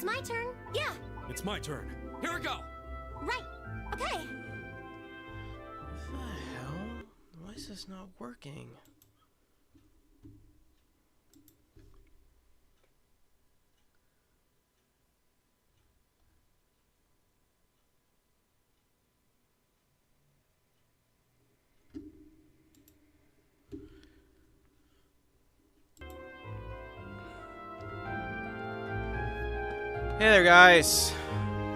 It's my turn. Yeah. It's my turn. Here we go. Right. Okay. What the hell? Why is this not working? Hey there, guys.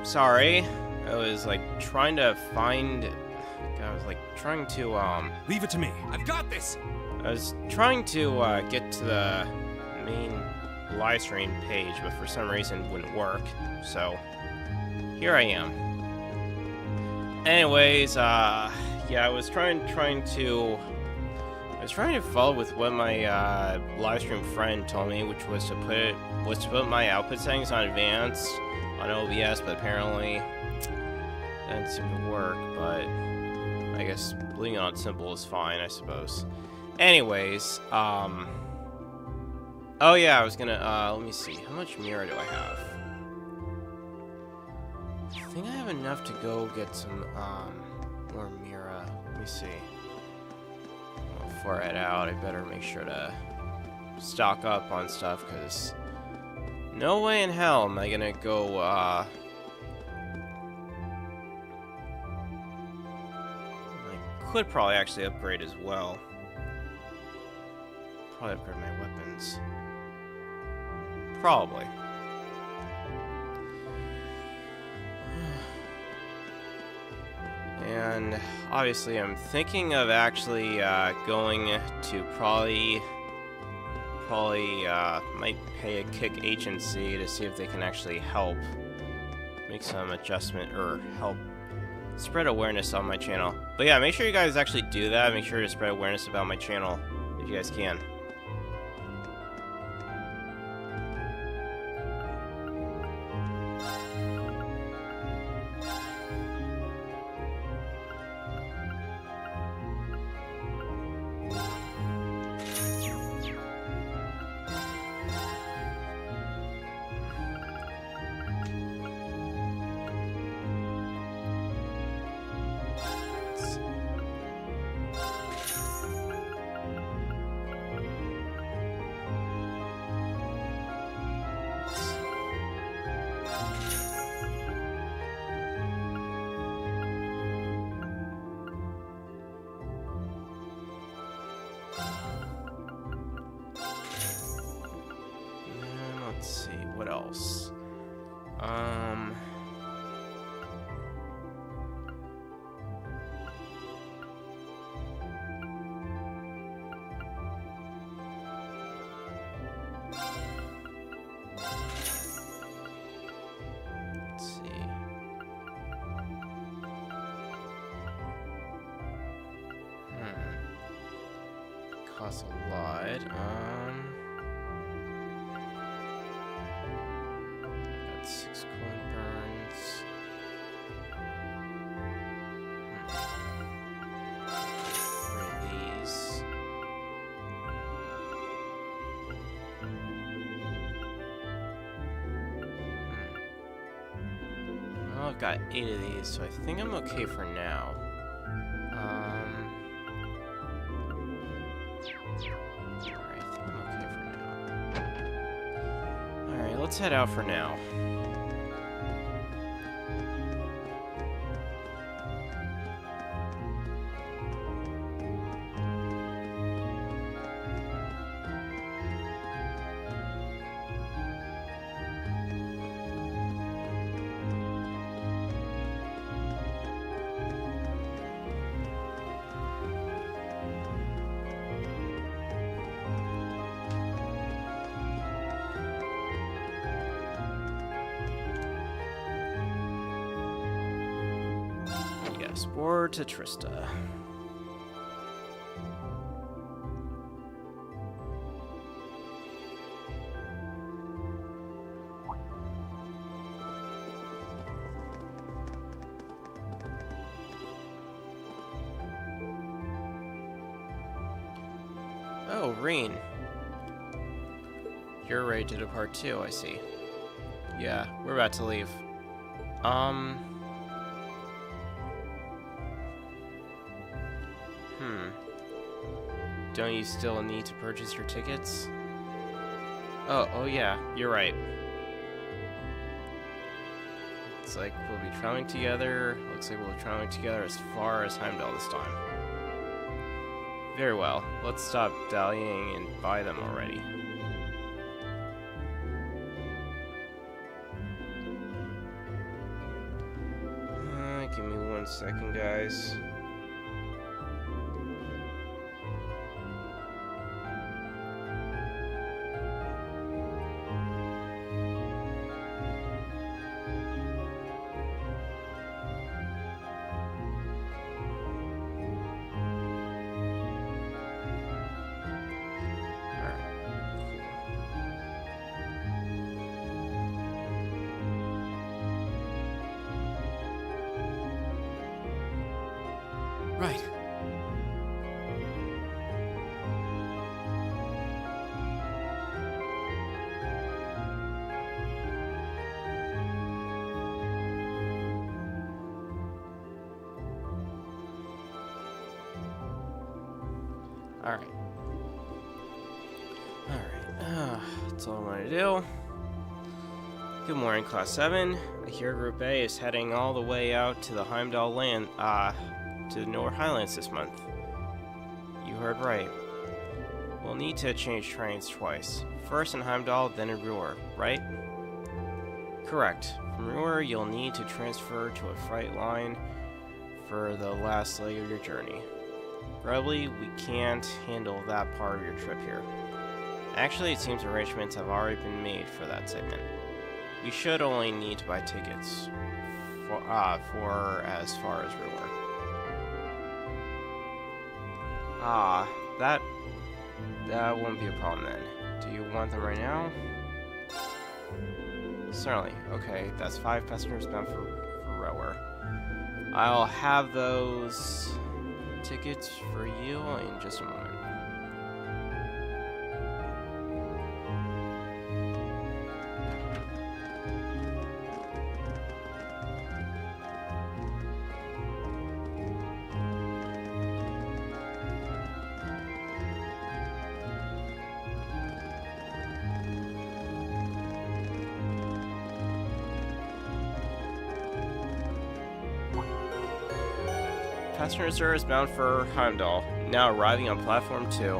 Sorry, I was like trying to find. I was like trying to Leave it to me. I've got this. I was trying to get to the main live stream page, but for some reason it wouldn't work. So here I am. Anyways, yeah, I was trying to follow with what my live stream friend told me, which was to put my output settings on advanced on OBS, but apparently that didn't seem to work. But I guess leaving it on simple is fine, I suppose. Anyways, oh yeah, I was gonna let me see, how much mirror do I have? I think I have enough to go get some more mirror. Let me see. Before I head out, I better make sure to stock up on stuff, because no way in hell am I gonna go, I could probably actually upgrade as well. Probably upgrade my weapons. Probably. And obviously I'm thinking of actually going to probably might pay a kick agency to see if they can actually help make some adjustment or help spread awareness on my channel. But yeah, make sure you guys actually do that. Make sure to spread awareness about my channel if you guys can. Let's see, what else? Let's see. Costs a lot. Got 6 coin burns. Three of these. Well, I've got 8 of these, so I think I'm okay for now. Alright, I think I'm okay for now. Alright, let's head out for now. Spore to Trista. Oh, Reen. You're ready to depart too, I see. Yeah, we're about to leave. Don't you still need to purchase your tickets? Oh yeah, you're right. It's like we'll be traveling together. Looks like we'll be traveling together as far as Heimdall this time. Very well. Let's stop dallying and buy them already. Give me 1 second, guys. Right. Alright. That's all I want to do. Good morning, Class 7. I hear Group A is heading all the way out to the Heimdall land, to the North Highlands this month. You heard right. We'll need to change trains twice. First in Heimdall, then in Ruhr, right? Correct. From Ruhr, you'll need to transfer to a freight line for the last leg of your journey. Probably, we can't handle that part of your trip here. Actually, it seems arrangements have already been made for that segment. You should only need to buy tickets for as far as Ruhr. That won't be a problem then. Do you want them right now? Certainly. Okay, that's 5 passengers bound for Ruhr. I'll have those tickets for you in just a moment. Passenger service bound for Heimdall, now arriving on platform 2.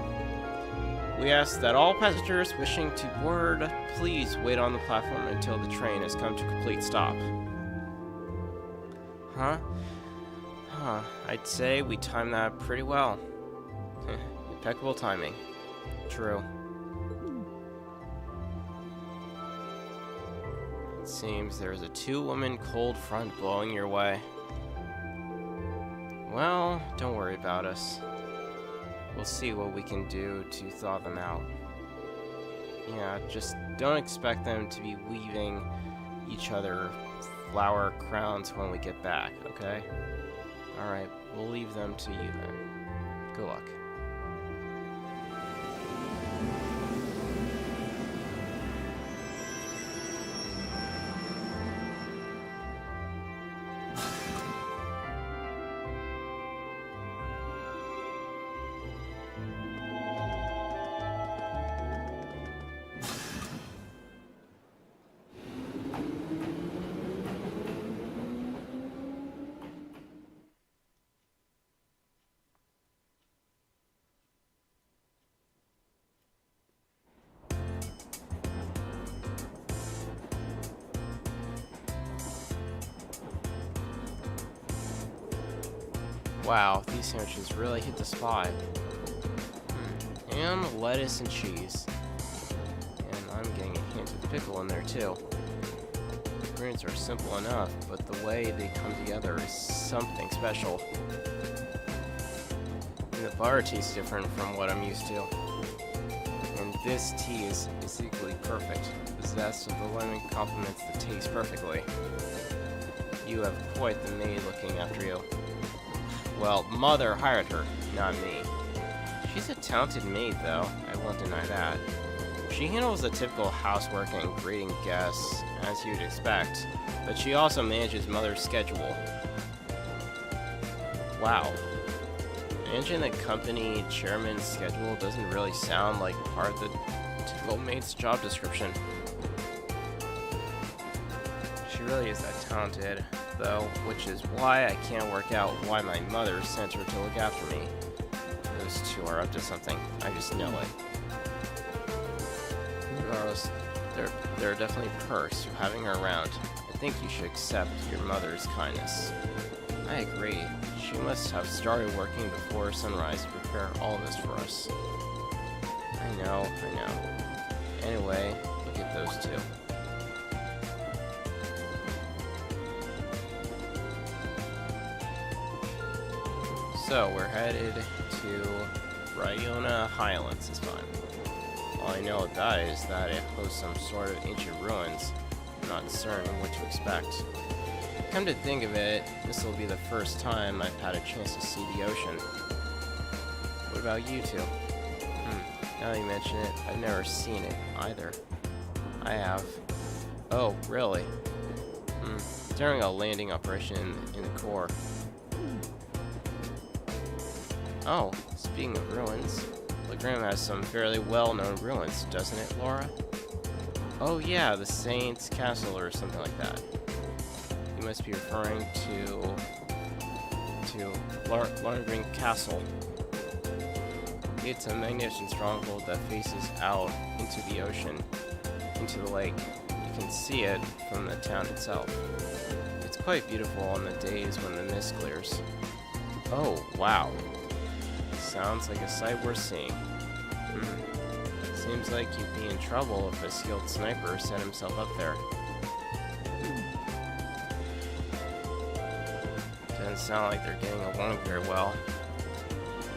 We ask that all passengers wishing to board please wait on the platform until the train has come to a complete stop. I'd say we timed that pretty well. Impeccable timing. True. It seems there's a 2-woman cold front blowing your way. Well, don't worry about us. We'll see what we can do to thaw them out. Yeah, just don't expect them to be weaving each other flower crowns when we get back, okay? Alright, we'll leave them to you then. Good luck. Wow, these sandwiches really hit the spot. And lettuce and cheese. And I'm getting a hint of pickle in there too. The ingredients are simple enough, but the way they come together is something special. And the butter tastes different from what I'm used to. And this tea is equally perfect. The zest of the lemon complements the taste perfectly. You have quite the maid looking after you. Well, Mother hired her, not me. She's a talented maid, though. I won't deny that. She handles the typical housework and greeting guests, as you'd expect, but she also manages Mother's schedule. Wow. Managing the company chairman's schedule doesn't really sound like part of the typical maid's job description. She really is that talented, though, which is why I can't work out why my mother sent her to look after me. Those two are up to something. I just know it. Regardless, there are definitely perks to having her around. I think you should accept your mother's kindness. I agree. She must have started working before sunrise to prepare all of this for us. I know. Anyway, look at those two. So, we're headed to Riona Highlands this time. All I know about it is that it hosts some sort of ancient ruins. I'm not certain what to expect. Come to think of it, this will be the first time I've had a chance to see the ocean. What about you two? Now that you mention it, I've never seen it either. I have. Oh, really? During a landing operation in the core. Oh, speaking of ruins, Lagram has some fairly well-known ruins, doesn't it, Laura? Oh yeah, the Saint's Castle or something like that. You must be referring to Green Castle. It's a magnificent stronghold that faces out into the ocean, into the lake. You can see it from the town itself. It's quite beautiful on the days when the mist clears. Oh, wow. Sounds like a sight worth seeing. Seems like you'd be in trouble if a skilled sniper set himself up there. Doesn't sound like they're getting along very well.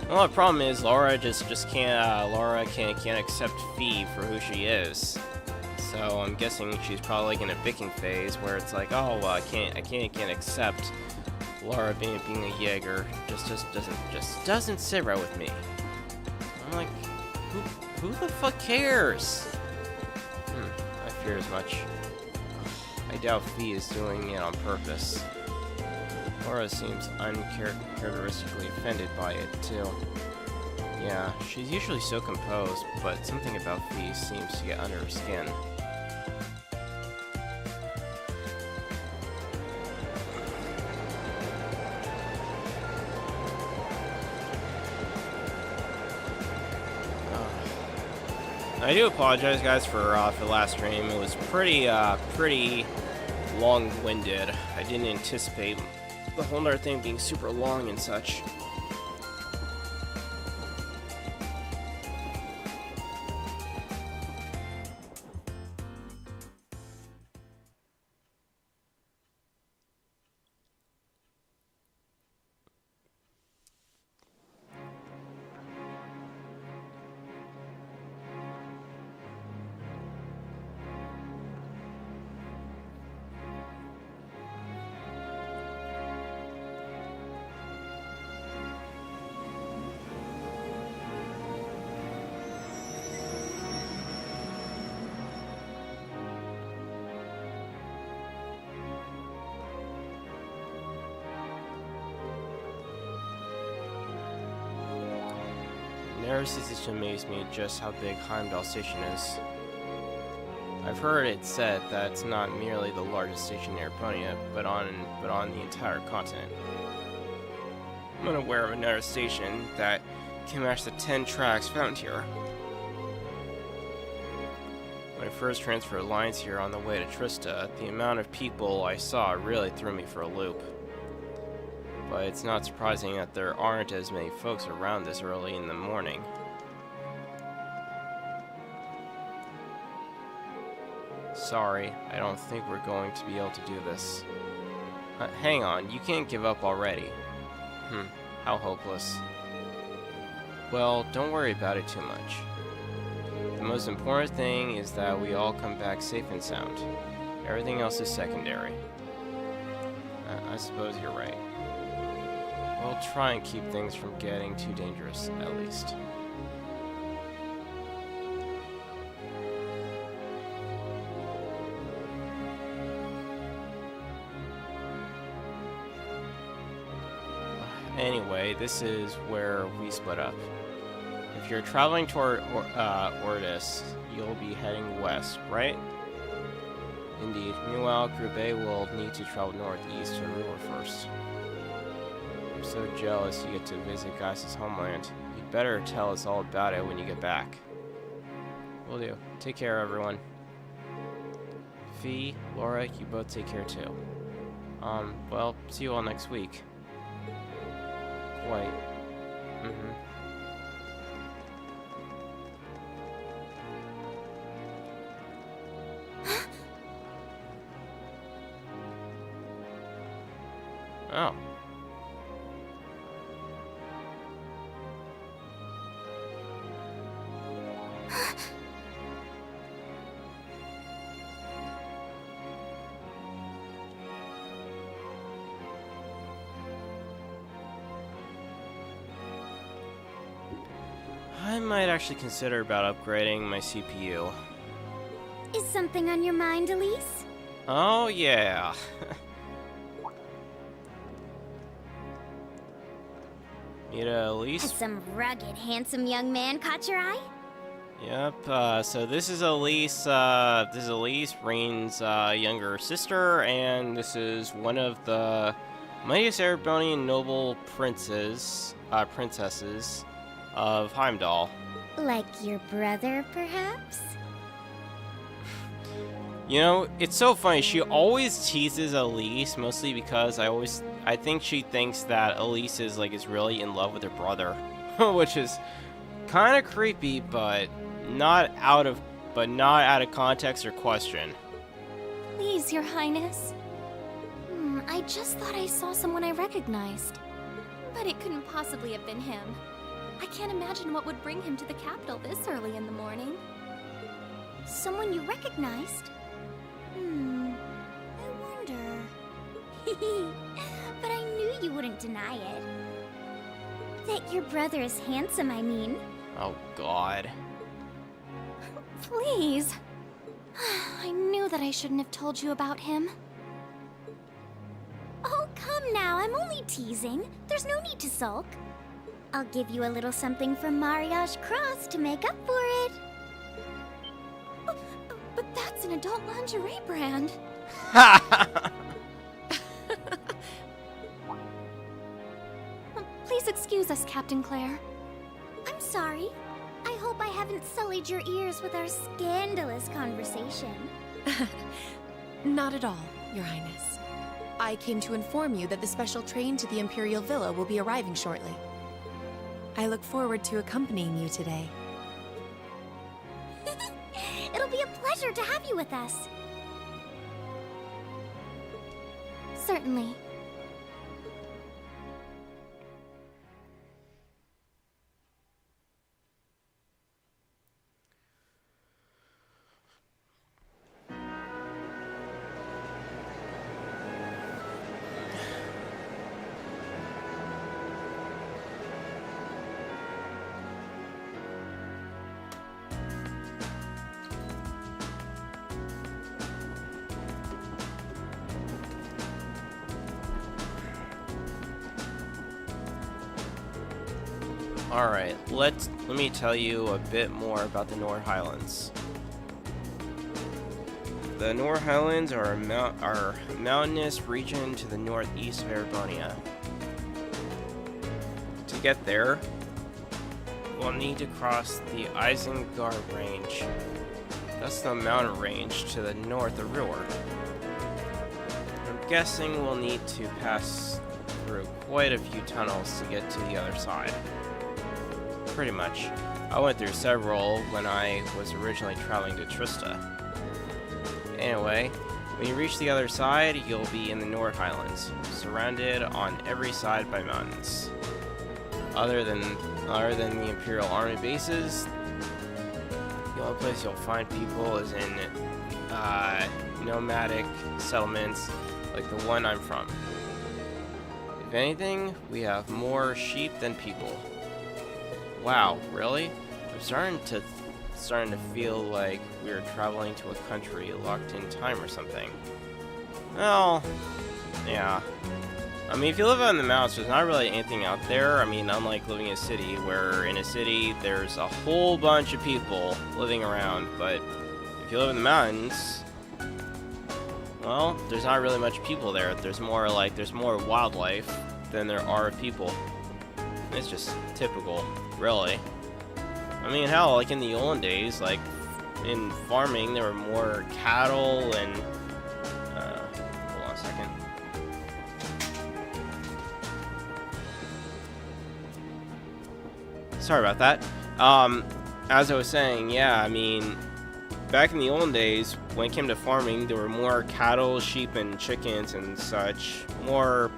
Well, the problem is Laura just can't accept Fee for who she is. So I'm guessing she's probably like in a picking phase where it's like, oh, well, I can't accept Laura being a Jaeger. Just doesn't sit right with me. I'm like, who the fuck cares? I fear as much. I doubt Fee is doing it on purpose. Laura seems uncharacteristically offended by it, too. Yeah, she's usually so composed, but something about Fee seems to get under her skin. I do apologize, guys, for the last stream. It was pretty long-winded. I didn't anticipate the whole other thing being super long and such. It never ceases to amaze me just how big Heimdall Station is. I've heard it said that it's not merely the largest station in Airponia, but on the entire continent. I'm unaware of another station that can match the 10 tracks found here. When I first transferred lines here on the way to Trista, the amount of people I saw really threw me for a loop. But it's not surprising that there aren't as many folks around this early in the morning. Sorry, I don't think we're going to be able to do this. Hang on, you can't give up already. How hopeless. Well, don't worry about it too much. The most important thing is that we all come back safe and sound. Everything else is secondary. I suppose you're right. We'll try and keep things from getting too dangerous, at least. Anyway, this is where we split up. If you're traveling toward Ordis, you'll be heading west, right? Indeed. Meanwhile, Group A will need to travel northeast to the river first. I'm so jealous you get to visit Gaius' homeland. You'd better tell us all about it when you get back. Will do. Take care, everyone. Fee, Laura, you both take care too. Well, see you all next week. Quite. Oh. I might actually consider about upgrading my CPU. Is something on your mind, Elise? Oh, yeah. Meet Elise. Has some rugged, handsome young man caught your eye? Yep, so this is Elise, Rain's younger sister, and this is one of the mightiest Erebonian noble princesses of Heimdall. Like your brother, perhaps? You know, it's so funny, she always teases Elise, mostly because I think she thinks that Elise is really in love with her brother, which is kind of creepy, but not out of context or question. Please, Your Highness. I just thought I saw someone I recognized. But it couldn't possibly have been him. I can't imagine what would bring him to the capital this early in the morning. Someone you recognized? I wonder. But I knew you wouldn't deny it. That your brother is handsome, I mean. Oh, God. Please. I knew that I shouldn't have told you about him. Oh, come now, I'm only teasing. There's no need to sulk. I'll give you a little something from Mariage Cross to make up for it. Oh, but that's an adult lingerie brand. Please excuse us, Captain Claire. I'm sorry. I hope I haven't sullied your ears with our scandalous conversation. Not at all, Your Highness. I came to inform you that the special train to the Imperial Villa will be arriving shortly. I look forward to accompanying you today. It'll be a pleasure to have you with us. Certainly. Alright, let me tell you a bit more about the North Highlands. The North Highlands are a mountainous region to the northeast of Erebonia. To get there, we'll need to cross the Isengard Range. That's the mountain range to the north of Ruhr. I'm guessing we'll need to pass through quite a few tunnels to get to the other side. Pretty much. I went through several when I was originally traveling to Trista. Anyway, when you reach the other side, you'll be in the North Highlands, surrounded on every side by mountains. Other than the Imperial Army bases, the only place you'll find people is in nomadic settlements like the one I'm from. If anything, we have more sheep than people. Wow, really? I'm starting to feel like we're traveling to a country locked in time or something. Well, yeah. I mean, if you live out in the mountains, there's not really anything out there. I mean, unlike living in a city, where in a city there's a whole bunch of people living around. But if you live in the mountains, well, there's not really much people there. There's more wildlife than there are people. It's just typical, really. I mean, hell, like in the olden days, like in farming, there were more cattle and hold on a second. Sorry about that. As I was saying, yeah, I mean, back in the olden days, when it came to farming, there were more cattle, sheep, and chickens and such. More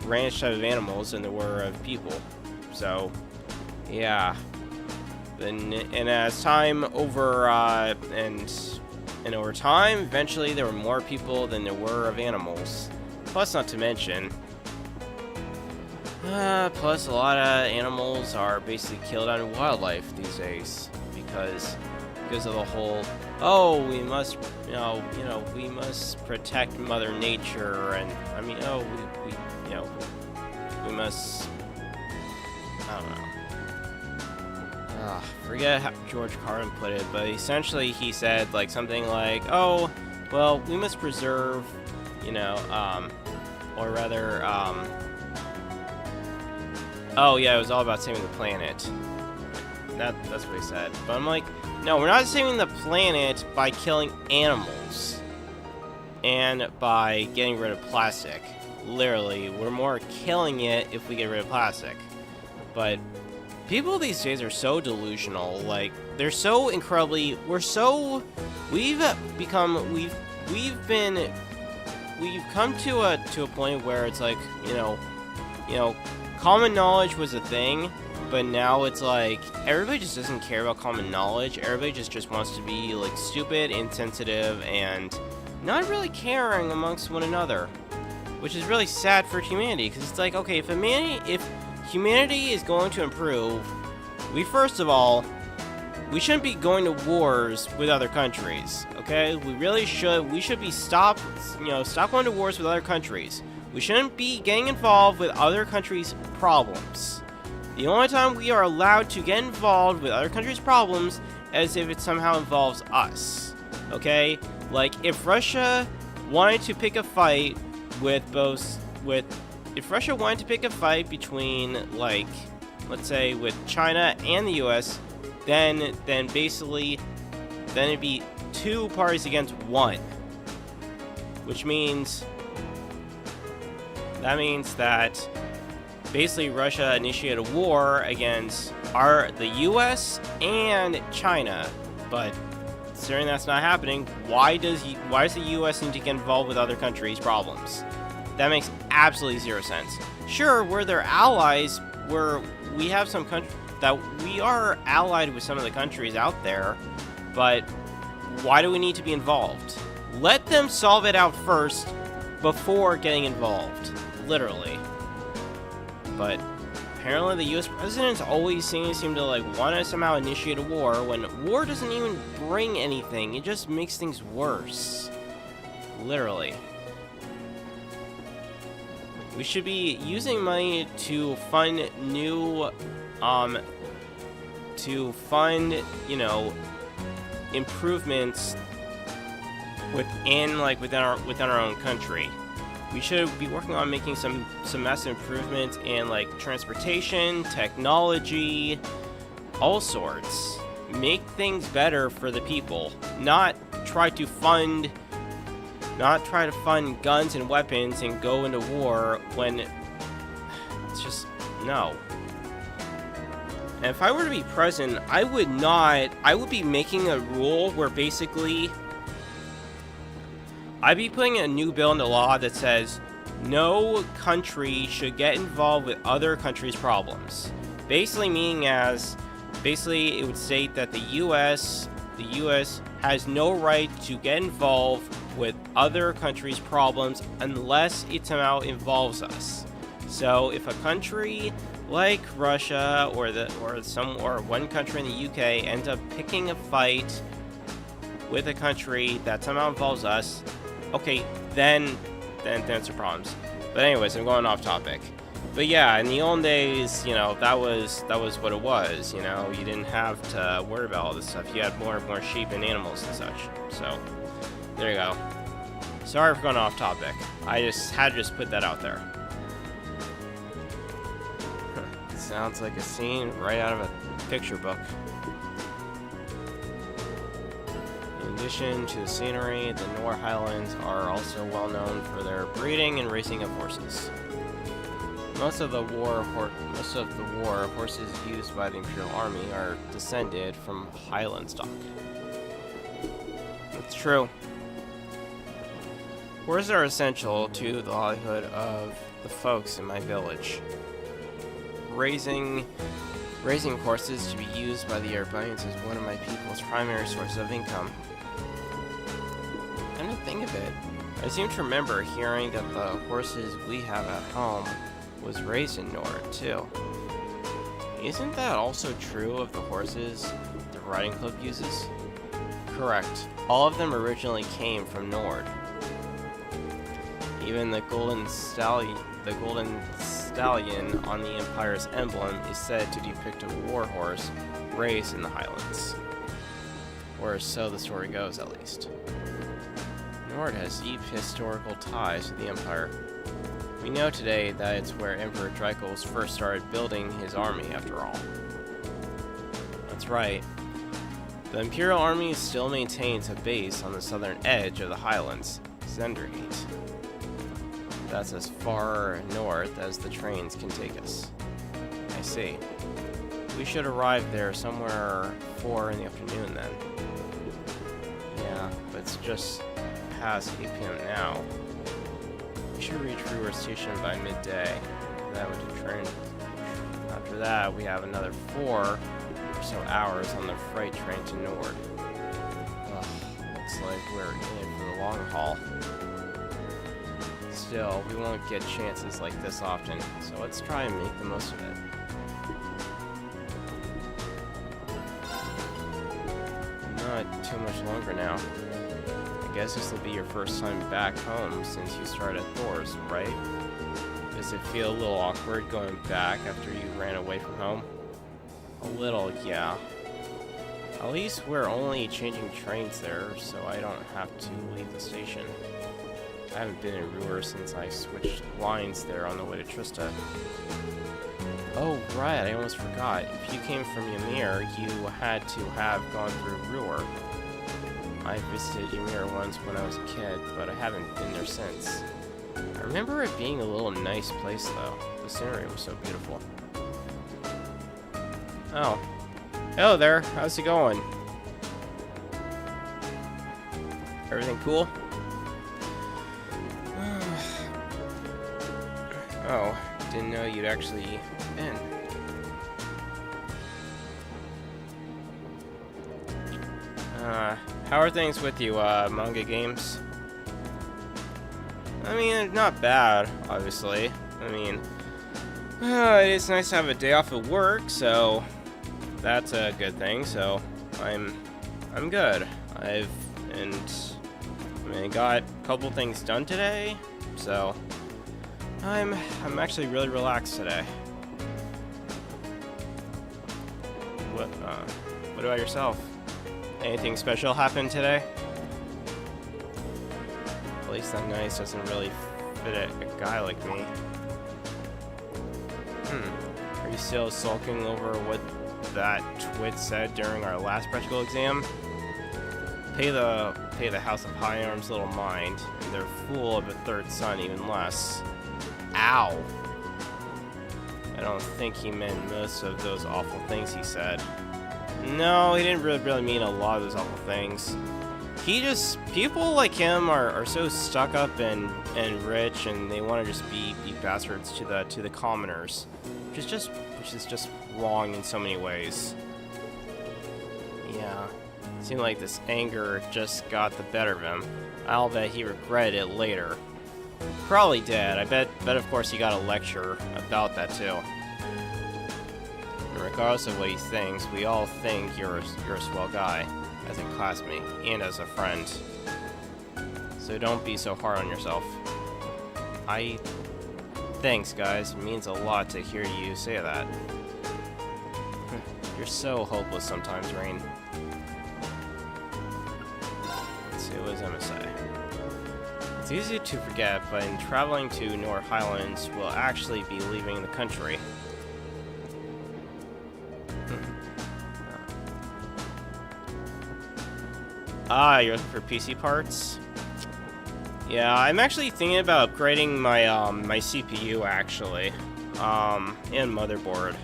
ranch type of animals than there were of people. So, yeah. And as time over, and over time, eventually there were more people than there were of animals. Plus, not to mention, plus a lot of animals are basically killed out in wildlife these days because of the whole, oh, we must, we must protect Mother Nature, and I mean, oh, we must, I don't know. Forget how George Carlin put it, but essentially he said like something like, oh, well, we must preserve, or rather, oh yeah, it was all about saving the planet. That's what he said. But I'm like, no, we're not saving the planet by killing animals and by getting rid of plastic. Literally, we're more killing it if we get rid of plastic. But people these days are so delusional. Like, they're so incredibly, we've come to a point where it's like, common knowledge was a thing, but now it's like everybody just doesn't care about common knowledge. Everybody just wants to be like stupid, insensitive, and not really caring amongst one another, which is really sad for humanity. Because it's like, okay, if humanity is going to improve, we shouldn't be going to wars with other countries. Okay, we really should. We should be stop going to wars with other countries. We shouldn't be getting involved with other countries' problems. The only time we are allowed to get involved with other countries' problems is if it somehow involves us. Okay? Like, if Russia wanted to pick a fight if Russia wanted to pick a fight between, like, let's say with China and the US, then it'd be two parties against one. Which means that basically Russia initiated a war against the US and China. But considering that's not happening, why does the US need to get involved with other countries' problems? That makes absolutely zero sense. Sure, we're their allies, we have some country that we are allied with some of the countries out there, but why do we need to be involved? Let them solve it out first before getting involved. Literally. But apparently the US presidents always seem to like want to somehow initiate a war when war doesn't even bring anything. It just makes things worse. Literally. We should be using money to fund new improvements within our own country. We should be working on making some massive improvements in like transportation, technology, all sorts. Make things better for the people. Not try to fund guns and weapons and go into war when it's just no. And if I were to be president, I would be making a rule where basically I'd be putting a new bill into law that says no country should get involved with other countries' problems. Basically it would state that the US has no right to get involved with other countries' problems unless it somehow involves us. So if a country like Russia or one country in the UK ends up picking a fight with a country that somehow involves us, okay, then then it's your problems. But anyways, I'm going off topic. But yeah, in the old days, you know, that was what it was. You know, you didn't have to worry about all this stuff. You had more sheep and animals and such. So there you go. Sorry for going off topic. I just had to put that out there. Sounds like a scene right out of a picture book. In addition to the scenery, the Nor Highlands are also well known for their breeding and racing of horses. Most of the war horses used by the Imperial Army are descended from Highland stock. That's true. Horses are essential to the livelihood of the folks in my village. Raising horses to be used by the Airbanians is one of my people's primary sources of income. Come to think of it, I seem to remember hearing that the horses we have at home was raised in Nord, too. Isn't that also true of the horses the riding club uses? Correct. All of them originally came from Nord. Even the golden stallion on the Empire's emblem is said to depict a war horse raised in the Highlands. Or so the story goes, at least. Nord has deep historical ties to the Empire. We know today that it's where Emperor Dracos first started building his army, after all. That's right. The Imperial Army still maintains a base on the southern edge of the Highlands, Zendergate. That's as far north as the trains can take us. I see. We should arrive there somewhere 4 in the afternoon then. Yeah, but it's just past 8 p.m. now. We should reach Ruhr Station by midday. That would do train. After that, we have another 4 or so hours on the freight train to Nord. Ugh, looks like we're in it for the long haul. Still, we won't get chances like this often, so let's try and make the most of it. Not too much longer now. I guess this will be your first time back home since you started at Thor's, right? Does it feel a little awkward going back after you ran away from home? A little, yeah. At least we're only changing trains there, so I don't have to leave the station. I haven't been in Ruhr since I switched lines there on the way to Trista. Oh, right, I almost forgot. If you came from Ymir, you had to have gone through Ruhr. I visited Ymir once when I was a kid, but I haven't been there since. I remember it being a little nice place, though. The scenery was so beautiful. Oh. Hello there, how's it going? Everything cool? Oh, didn't know you'd actually been. How are things with you, manga games? I mean, not bad, obviously. I mean, it's nice to have a day off of work, so that's a good thing. So I'm good. I got a couple things done today, so I'm actually really relaxed today. What about yourself? Anything special happened today? At least that nice doesn't really fit a guy like me. Are you still sulking over what that twit said during our last practical exam? Pay the House of High Arms little mind, and their fool of a third son even less. Ow! I don't think he meant most of those awful things he said. No, he didn't really mean a lot of those awful things. People like him are so stuck up and rich, and they want to just be bastards to the commoners, which is just wrong in so many ways. Yeah, it seemed like this anger just got the better of him. I'll bet he regretted it later. Probably did. I bet of course he got a lecture about that too. And regardless of what he thinks, we all think you're a swell guy, as a classmate and as a friend. So don't be so hard on yourself. Thanks, guys. It means a lot to hear you say that. You're so hopeless sometimes, Rain. Let's see, what does Emma say? It's easy to forget, but in traveling to North Highlands, we'll actually be leaving the country. Ah, you're looking for PC parts? Yeah, I'm actually thinking about upgrading my my CPU actually, and motherboard.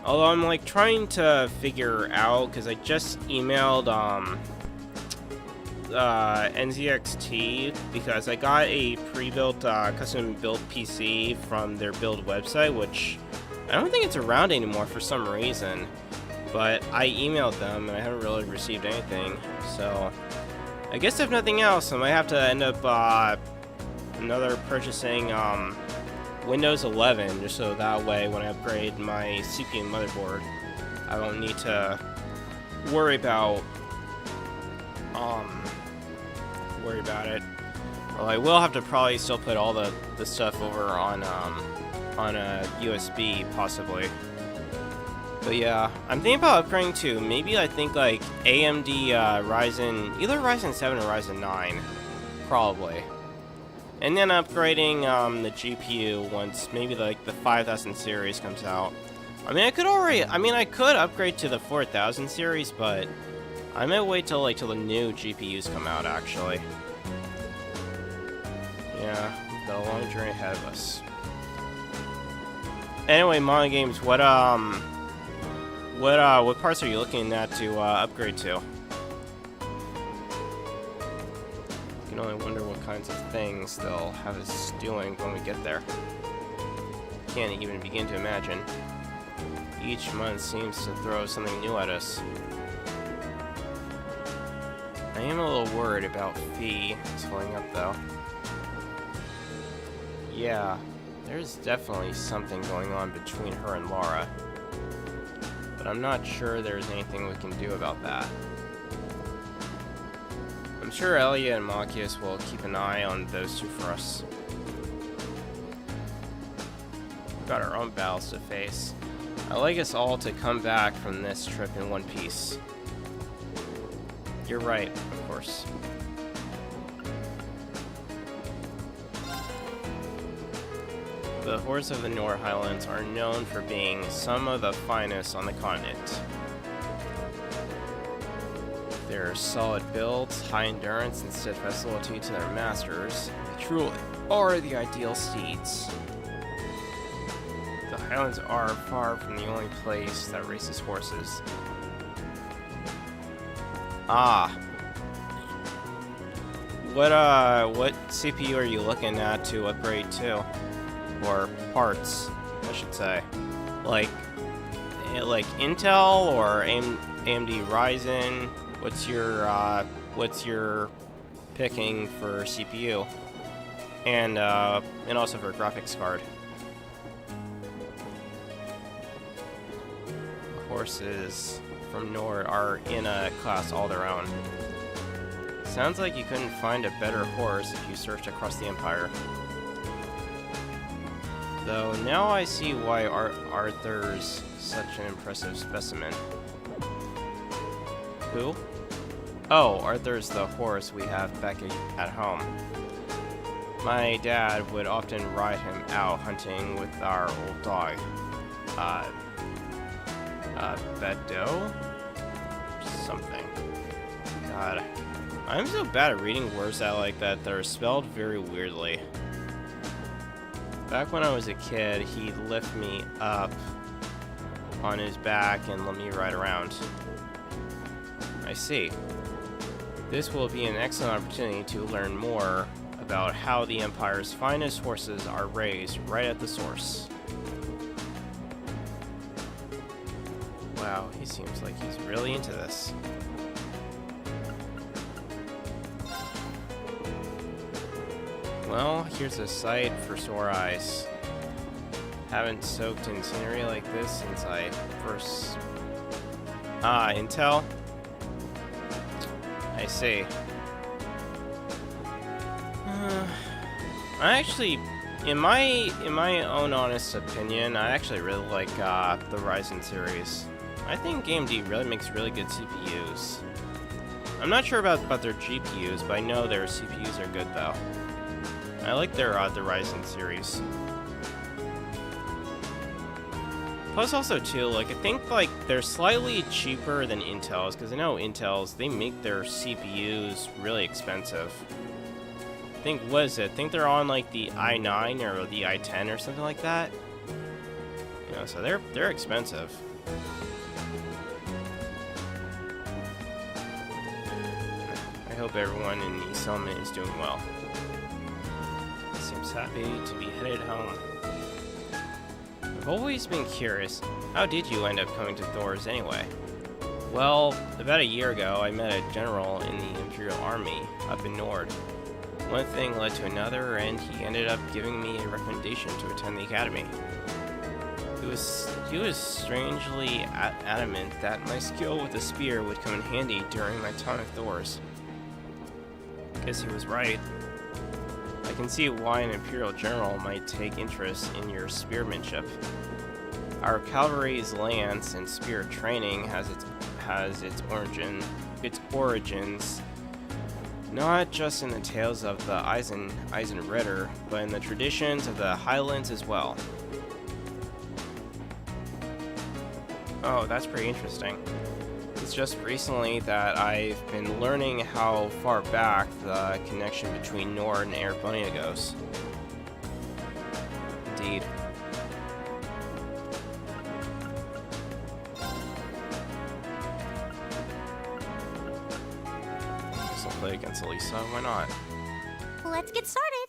Although I'm like trying to figure out, because I just emailed NZXT because I got a pre-built custom-built PC from their build website, which I don't think it's around anymore for some reason. But I emailed them and I haven't really received anything, so I guess if nothing else, I might have to end up purchasing Windows 11, just so that way when I upgrade my CPU and motherboard, I don't need to worry about it. Well, I will have to probably still put all the stuff over on a USB possibly. But yeah, I'm thinking about upgrading to maybe I think like AMD Ryzen, either Ryzen 7 or Ryzen 9, probably. And then upgrading the GPU once maybe like the 5000 series comes out. I mean, I could upgrade to the 4000 series, but I might wait till the new GPUs come out actually. Yeah, we've got a long journey ahead of us. Anyway, Manga Games, what parts are you looking at to upgrade to? You can only wonder what kinds of things they'll have us doing when we get there. Can't even begin to imagine. Each month seems to throw something new at us. I am a little worried about Fee slowing up though. Yeah, there's definitely something going on between her and Laura. But I'm not sure there's anything we can do about that. I'm sure Elia and Machias will keep an eye on those two for us. We've got our own battles to face. I'd like us all to come back from this trip in one piece. You're right, of course. The horses of the North Highlands are known for being some of the finest on the continent. Their solid builds, high endurance, and steadfast loyalty to their masters, they truly are the ideal steeds. The Highlands are far from the only place that races horses. Ah. What CPU are you looking at to upgrade to? Or parts, I should say. Like Intel or AMD Ryzen? What's your picking for CPU? And also for graphics card. Horses from Nord are in a class all their own. Sounds like you couldn't find a better horse if you searched across the Empire. Though now I see why Arthur's such an impressive specimen. Who? Oh, Arthur's the horse we have back at home. My dad would often ride him out hunting with our old dog. Bedeau? Something. God. I'm so bad at reading words that are spelled very weirdly. Back when I was a kid, he'd lift me up on his back and let me ride around. I see. This will be an excellent opportunity to learn more about how the Empire's finest horses are raised right at the source. Wow, he seems like he's really into this. Well, here's a sight for sore eyes. Haven't soaked in scenery like this since I first... Ah, Intel? I see. I actually, in my own honest opinion, I actually really like the Ryzen series. I think AMD really makes really good CPUs. I'm not sure about their GPUs, but I know their CPUs are good though. I like their the Ryzen series. Plus also too, like I think like they're slightly cheaper than Intel's, because I know Intel's, they make their CPUs really expensive. I think, what is it? I think they're on like the i9 or the i10 or something like that. You know, so they're expensive. I hope everyone in the settlement is doing well. Seems happy to be headed home. I've always been curious, how did you end up coming to Thor's anyway? Well, about a year ago, I met a general in the Imperial Army up in Nord. One thing led to another, and he ended up giving me a recommendation to attend the academy. He was strangely adamant that my skill with the spear would come in handy during my time at Thor's. Guess he was right. I can see why an Imperial General might take interest in your spearmanship. Our cavalry's lance and spear training has its origins not just in the tales of the Eisenritter, but in the traditions of the Highlands as well. Oh, that's pretty interesting. It's just recently that I've been learning how far back the connection between Nord and Erebonia goes. Indeed. Guess I'll play against Elisa, why not? Let's get started.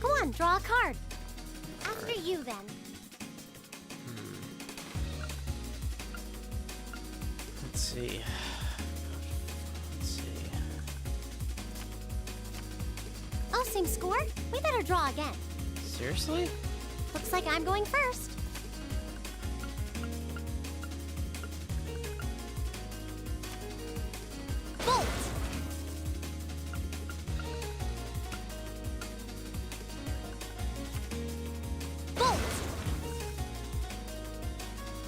Go on, draw a card. After you, then. Let's see. Oh, same score? We better draw again. Seriously? Looks like I'm going first. Bolt! Bolt!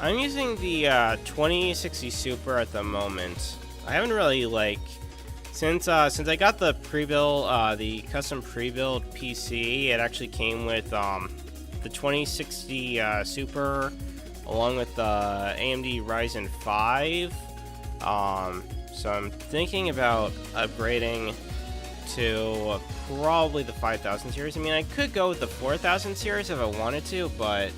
I'm using the 2060 Super at the moment. I haven't really since I got the pre-built, the custom pre-built PC. It actually came with the 2060 Super along with the AMD Ryzen 5. So I'm thinking about upgrading to probably the 5000 series. I mean, I could go with the 4000 series if I wanted to, but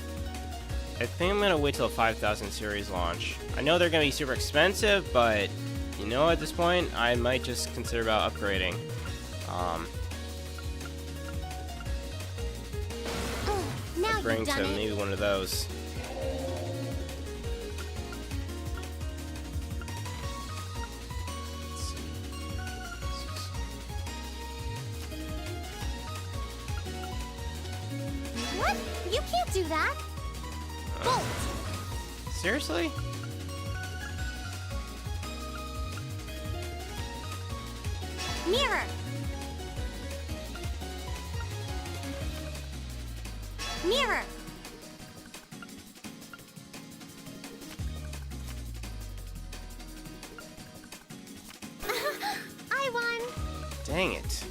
I think I'm going to wait till the 5000 series launch. I know they're going to be super expensive, but you know, at this point, I might just consider about upgrading. Now Upgrading you've to done it. maybe one of those. What? You can't do that. Bolt! Seriously? Mirror! Mirror! I won! Dang it.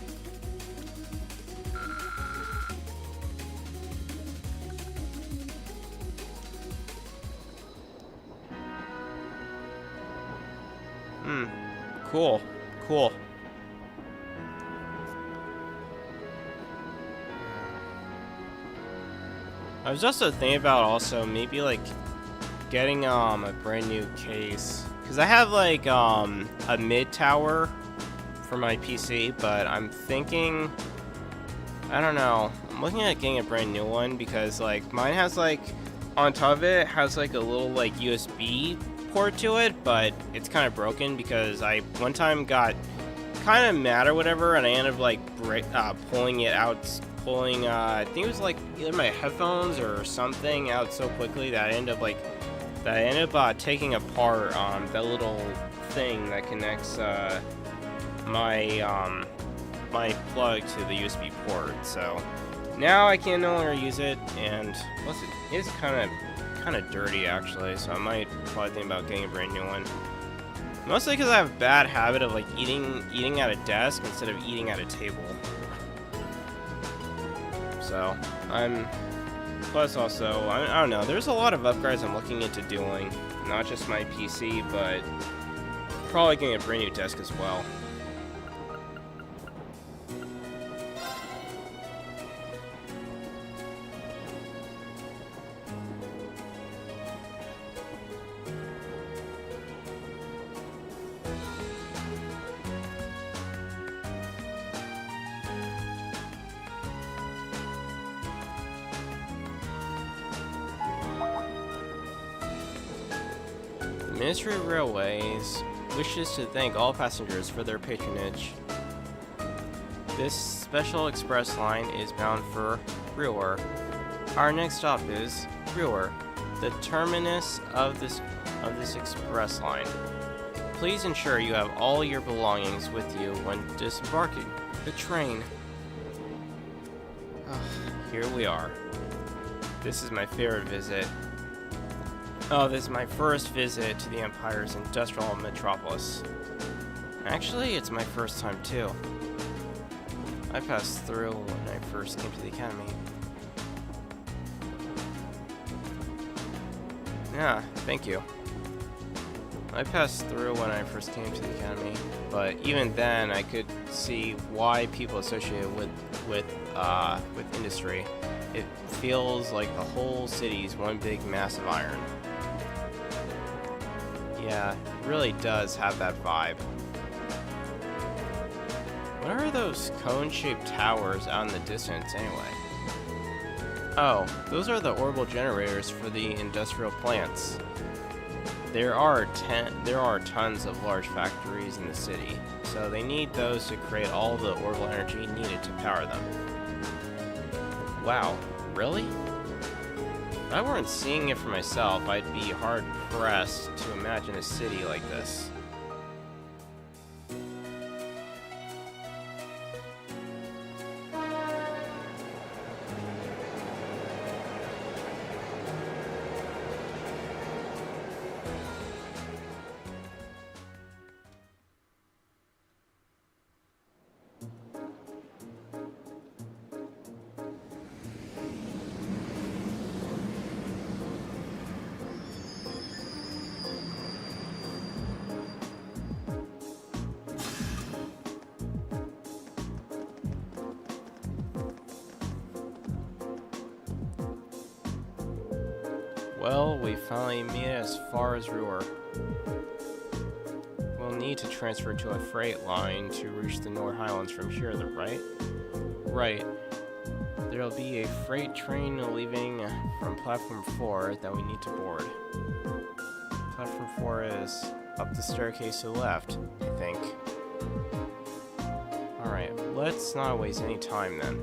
Cool. Cool. I was also thinking about also maybe like getting a brand new case, because I have like a mid tower for my PC, but I'm thinking, I don't know, I'm looking at getting a brand new one because like mine has like on top of it has like a little like USB port to it, but it's kind of broken because I one time got kind of mad or whatever, and I ended up like pulling it out, I think it was like either my headphones or something out so quickly that I ended up like that I ended up taking apart that little thing that connects my my plug to the USB port. So now I can no longer use it, and plus it is kind of dirty actually. So I might probably think about getting a brand new one. Mostly because I have a bad habit of like eating at a desk instead of eating at a table. So plus also I don't know. There's a lot of upgrades I'm looking into doing, not just my PC, but probably getting a brand new desk as well. Ministry of Railways wishes to thank all passengers for their patronage. This special express line is bound for Ruhr. Our next stop is Ruhr, the terminus of this express line. Please ensure you have all your belongings with you when disembarking the train. Here we are. This is my favorite visit. Oh, this is my first visit to the Empire's industrial metropolis. Actually, it's my first time too. I passed through when I first came to the academy. Yeah, thank you. I passed through when I first came to the academy, but even then I could see why people associate it with industry. It feels like the whole city is one big mass of iron. Yeah, it really does have that vibe. What are those cone-shaped towers out in the distance anyway? Oh, those are the orbital generators for the industrial plants. There are tons of large factories in the city, so they need those to create all the orbital energy needed to power them. Wow, really? If I weren't seeing it for myself, I'd be hard-pressed to imagine a city like this. Well, we finally made it as far as Ruhr. We'll need to transfer to a freight line to reach the North Highlands from here, right? Right. There'll be a freight train leaving from Platform 4 that we need to board. Platform 4 is up the staircase to the left, I think. Alright, let's not waste any time then.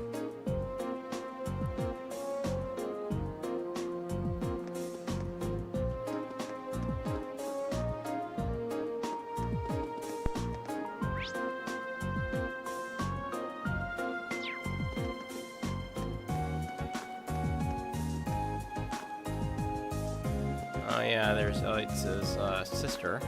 Oh yeah, there's Elliot's sister.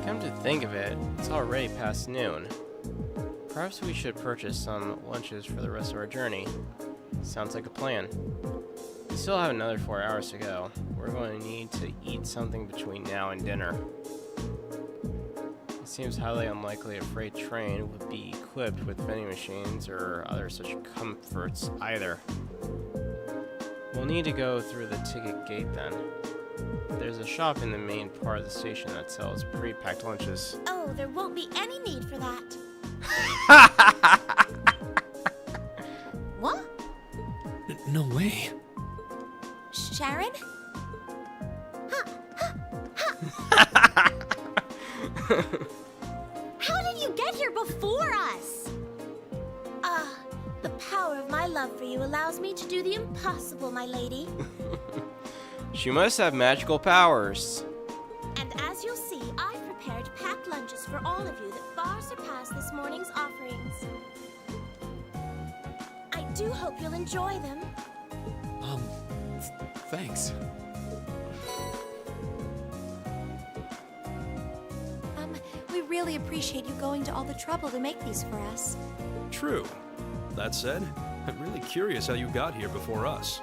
Come to think of it, it's already past noon. Perhaps we should purchase some lunches for the rest of our journey. Sounds like a plan. We still have another 4 hours to go. We're going to need to eat something between now and dinner. It seems highly unlikely a freight train would be equipped with vending machines or other such comforts either. We'll need to go through the ticket gate then. There's a shop in the main part of the station that sells pre-packed lunches. Oh, there won't be any need for that. love for you allows me to do the impossible, my lady. She must have magical powers. And as you'll see, I've prepared packed lunches for all of you that far surpass this morning's offerings. I do hope you'll enjoy them. Thanks. We really appreciate you going to all the trouble to make these for us. True. That said, I'm really curious how you got here before us.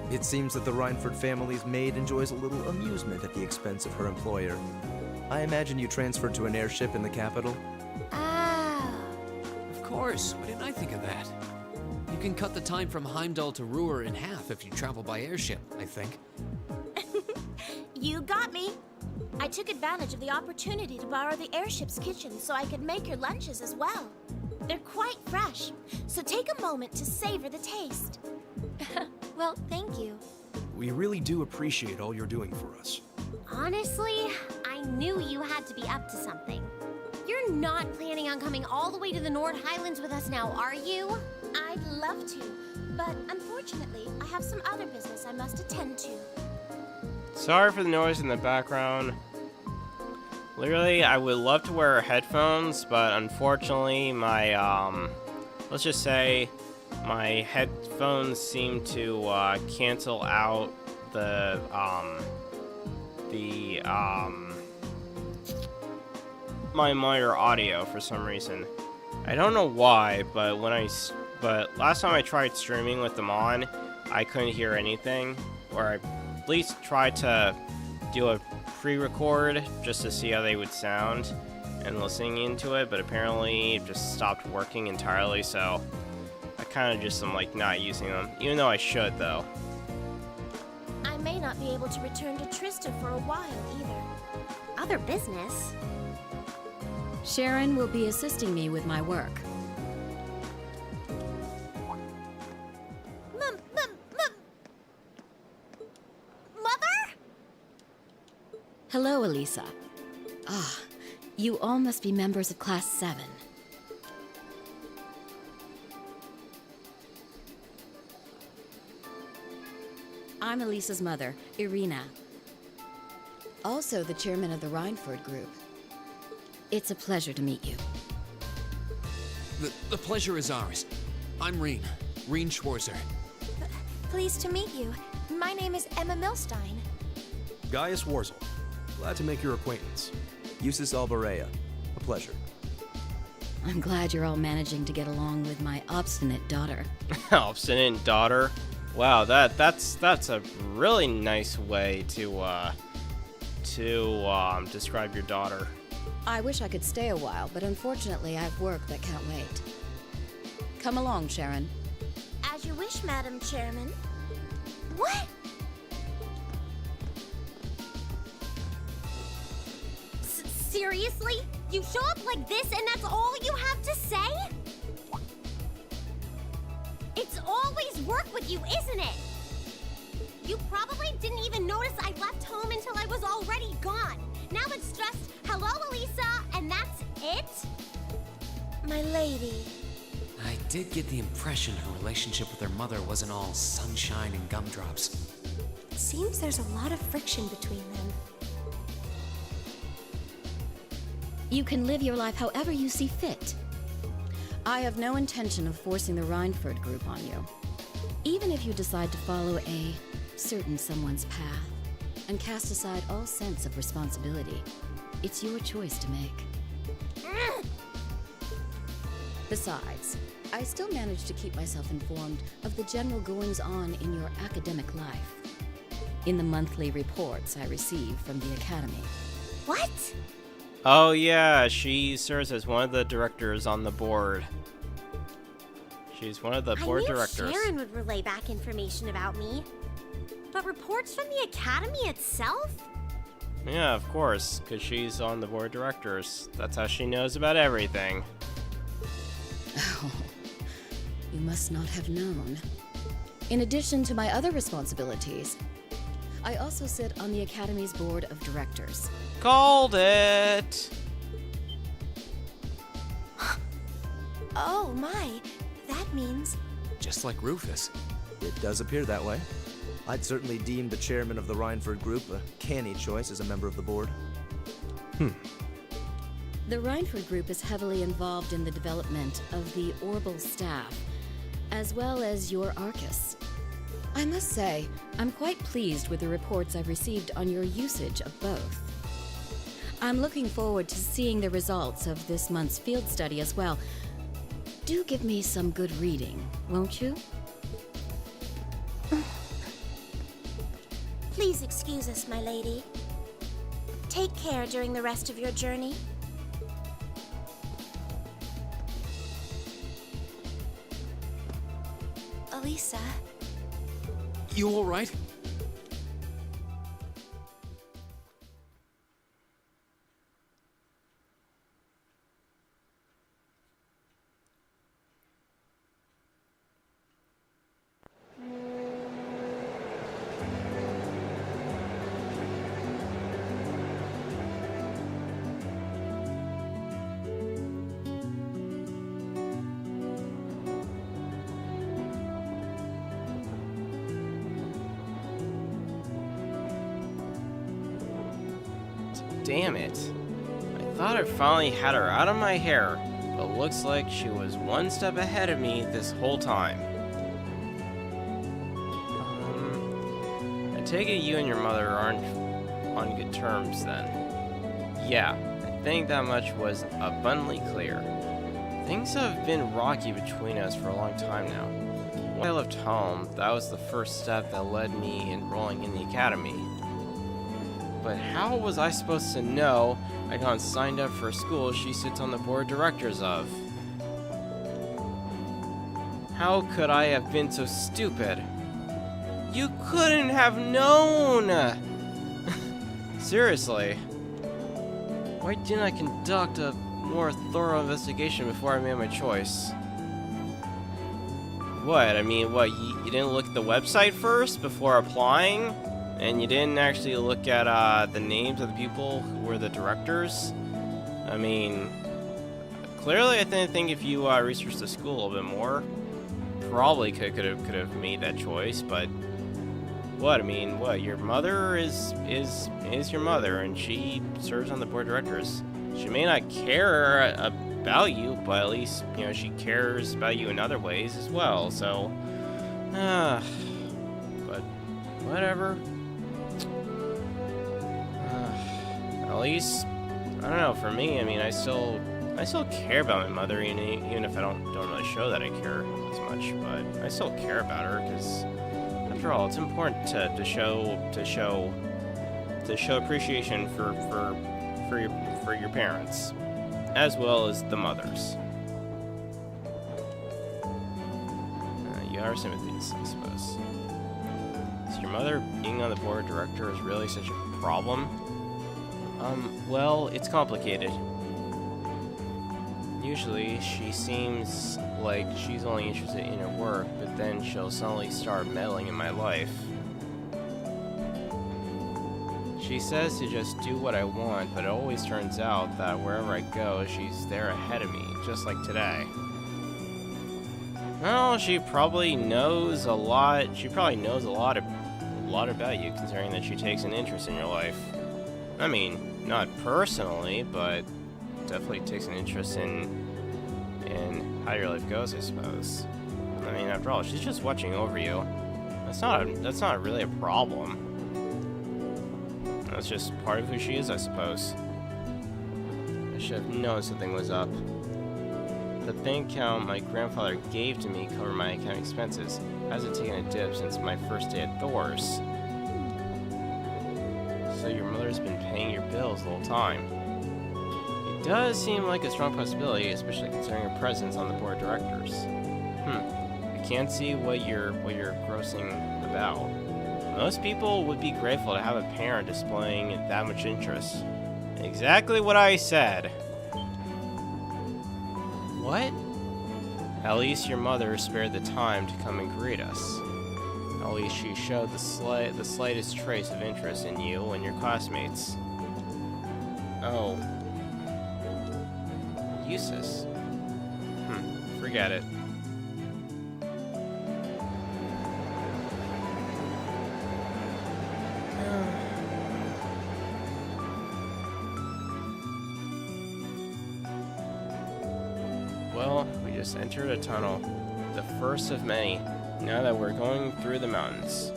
It seems that the Rhineford family's maid enjoys a little amusement at the expense of her employer. I imagine you transferred to an airship in the capital? Ah. Of course. Why didn't I think of that? You can cut the time from Heimdall to Ruhr in half if you travel by airship, I think. You got me. I took advantage of the opportunity to borrow the airship's kitchen so I could make your lunches as well. They're quite fresh, so take a moment to savor the taste. Well, thank you. We really do appreciate all you're doing for us. Honestly, I knew you had to be up to something. You're not planning on coming all the way to the Highlands with us now, are you? I'd love to, but unfortunately, I have some other business I must attend to. Sorry for the noise in the background. Literally, I would love to wear headphones, but unfortunately, my, let's just say, my headphones seem to, cancel out my monitor audio for some reason. I don't know why, but but last time I tried streaming with them on, I couldn't hear anything, or I at least tried to do a pre-record just to see how they would sound and listening into it, but apparently it just stopped working entirely, so I kind of just am like not using them, even though I should though. I may not be able to return to Trista for a while either. Other business? Sharon will be assisting me with my work. Mother? Hello, Elisa. Ah, you all must be members of Class 7. I'm Elisa's mother, Irina. Also the chairman of the Rhineford group. It's a pleasure to meet you. The pleasure is ours. I'm Reen Schwarzer. Pleased to meet you. My name is Emma Milstein. Gaius Warzel. Glad to make your acquaintance. Eustace Albarea. A pleasure. I'm glad you're all managing to get along with my obstinate daughter. Obstinate daughter? Wow, that's a really nice way to describe your daughter. I wish I could stay a while, but unfortunately I have work that can't wait. Come along, Sharon. As you wish, Madam Chairman. What? Seriously? You show up like this and that's all you have to say? It's always work with you, isn't it? You probably didn't even notice I left home until I was already gone. Now it's just, hello, Elisa, and that's it? My lady. I did get the impression her relationship with her mother wasn't all sunshine and gumdrops. It seems there's a lot of friction between them. You can live your life however you see fit. I have no intention of forcing the Rhineford group on you. Even if you decide to follow a certain someone's path and cast aside all sense of responsibility, it's your choice to make. Besides, I still manage to keep myself informed of the general goings-on in your academic life, in the monthly reports I receive from the Academy. What? Oh yeah, she serves as one of the directors on the board. She's one of the board directors. I knew Sharon would relay back information about me. But reports from the Academy itself? Yeah, of course, because she's on the board of directors. That's how she knows about everything. Oh, you must not have known. In addition to my other responsibilities, I also sit on the Academy's board of directors. Called it! Oh my, that means just like Rufus. It does appear that way. I'd certainly deem the chairman of the Rhineford Group a canny choice as a member of the board. The Rhineford Group is heavily involved in the development of the Orbital staff, as well as your Arcus. I must say, I'm quite pleased with the reports I've received on your usage of both. I'm looking forward to seeing the results of this month's field study as well. Do give me some good reading, won't you? Please excuse us, my lady. Take care during the rest of your journey. Elisa. You all right? Damn it. I thought I finally had her out of my hair, but looks like she was one step ahead of me this whole time. I take it you and your mother aren't on good terms then. Yeah, I think that much was abundantly clear. Things have been rocky between us for a long time now. When I left home, that was the first step that led me enrolling in the academy. But how was I supposed to know I got signed up for a school she sits on the board of directors of? How could I have been so stupid? You couldn't have known! Seriously. Why didn't I conduct a more thorough investigation before I made my choice? What? I mean, what, you didn't look at the website first before applying? And you didn't actually look at the names of the people who were the directors? I mean, clearly I think if you researched the school a little bit more, probably could have made that choice. But what? I mean, what? Your mother is your mother, and she serves on the board of directors. She may not care about you, but at least she cares about you in other ways as well. So, but whatever. At least, I don't know, for me, I mean, I still care about my mother, even if I don't really show that I care as much, but I still care about her, because, after all, it's important to show appreciation for your parents, as well as the mothers. You have our sympathies, I suppose. Is your mother being on the board of directors really such a problem? Well, it's complicated. Usually, she seems like she's only interested in her work, but then she'll suddenly start meddling in my life. She says to just do what I want, but it always turns out that wherever I go, she's there ahead of me, just like today. Well, she probably knows a lot. She probably knows a lot about you, considering that she takes an interest in your life. I mean, not personally, but definitely takes an interest in how your life goes, I suppose. I mean, after all, she's just watching over you. That's not really a problem. That's just part of who she is, I suppose. I should have known something was up. The bank account my grandfather gave to me covered my account expenses. Hasn't taken a dip since my first day at Thor's. So your mother's been paying your bills the whole time. It does seem like a strong possibility, especially considering her presence on the board of directors. I can't see what you're grossing about. Most people would be grateful to have a parent displaying that much interest. Exactly what I said. What? At least your mother spared the time to come and greet us. At least she showed the slightest trace of interest in you and your classmates. Oh. Useless. Forget it. Well, we just entered a tunnel. The first of many, now that we're going through the mountains.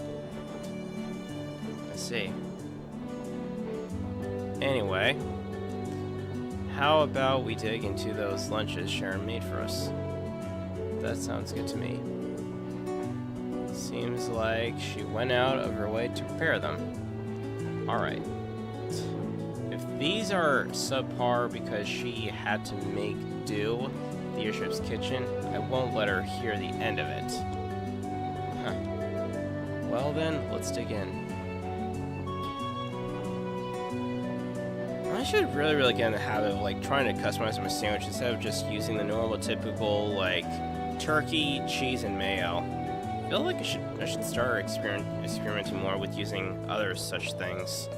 I see. Anyway, how about we dig into those lunches Sharon made for us? That sounds good to me. Seems like she went out of her way to prepare them. Alright. If these are subpar because she had to make do the airship's kitchen, I won't let her hear the end of it. Huh. Well then, let's dig in. I should really get in the habit of like trying to customize my sandwich instead of just using the normal typical like turkey, cheese, and mayo. I feel like I should start experimenting more with using other such things.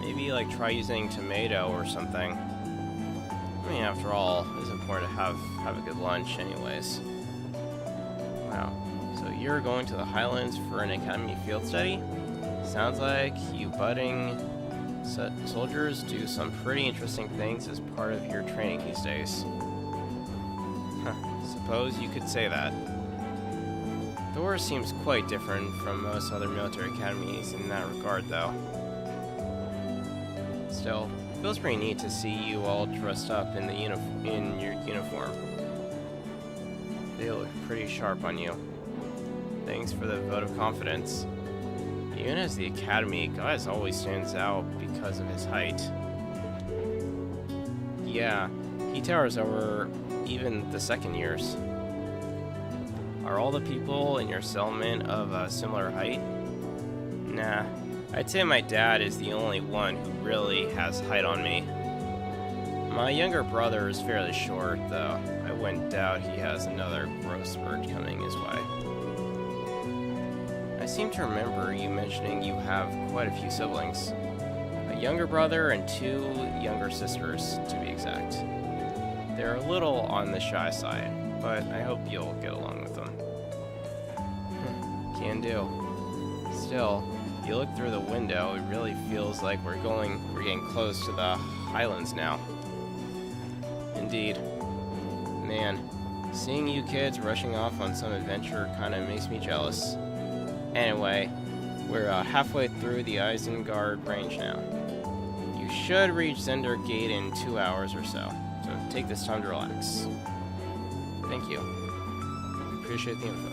Maybe like try using tomato or something. I mean, after all, it's important to have a good lunch anyways. Wow. So you're going to the Highlands for an academy field study? Sounds like you budding soldiers do some pretty interesting things as part of your training these days. Huh. Suppose you could say that. Thor seems quite different from most other military academies in that regard, though. Still, it feels pretty neat to see you all dressed up in your uniform. They look pretty sharp on you. Thanks for the vote of confidence. Even as the academy, Gaius always stands out because of his height. Yeah, he towers over even the second years. Are all the people in your settlement of a similar height? Nah, I'd say my dad is the only one who really has height on me. My younger brother is fairly short, though. I wouldn't doubt he has another growth spurt coming his way. I seem to remember you mentioning you have quite a few siblings. A younger brother and 2 younger sisters, to be exact. They're a little on the shy side, but I hope you'll get along with them. Can do. Still, if you look through the window, it really feels like we're getting close to the Highlands now. Indeed. Man, seeing you kids rushing off on some adventure kinda makes me jealous. Anyway, we're halfway through the Isengard range now. You should reach Zender Gate in 2 hours or so take this time to relax. Thank you. Appreciate the info.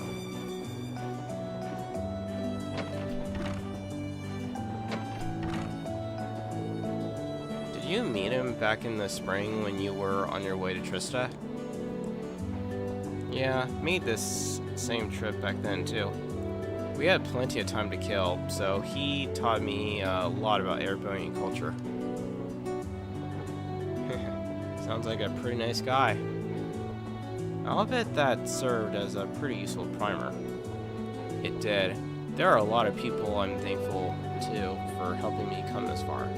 Did you meet him back in the spring when you were on your way to Trista? Yeah, made this same trip back then too. We had plenty of time to kill, so he taught me a lot about airbending culture. Sounds like a pretty nice guy. I'll bet that served as a pretty useful primer. It did. There are a lot of people I'm thankful to for helping me come this far.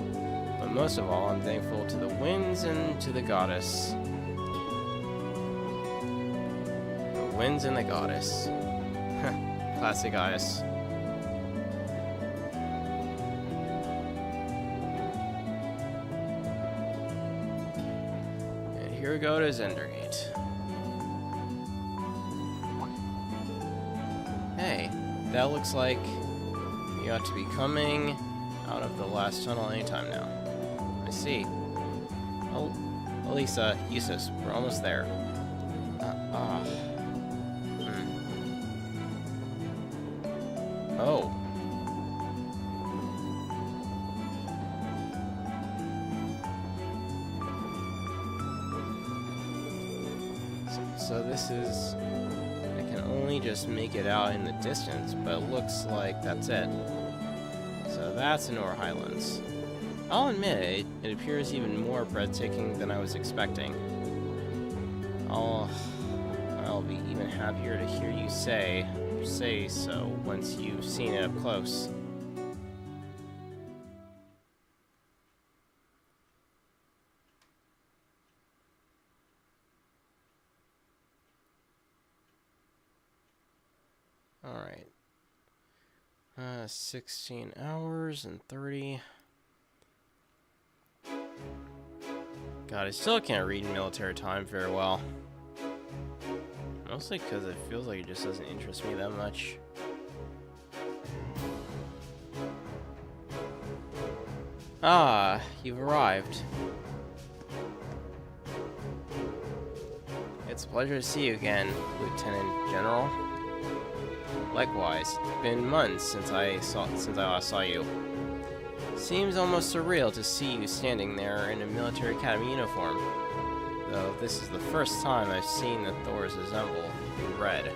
But most of all, I'm thankful to the winds and to the goddess. The winds and the goddess. Classic Gaius. And here we go to Zendergate. Hey, that looks like we ought to be coming out of the last tunnel anytime now. I see. Oh, Elisa, Eustace, we're almost there. Oh. So this is... I can only just make it out in the distance, but it looks like that's it. So that's the North Highlands. I'll admit, it appears even more breathtaking than I was expecting. I'll be even happier to hear you say so once you've seen it up close. Alright. 16 hours and 30. God, I still can't read military time very well. Mostly because it feels like it just doesn't interest me that much. Ah, you've arrived. It's a pleasure to see you again, Lieutenant General. Likewise, it's been months since I last saw you. Seems almost surreal to see you standing there in a military academy uniform. Though this is the first time I've seen the Thors assemble in red.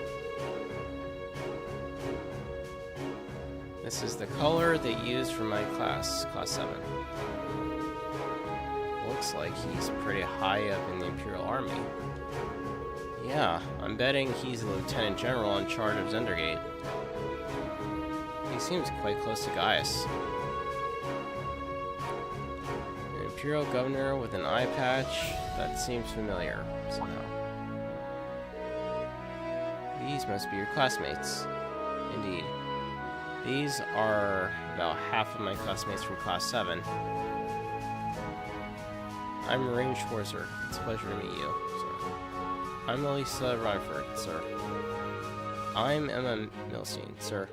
This is the color they used for my class 7. Looks like he's pretty high up in the Imperial Army. Yeah, I'm betting he's the Lieutenant General in charge of Zendergate. He seems quite close to Gaius. An Imperial Governor with an eye patch, that seems familiar somehow. These must be your classmates. Indeed. These are about half of my classmates from Class 7. I'm Marine Schwarzer. It's a pleasure to meet you, sir. I'm Elisa Reinford, sir. I'm Emma Milstein, sir.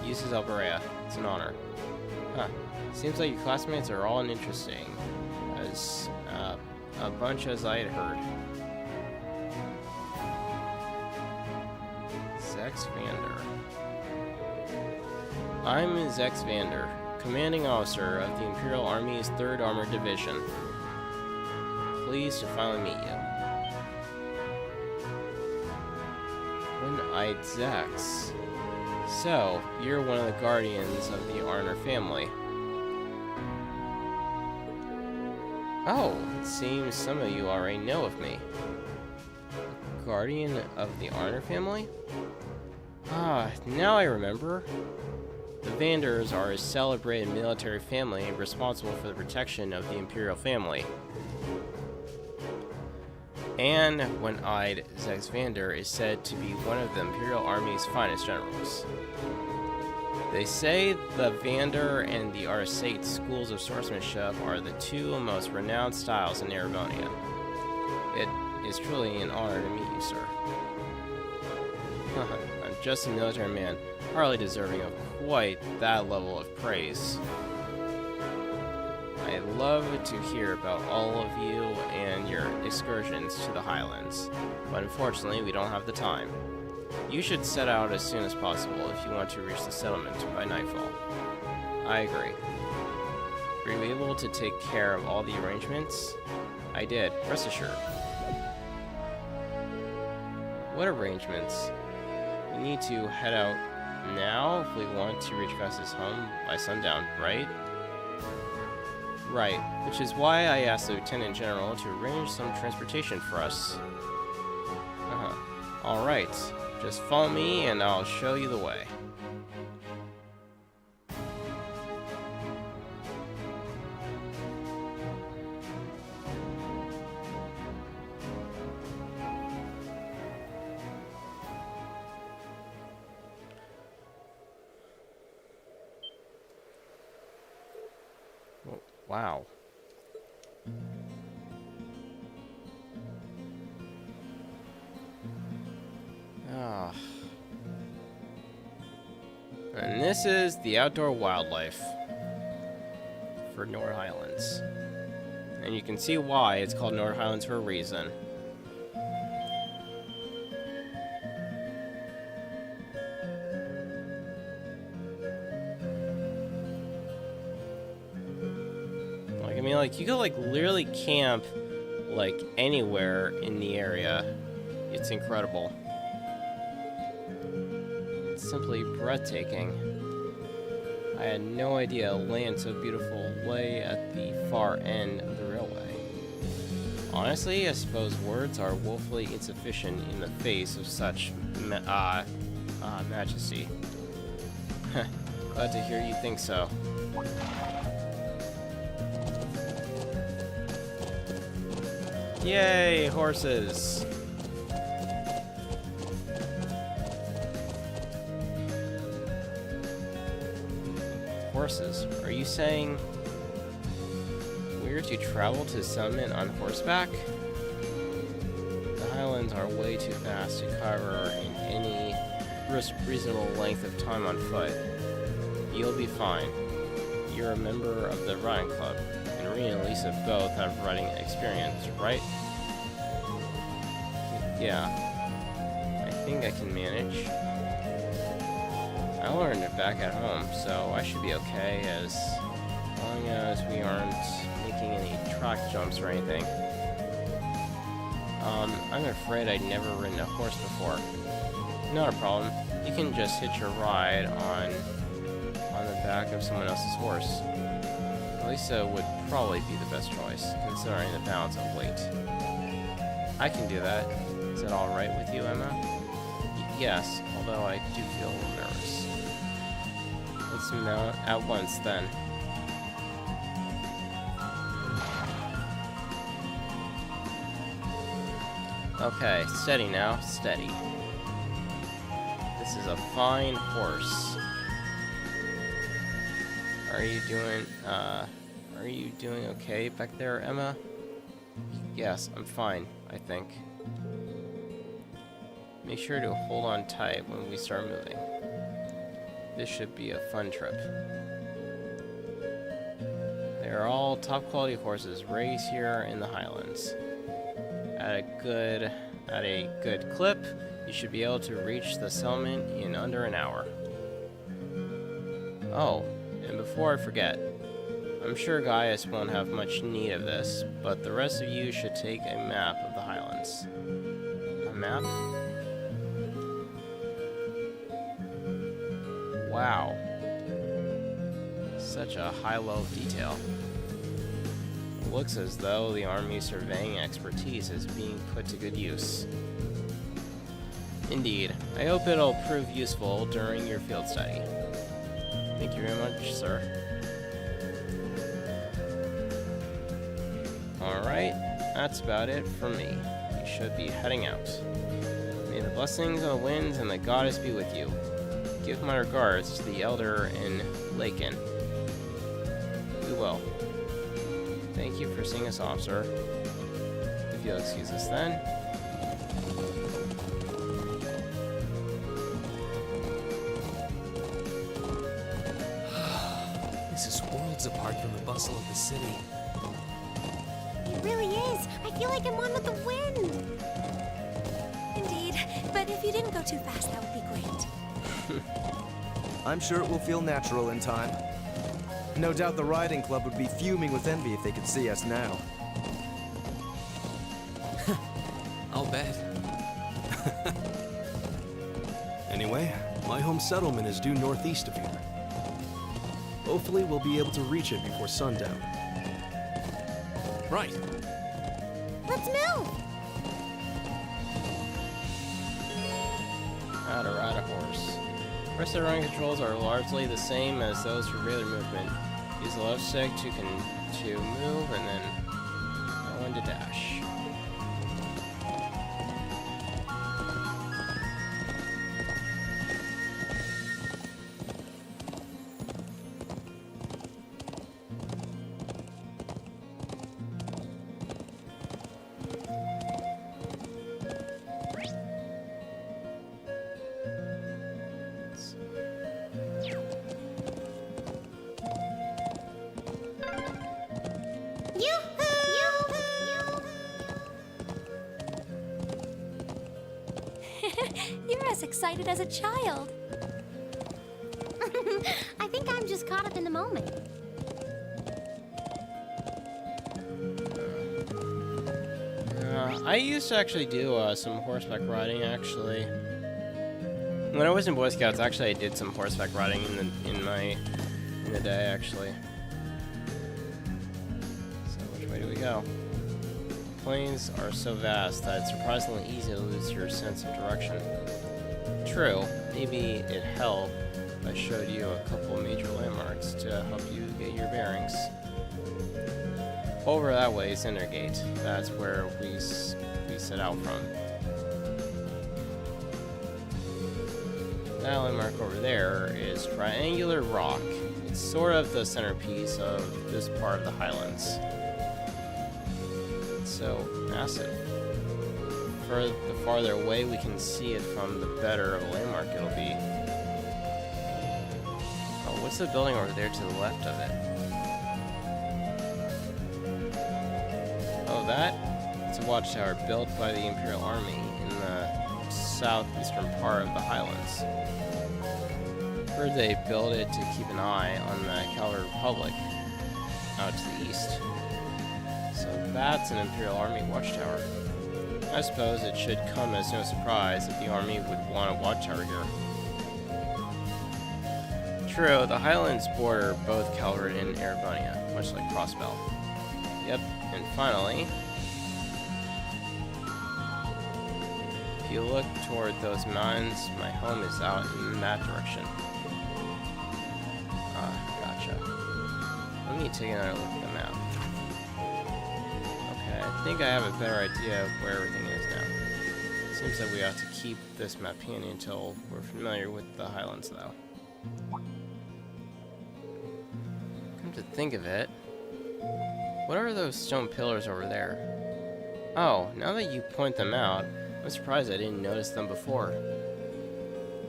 Uses Alberea. It's an honor. Huh. Seems like your classmates are all interesting. As a bunch as I had heard. Zex Vander. I'm Zex Vander, commanding officer of the Imperial Army's 3rd Armored Division. Pleased to finally meet you. One-eyed Zex. So, you're one of the guardians of the Arner family. Oh, it seems some of you already know of me. Guardian of the Arner family? Ah, now I remember. The Vanders are a celebrated military family responsible for the protection of the Imperial family. And one-eyed Zex Vander is said to be one of the Imperial Army's finest generals. They say the Vander and the Arsate schools of swordsmanship are the 2 most renowned styles in Erebonia. It is truly an honor to meet you, sir. I'm just a military man, hardly deserving of quite that level of praise. I'd love to hear about all of you and your excursions to the Highlands, but unfortunately we don't have the time. You should set out as soon as possible if you want to reach the settlement by nightfall. I agree. Were you able to take care of all the arrangements? I did, rest assured. What arrangements? We need to head out now if we want to reach Gus's home by sundown, right? Right, which is why I asked the Lieutenant General to arrange some transportation for us. Alright, just follow me and I'll show you the way. Wow. Ah. And this is the outdoor wildlife for North Highlands. And you can see why it's called North Highlands for a reason. Like, you could, like, literally camp, like, anywhere in the area. It's incredible. It's simply breathtaking. I had no idea a land so beautiful lay at the far end of the railway. Honestly, I suppose words are woefully insufficient in the face of such majesty. Glad to hear you think so. Yay, horses! Horses? Are you saying we're to travel to Summit on horseback? The Highlands are way too fast to cover in any reasonable length of time on foot. You'll be fine. You're a member of the riding club, and Reen and Lisa both have riding experience, right? Yeah. I think I can manage. I learned it back at home, so I should be okay as long as we aren't making any track jumps or anything. I'm afraid I'd never ridden a horse before. Not a problem. You can just hitch your ride on the back of someone else's horse. Lisa would probably be the best choice, considering the balance of weight. I can do that. Is that alright with you, Emma? Yes, although I do feel a little nervous. Let's mount at once, then. Okay, steady now, steady. This is a fine horse. Are you doing okay back there, Emma? Yes, I'm fine, I think. Make sure to hold on tight when we start moving. This should be a fun trip. They are all top quality horses raised here in the Highlands. At a good clip, you should be able to reach the settlement in under an hour. Oh, and before I forget, I'm sure Gaius won't have much need of this, but the rest of you should take a map of the Highlands. A map? Wow. Such a high level of detail. It looks as though the Army's surveying expertise is being put to good use. Indeed. I hope it'll prove useful during your field study. Thank you very much, sir. Alright, that's about it for me. We should be heading out. May the blessings of the winds and the goddess be with you. Give my regards to the elder in Laken. We will. Thank you for seeing us off, sir. If you'll excuse us then. This is worlds apart from the bustle of the city. It really is. I feel like I'm one with the wind. Indeed, but if you didn't go too fast, that would be great. I'm sure it will feel natural in time. No doubt the riding club would be fuming with envy if they could see us now. I'll bet. Anyway, my home settlement is due northeast of here. Hopefully we'll be able to reach it before sundown. Right. Let's move. How to ride a horse. Rest of the running controls are largely the same as those for regular movement. Use the left stick to move and then L1 to dash. You're as excited as a child. I think I'm just caught up in the moment. I used to actually do some horseback riding, actually. When I was in Boy Scouts, actually, I did some horseback riding in the day, actually. So which way do we go? The plains are so vast that it's surprisingly easy to lose your sense of direction. True, maybe it'd help if I showed you a couple major landmarks to help you get your bearings. Over that way is Endergate. That's where we set out from. That landmark over there is Triangular Rock. It's sort of the centerpiece of this part of the Highlands. so massive. The farther away we can see it from, the better of a landmark it'll be. Oh, what's the building over there to the left of it? Oh, it's a watchtower built by the Imperial Army in the southeastern part of the Highlands. Heard they built it to keep an eye on the Cavalry Republic out to the east. So that's an Imperial Army watchtower. I suppose it should come as no surprise that the army would want a watchtower here. True, the Highlands border both Calvert and Erebonia, much like Crossbell. Yep, and finally, if you look toward those mountains, my home is out in that direction. Ah, gotcha. Let me take another look at the map. I think I have a better idea of where everything is now. Seems like we have to keep this map handy until we're familiar with the Highlands, though. Come to think of it, what are those stone pillars over there? Oh, now that you point them out, I'm surprised I didn't notice them before.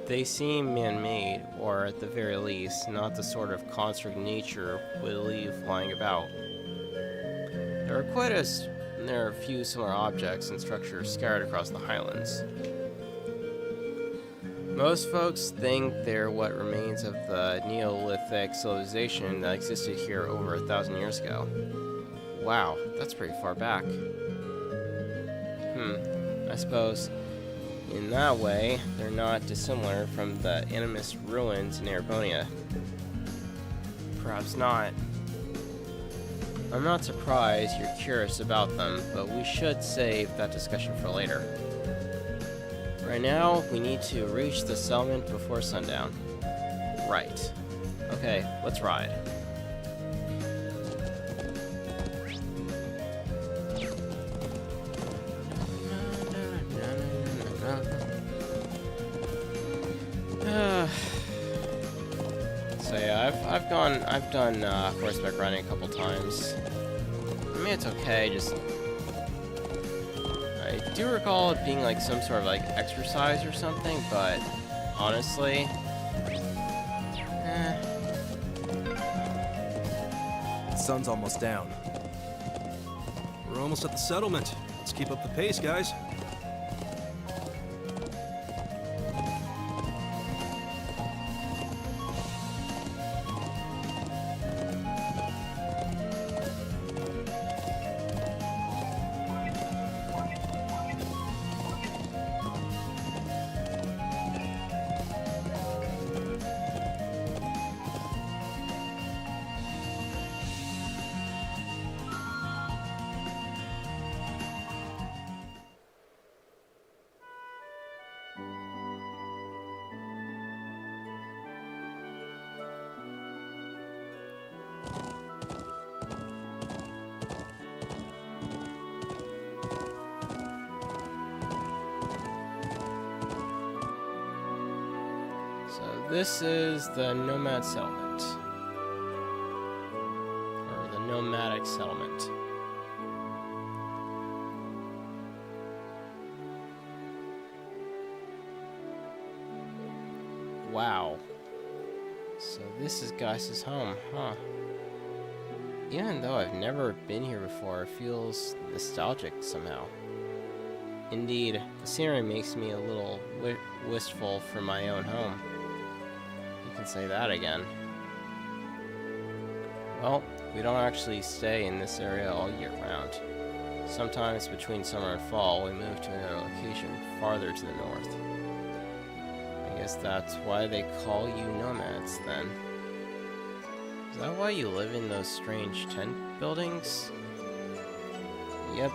They seem man-made, or at the very least, not the sort of construct nature would leave lying about. There are a few similar objects and structures scattered across the Highlands. Most folks think they're what remains of the Neolithic civilization that existed here over 1,000 years ago. Wow, that's pretty far back. I suppose in that way, they're not dissimilar from the Animist ruins in Erebonia. Perhaps not. I'm not surprised you're curious about them, but we should save that discussion for later. Right now, we need to reach the settlement before sundown. Right. Okay, let's ride. So yeah, I've done horseback riding a couple times. I mean, it's okay. Just I do recall it being like some sort of like exercise or something, but honestly, The sun's almost down. We're almost at the settlement. Let's keep up the pace, guys. this is the nomad settlement. Or the nomadic settlement. Wow. So this is Geis's home, huh? Even though I've never been here before, it feels nostalgic somehow. Indeed, the scenery makes me a little wistful for my own home. You can say that again. Well, we don't actually stay in this area all year round. Sometimes between summer and fall, we move to another location farther to the north. I guess that's why they call you nomads, then. Is that why you live in those strange tent buildings? Yep.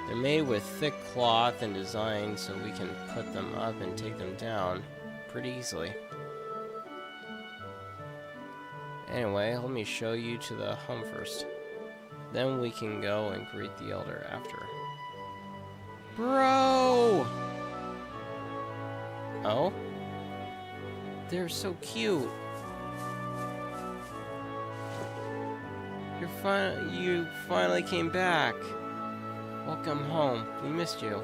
They're made with thick cloth and designed so we can put them up and take them down pretty easily. Anyway, let me show you to the home first. Then we can go and greet the elder after. Bro! Oh? They're so cute. You finally came back. Welcome home. We missed you.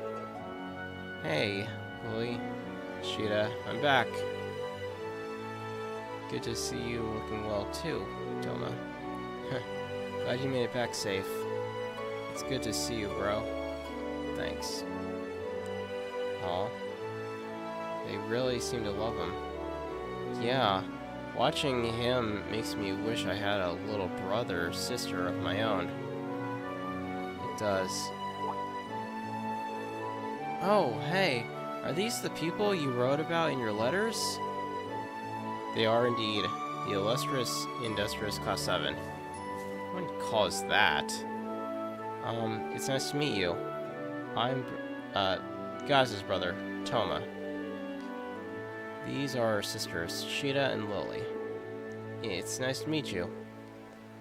Hey, Lily. Sheeta, I'm back. Good to see you looking well too, Toma. Glad you made it back safe. It's good to see you, bro. Thanks. Aw. They really seem to love him. Yeah, watching him makes me wish I had a little brother or sister of my own. It does. Oh, hey, are these the people you wrote about in your letters? They are indeed. The illustrious, industrious Class 7. One calls that. It's nice to meet you. I'm, Gaz's brother, Toma. These are our sisters, Sheeta and Lily. It's nice to meet you.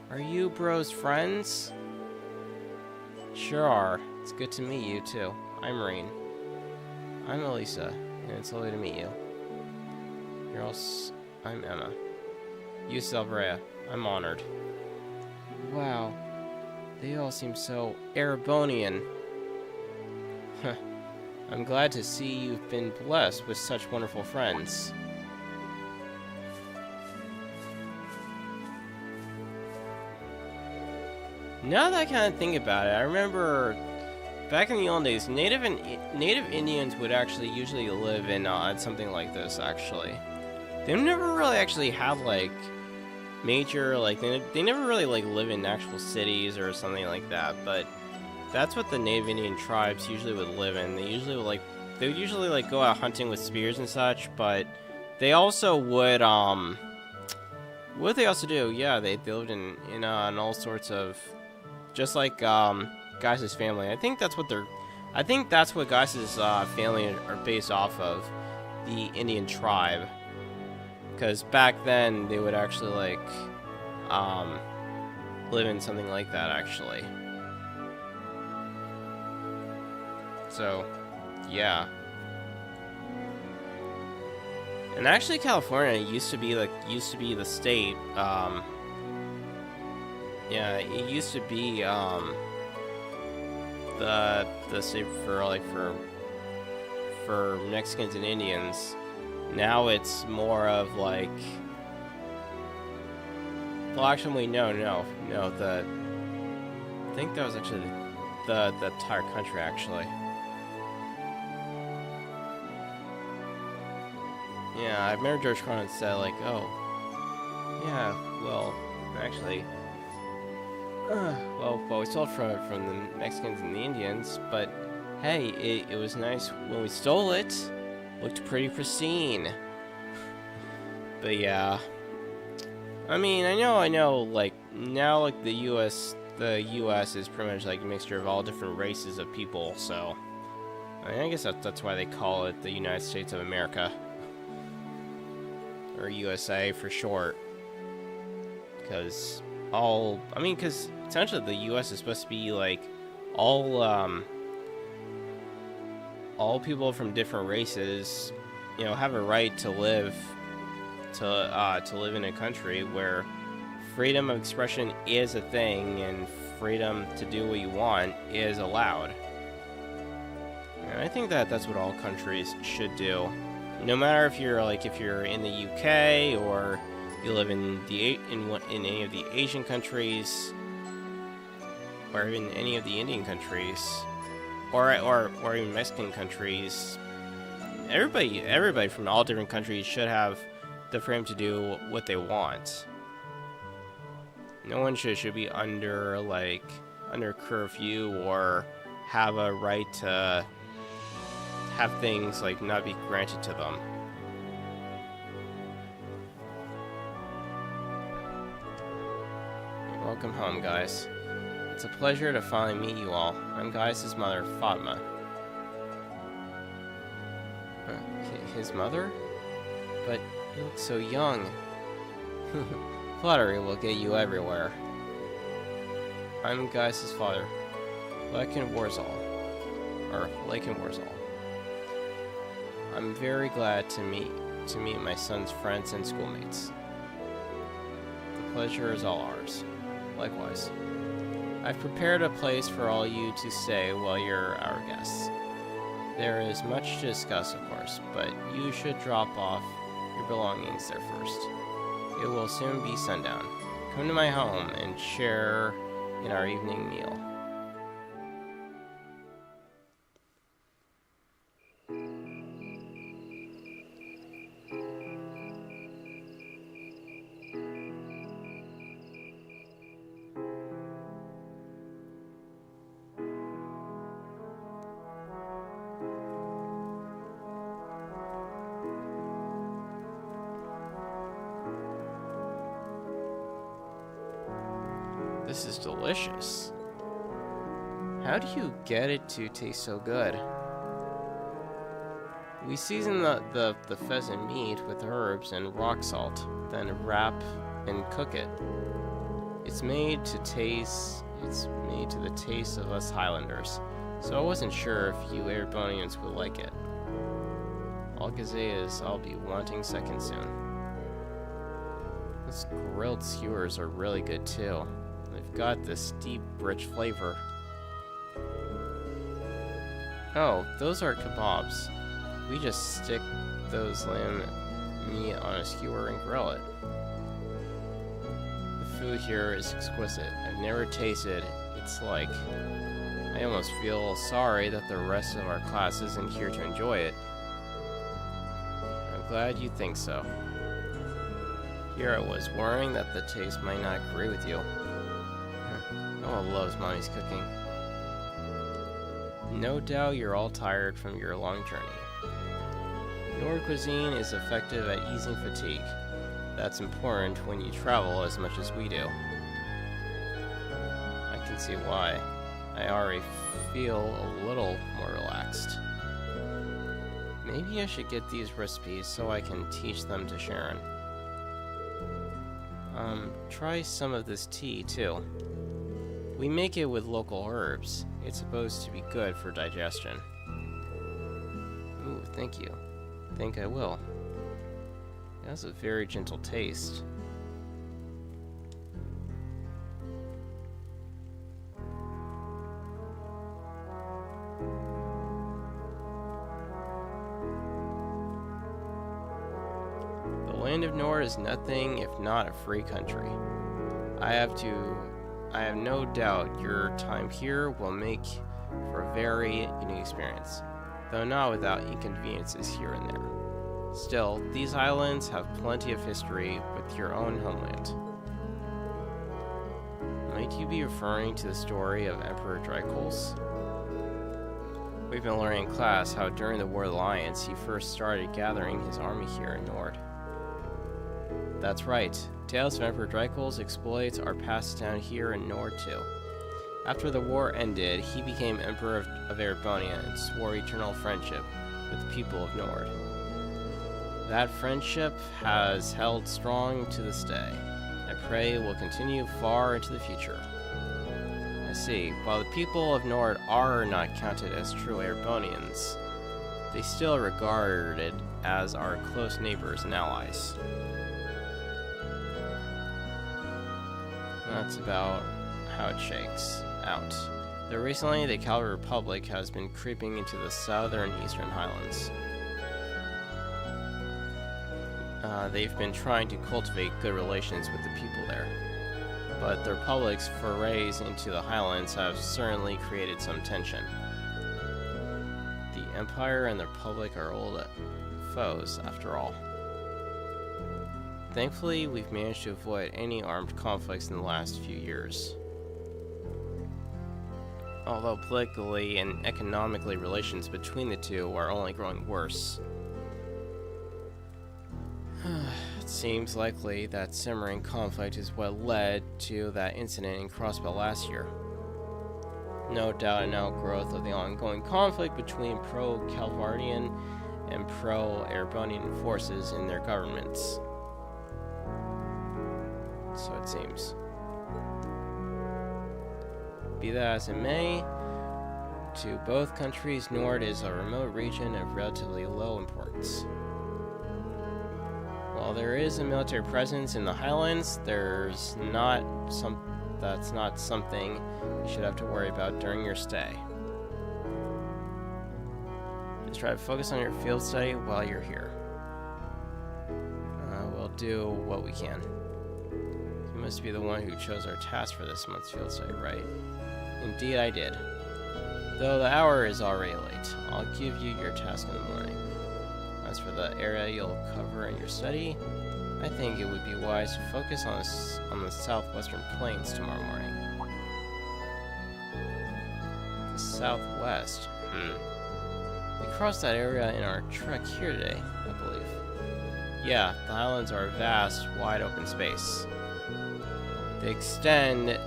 Are you bros friends? Sure are. It's good to meet you, too. I'm Rain. I'm Elisa, and it's lovely to meet you. I'm Emma. Yusuf Alvarez. I'm honored. Wow. They all seem so Erebonian. Huh. I'm glad to see you've been blessed with such wonderful friends. Now that I kind of think about it, I remember back in the old days, Native Indians would actually usually live in something like this, actually. They never really actually have, like, major, like, they never really, like, live in actual cities or something like that, but that's what the Native Indian tribes usually would live in. They would usually, like, go out hunting with spears and such, but they also would, what did they also do? Yeah, they lived in all sorts of, just like, Guy's family. I think that's what Guy's family are based off of, the Indian tribe. Because back then, they would actually, like, live in something like that, actually. So, yeah. And actually, California used to be the state, yeah, it used to be, the state for Mexicans and Indians. Now it's more of like, well, actually, no, I think that was actually the entire country, actually. Yeah, I remember George Carlin said, like, oh, yeah, well, actually, well, we stole it from the Mexicans and the Indians, but hey, it was nice when we stole it. Looked pretty pristine. But yeah. I mean, I know, like, now, like, the U.S. is pretty much, like, a mixture of all different races of people, so I mean, I guess that's why they call it the United States of America. Or USA for short. Because because essentially the U.S. is supposed to be, like, all people from different races, you know, have a right to live in a country where freedom of expression is a thing and freedom to do what you want is allowed. And I think that's what all countries should do. No matter if you're in the UK or you live in any of the Asian countries or even any of the Indian countries. Or even Mexican countries. Everybody from all different countries should have the freedom to do what they want. No one should be under curfew or have a right to have things like not be granted to them. Welcome home, guys. It's a pleasure to finally meet you all. I'm Gaius' mother, Fatma. His mother? But you look so young. Flattery will get you everywhere. I'm Gaius' father, Lakin Warzal. I'm very glad to meet my son's friends and schoolmates. The pleasure is all ours. Likewise. I've prepared a place for all you to stay while you're our guests. There is much to discuss, of course, but you should drop off your belongings there first. It will soon be sundown. Come to my home and share in our evening meal. This is delicious. How do you get it to taste so good? We season the pheasant meat with herbs and rock salt, then wrap and cook it. It's made to the taste of us Highlanders, so I wasn't sure if you Airbonians would like it. All gazayas, I'll be wanting second soon. These grilled skewers are really good too. They've got this deep, rich flavor. Oh, those are kebabs. We just stick those lamb meat on a skewer and grill it. The food here is exquisite. I've never tasted it's like. I almost feel sorry that the rest of our class isn't here to enjoy it. I'm glad you think so. Here I was worrying that the taste might not agree with you. No one loves Mommy's cooking. No doubt you're all tired from your long journey. Nord cuisine is effective at easing fatigue. That's important when you travel as much as we do. I can see why. I already feel a little more relaxed. Maybe I should get these recipes so I can teach them to Sharon. Try some of this tea too. We make it with local herbs. It's supposed to be good for digestion. Ooh, thank you. Think I will. It has a very gentle taste. The land of Nord is nothing if not a free country. I have no doubt your time here will make for a very unique experience, though not without inconveniences here and there. Still, these islands have plenty of history with your own homeland. Might you be referring to the story of Emperor Drycols? We've been learning in class how during the War of the Alliance he first started gathering his army here in Nord. That's right. Tales of Emperor Drycols' exploits are passed down here in Nord too. After the war ended, he became Emperor of Erebonia and swore eternal friendship with the people of Nord. That friendship has held strong to this day. I pray it will continue far into the future. I see. While the people of Nord are not counted as true Erebonians, they still are regarded as our close neighbors and allies. That's about how it shakes out. Though recently, the Calvary Republic has been creeping into the southern eastern Highlands. They've been trying to cultivate good relations with the people there. But the Republic's forays into the Highlands have certainly created some tension. The Empire and the Republic are old foes, after all. Thankfully, we've managed to avoid any armed conflicts in the last few years. Although politically and economically relations between the two are only growing worse. It seems likely that simmering conflict is what led to that incident in Crossbell last year. No doubt an outgrowth of the ongoing conflict between pro-Calvardian and pro-Erebonian forces in their governments. So it seems. Be that as it may, to both countries, Nord is a remote region of relatively low importance. While there is a military presence in the Highlands, there's not that's not something you should have to worry about during your stay. Just try to focus on your field study while you're here. We'll do what we can. You must be the one who chose our task for this month's field study, right? Indeed, I did. Though the hour is already late, I'll give you your task in the morning. As for the area you'll cover in your study, I think it would be wise to focus on the southwestern plains tomorrow morning. The southwest? We crossed that area in our trek here today, I believe. Yeah, the Highlands are a vast, wide open space. They extend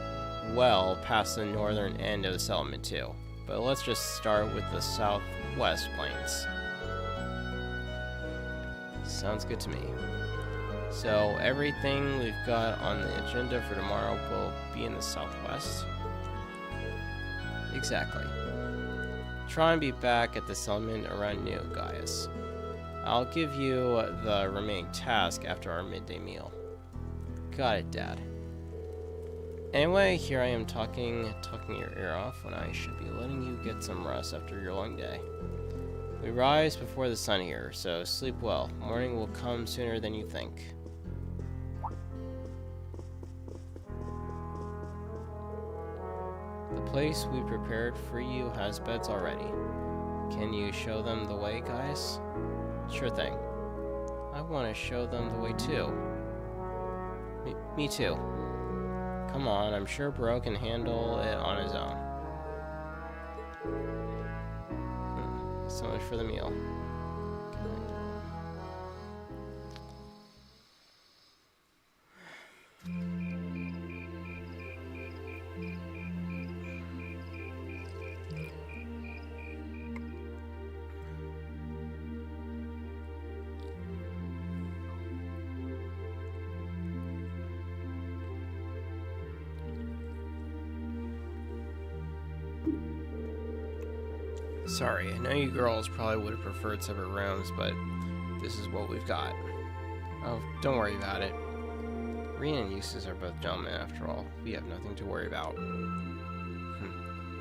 well past the northern end of the settlement too. But let's just start with the southwest plains. Sounds good to me. So everything we've got on the agenda for tomorrow will be in the southwest? Exactly. Try and be back at the settlement around noon, guys. I'll give you the remaining task after our midday meal. Got it, Dad. Anyway, here I am talking your ear off when I should be letting you get some rest after your long day. We rise before the sun here, so sleep well. Morning will come sooner than you think. The place we prepared for you has beds already. Can you show them the way, guys? Sure thing. I want to show them the way too. Me too. Come on, I'm sure Bro can handle it on his own. So much for the meal. Sorry, I know you girls probably would have preferred separate rooms, but this is what we've got. Oh, don't worry about it. Reen and Eustace are both gentlemen after all. We have nothing to worry about.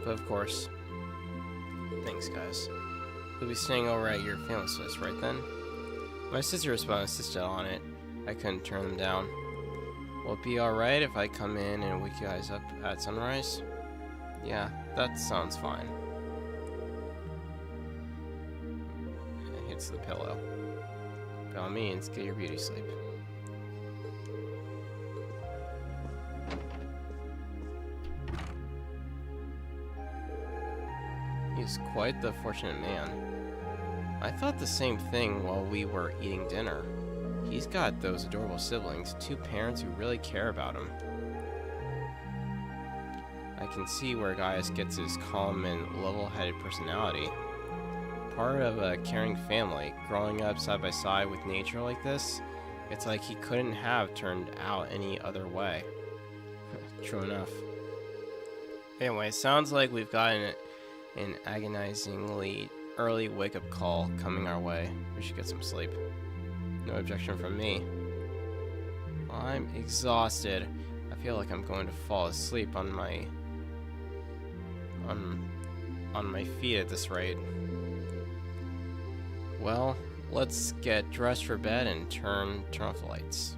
But of course. Thanks, guys. You'll be staying over at your family's place, right then? My sister insisted on it. I couldn't turn them down. Will it be alright if I come in and wake you guys up at sunrise? Yeah, that sounds fine. Hits the pillow. By all means, get your beauty sleep. He's quite the fortunate man. I thought the same thing while we were eating dinner. He's got those adorable siblings, 2 parents who really care about him. I can see where Gaius gets his calm and level-headed personality. Part of a caring family, growing up side by side with nature like this, it's like he couldn't have turned out any other way. True enough. Anyway, sounds like we've got an agonizingly early wake-up call coming our way. We should get some sleep. No objection from me. I'm exhausted. I feel like I'm going to fall asleep on my feet at this rate. Well, let's get dressed for bed and turn off the lights.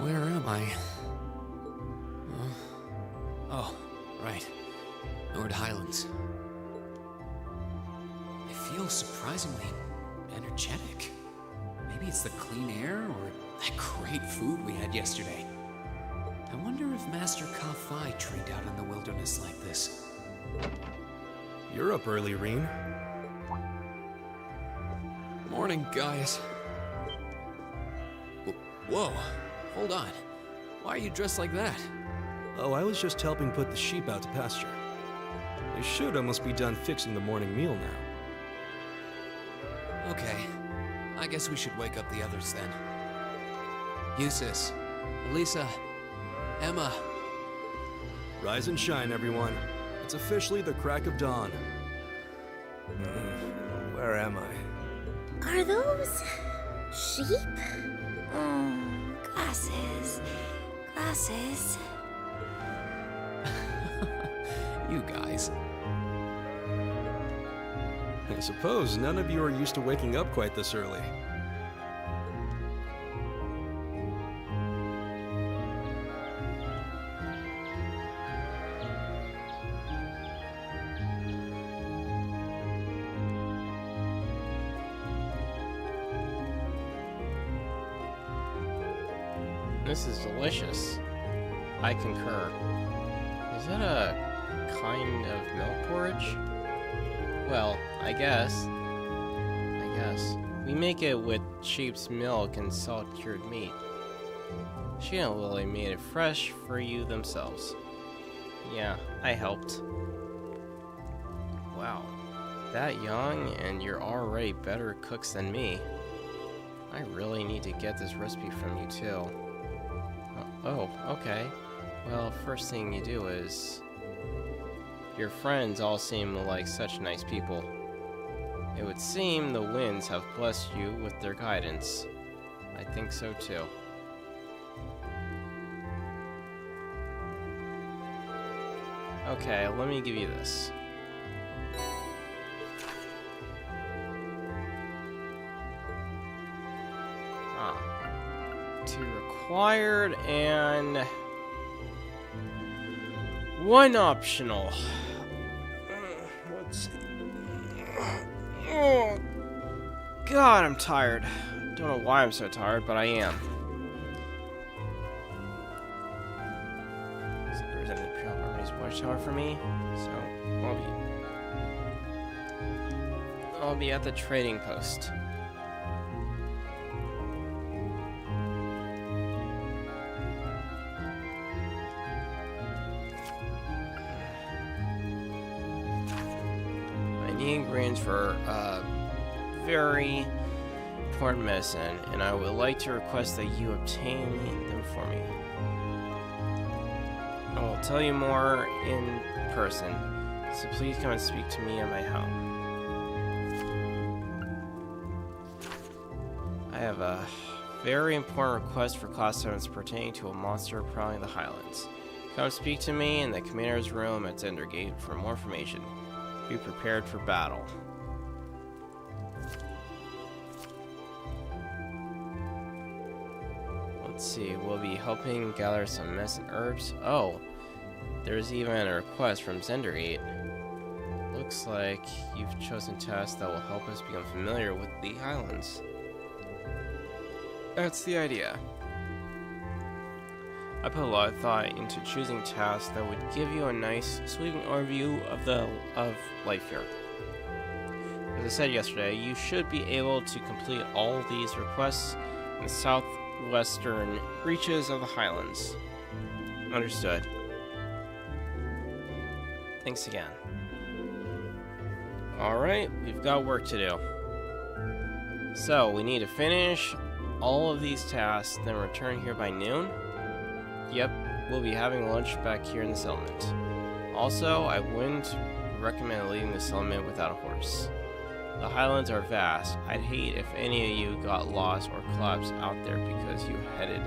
Where am I? Oh, right. Nord Highlands. I feel surprisingly energetic. Maybe it's the clean air or that great food we had yesterday. I wonder if Master Ka-Fai trained out in the wilderness like this. You're up early, Reen. Morning, guys. Whoa, hold on. Why are you dressed like that? Oh, I was just helping put the sheep out to pasture. They should almost be done fixing the morning meal now. Okay, I guess we should wake up the others then. Eustace, Elisa, Emma. Rise and shine, everyone. It's officially the crack of dawn. Where am I? Are those sheep? Oh, glasses. Glasses. You guys. I suppose none of you are used to waking up quite this early. This is delicious. I concur. Is that a kind of milk porridge? Well, I guess. We make it with sheep's milk and salt-cured meat. She and Lily made it fresh for you themselves. Yeah, I helped. Wow. That young and you're already better cooks than me. I really need to get this recipe from you too. Oh, okay. Well, first thing you do is... Your friends all seem like such nice people. It would seem the winds have blessed you with their guidance. I think so too. Okay, let me give you this. Two required and one optional. Let's see. Oh, God, I'm tired. Don't know why I'm so tired, but I am. So there's any Army's watchtower for me, so I'll be at the trading post. Ingredients for very important medicine, and I would like to request that you obtain them for me. I will tell you more in person, so please come and speak to me at my home. I have a very important request for Class 7s pertaining to a monster prowling the Highlands. Come speak to me in the commander's room at Zendergate for more information. Be prepared for battle. Let's see, we'll be helping gather some medicine herbs. Oh, there's even a request from Zender8. Looks like you've chosen tasks that will help us become familiar with the Highlands. That's the idea. I put a lot of thought into choosing tasks that would give you a nice, sweeping overview of life here. As I said yesterday, you should be able to complete all these requests in the southwestern reaches of the Highlands. Understood. Thanks again. Alright, we've got work to do. So, we need to finish all of these tasks, then return here by noon. Yep, we'll be having lunch back here in the settlement. Also, I wouldn't recommend leaving the settlement without a horse. The Highlands are vast. I'd hate if any of you got lost or collapsed out there because you headed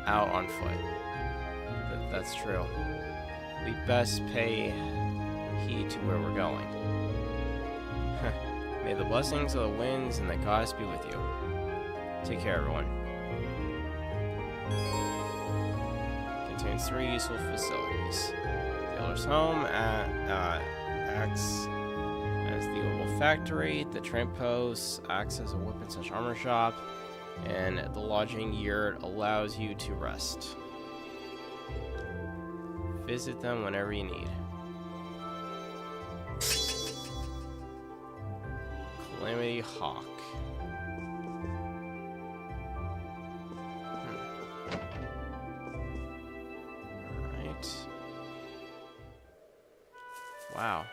out on foot. That's true. We best pay heed to where we're going. May the blessings of the winds and the gods be with you. Take care, everyone. Contains 3 useful facilities. The Elder's Home acts as the oval factory, the train post acts as a weapons/armor shop, and the lodging yurt allows you to rest. Visit them whenever you need. Calamity Hawk. Wow.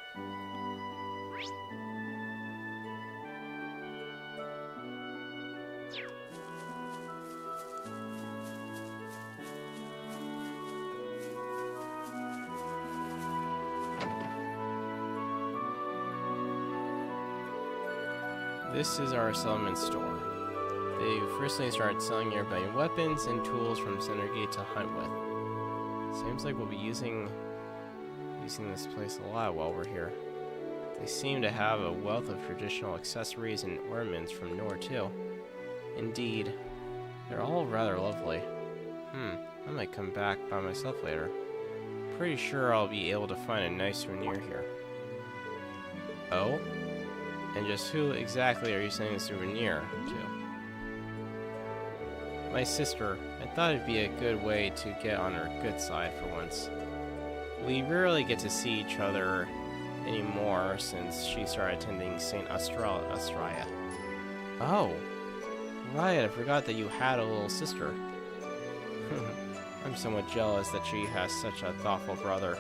This is our settlement store. They've recently started selling nearby weapons and tools from Center Gate to hunt with. Seems like we'll be using this place a lot while we're here. They seem to have a wealth of traditional accessories and ornaments from Nor too. Indeed, they're all rather lovely. I might come back by myself later. Pretty sure I'll be able to find a nice souvenir here. Oh? And just who exactly are you sending a souvenir to? My sister. I thought it'd be a good way to get on her good side for once. We rarely get to see each other anymore since she started attending St. Australia. Oh, right, I forgot that you had a little sister. I'm somewhat jealous that she has such a thoughtful brother.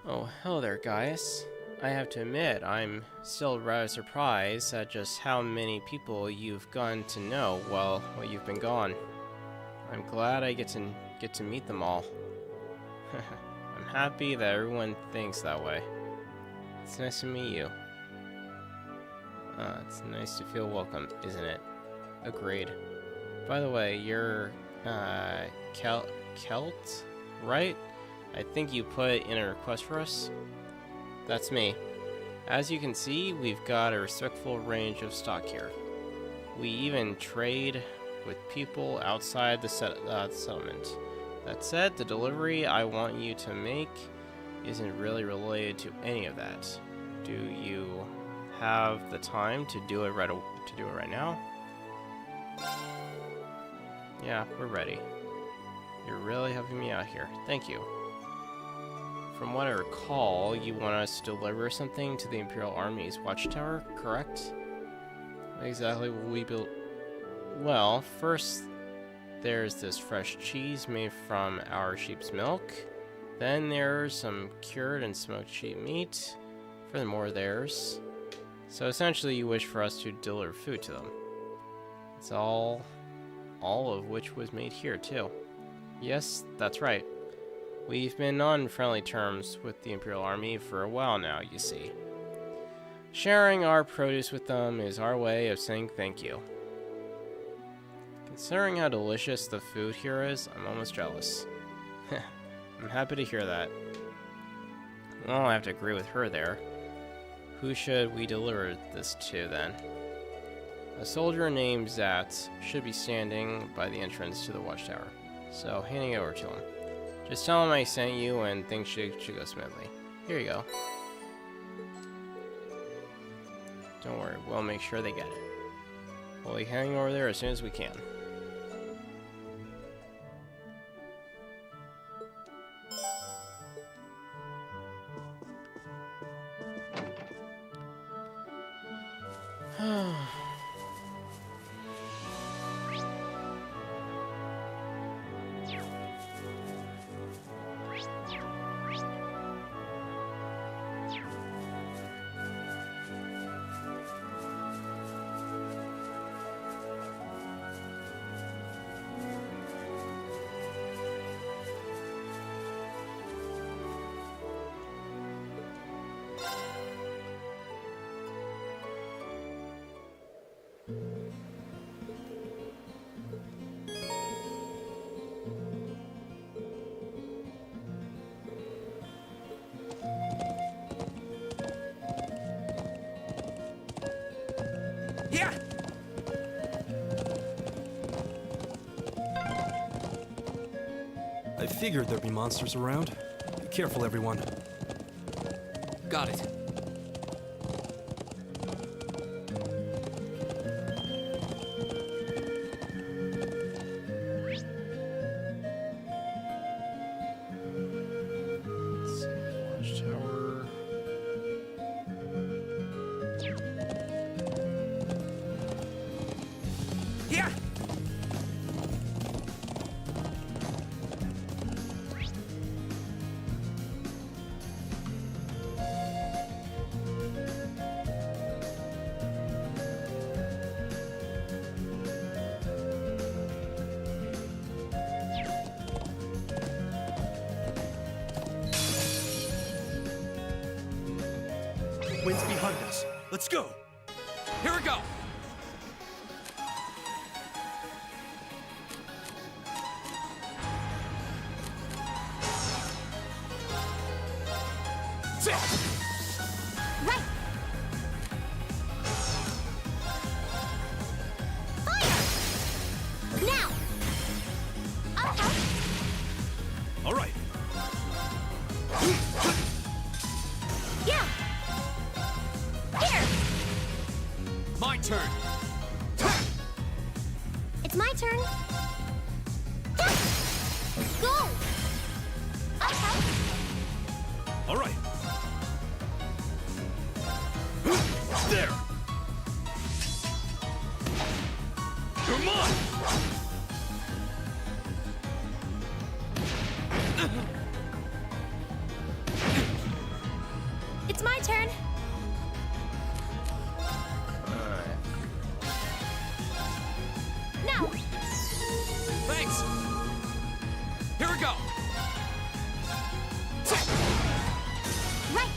Oh, hello there, guys. I have to admit, I'm still rather surprised at just how many people you've gotten to know while you've been gone. I'm glad I get to meet them all. I'm happy that everyone thinks that way. It's nice to meet you. It's nice to feel welcome, isn't it? Agreed. By the way, you're Celt, right? I think you put in a request for us? That's me. As you can see, we've got a respectful range of stock here. We even trade with people outside the settlement. That said, the delivery I want you to make isn't really related to any of that. Do you have the time to do it right now? Yeah, we're ready. You're really helping me out here. Thank you. From what I recall, you want us to deliver something to the Imperial Army's watchtower, correct? What exactly will we build? Well, first, there's this fresh cheese made from our sheep's milk. Then there's some cured and smoked sheep meat. Furthermore, there's... So essentially, you wish for us to deliver food to them. It's all of which was made here, too. Yes, that's right. We've been on friendly terms with the Imperial Army for a while now, you see. Sharing our produce with them is our way of saying thank you. Considering how delicious the food here is, I'm almost jealous. I'm happy to hear that. Well, I have to agree with her there. Who should we deliver this to, then? A soldier named Zatz should be standing by the entrance to the watchtower, so handing it over to him. Just tell him I sent you and things should go smoothly. Here you go. Don't worry, we'll make sure they get it. We'll be heading over there as soon as we can. Yeah! I figured there'd be monsters around. Be careful, everyone. Got it. Watchtower. Yeah! wind's behind us. Let's go! Here we go! Right! Fire! Now! Okay. All right. Yeah! Here! My turn! It's my turn. Yeah. Go! Okay. All right. There! Come on! It's my turn. Now! Thanks! Here we go! Right!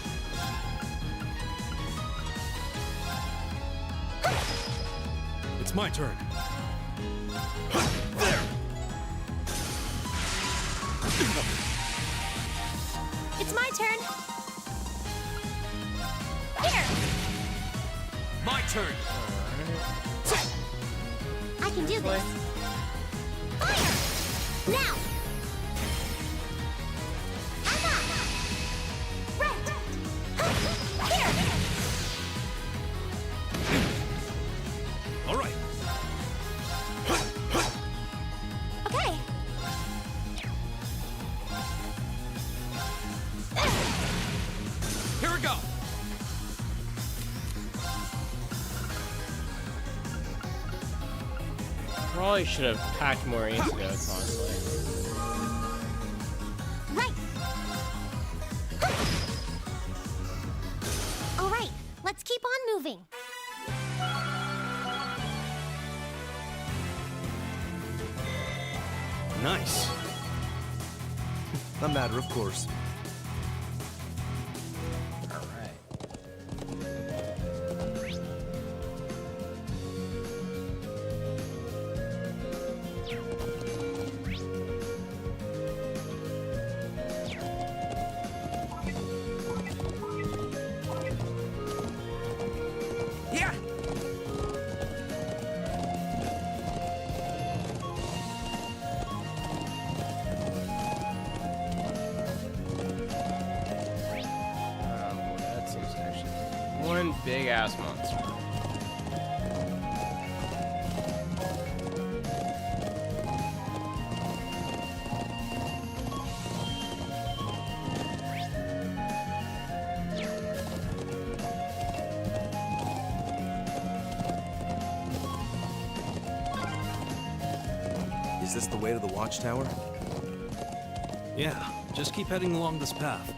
It's my turn. There! It's my turn. Here! My turn! I can do this. Fire! Now! I'm up! Right! Here! All right. Okay. Here we go! Probably should have packed more antidotes, honestly. Right! All right, let's keep on moving. Nice. A matter of course. Alright. Yeah! That seems actually one big ass monster. Is this the way to the watchtower? Yeah, just keep heading along this path.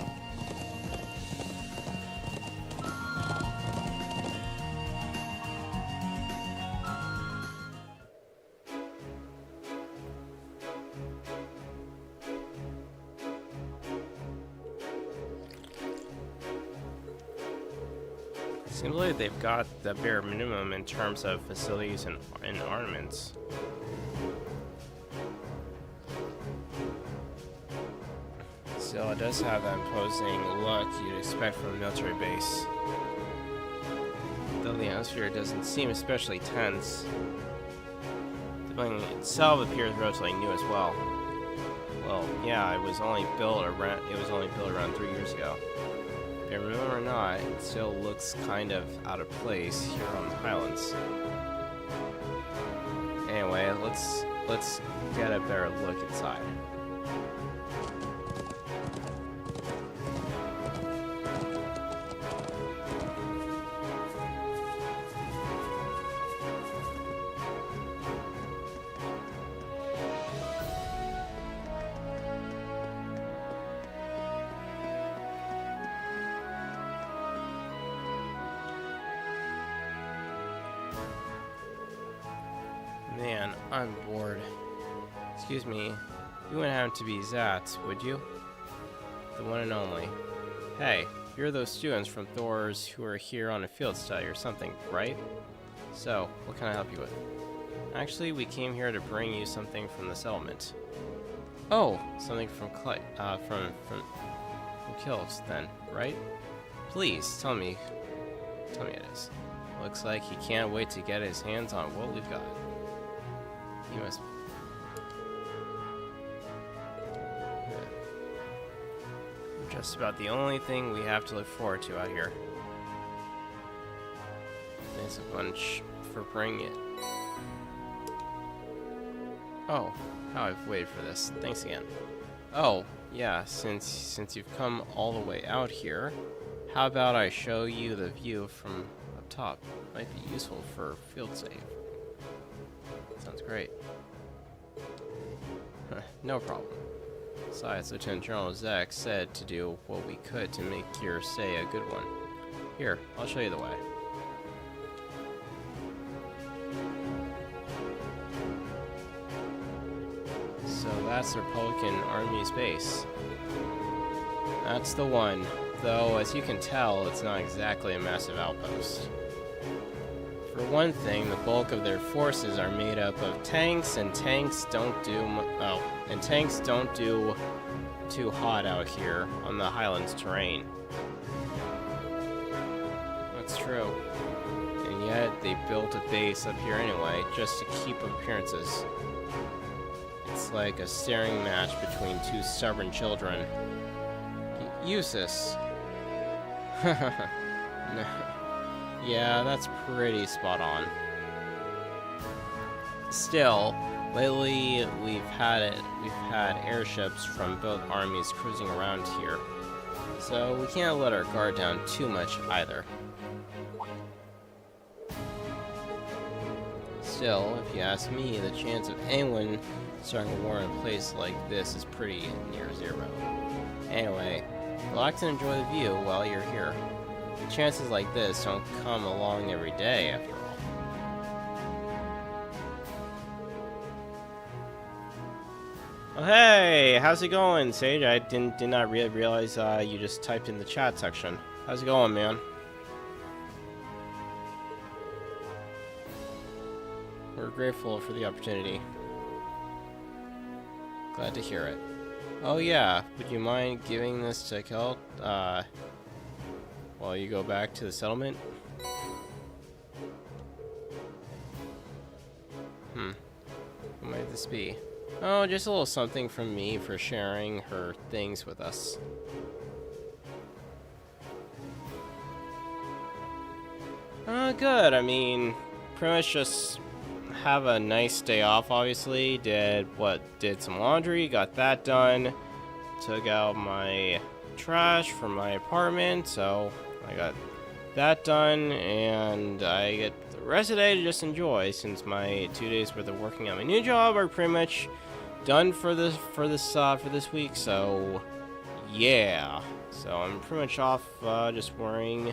Seems like they've got the bare minimum in terms of facilities and ornaments. Still, it does have that imposing look you'd expect from a military base. Though the atmosphere doesn't seem especially tense. The building itself appears relatively new as well. Well, yeah, it was only built around 3 years ago. If remember or not, it still looks kind of out of place here on the Highlands. Anyway, let's get a better look inside. Man, I'm bored. Excuse me, you wouldn't happen to be Zatz, would you? The one and only. Hey, You're those students from Thor's who are here on a field study or something, right? So, what can I help you with? Actually, we came here to bring you something from the settlement. Oh, something from from Kills, then, right? Please, tell me it is. Looks like he can't wait to get his hands on what we've got. You must... Just about the only thing we have to look forward to out here. Thanks a bunch for bringing it. Oh, how I've waited for this. Thanks again. Oh, yeah, since you've come all the way out here, how about I show you the view from up top? Might be useful for field save. Sounds great. No problem. Besides, Lieutenant General Zek said to do what we could to make your stay a good one. Here, I'll show you the way. So that's the Republican Army's base. That's the one, though as you can tell, it's not exactly a massive outpost. For one thing, the bulk of their forces are made up of tanks, and tanks don't do too hot out here on the Highlands terrain. That's true. And yet, they built a base up here anyway, just to keep up appearances. It's like a staring match between two stubborn children. Use this. No. Yeah, that's pretty spot on. Still, lately we've had airships from both armies cruising around here, so we can't let our guard down too much either. Still, if you ask me, the chance of anyone starting a war in a place like this is pretty near zero. Anyway, relax and enjoy the view while you're here. Chances like this don't come along every day, after all. Oh, hey, how's it going, Sage? I did not realize you just typed in the chat section. How's it going, man? We're grateful for the opportunity. Glad to hear it. Oh yeah, would you mind giving this to Kel? While you go back to the settlement? What might this be? Oh, just a little something from me for sharing her things with us. Good. I mean, pretty much just have a nice day off, obviously. Did some laundry, got that done. Took out my trash from my apartment, so I got that done, and I get the rest of the day to just enjoy, since my 2 days worth of working on my new job are pretty much done for this week. So yeah, so I'm pretty much off, just worrying,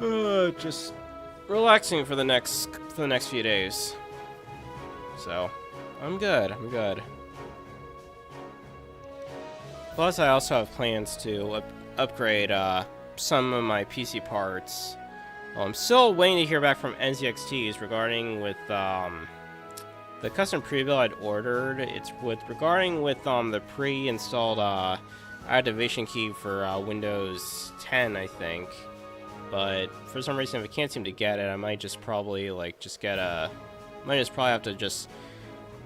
just relaxing for the next few days. So I'm good. Plus, I also have plans to upgrade some of my PC parts. Well, I'm still waiting to hear back from NZXTs regarding with the custom pre-build I'd ordered. It's regarding the pre-installed activation key for Windows 10, I think. But for some reason, if I can't seem to get it, I might just probably have to just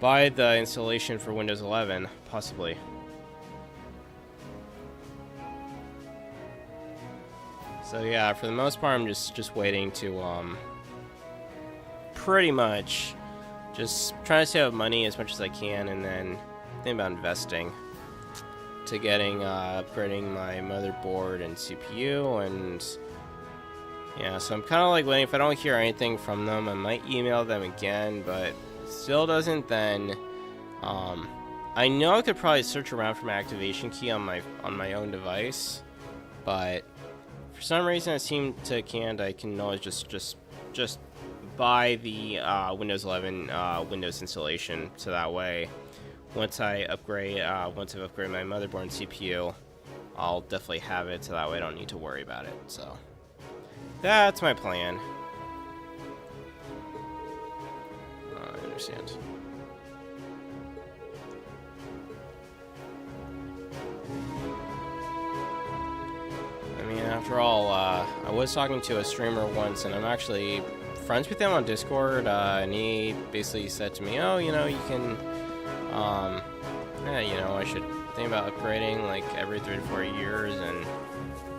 buy the installation for Windows 11, possibly. So yeah, for the most part, I'm just waiting to pretty much just trying to save up money as much as I can, and then think about investing to getting upgrading my motherboard and CPU, and yeah, so I'm kind of like waiting. If I don't hear anything from them, I might email them again, but still doesn't, then I know I could probably search around for my activation key on my own device, but for some reason it seemed to canned I can always just buy the Windows 11 Windows installation, so that way once I've upgraded my motherboard and CPU, I'll definitely have it so that way I don't need to worry about it. So that's my plan. I understand. I mean, after all, I was talking to a streamer once, and I'm actually friends with him on Discord, and he basically said to me, oh, you know, you can, yeah, you know, I should think about upgrading, like, every 3 to 4 years, and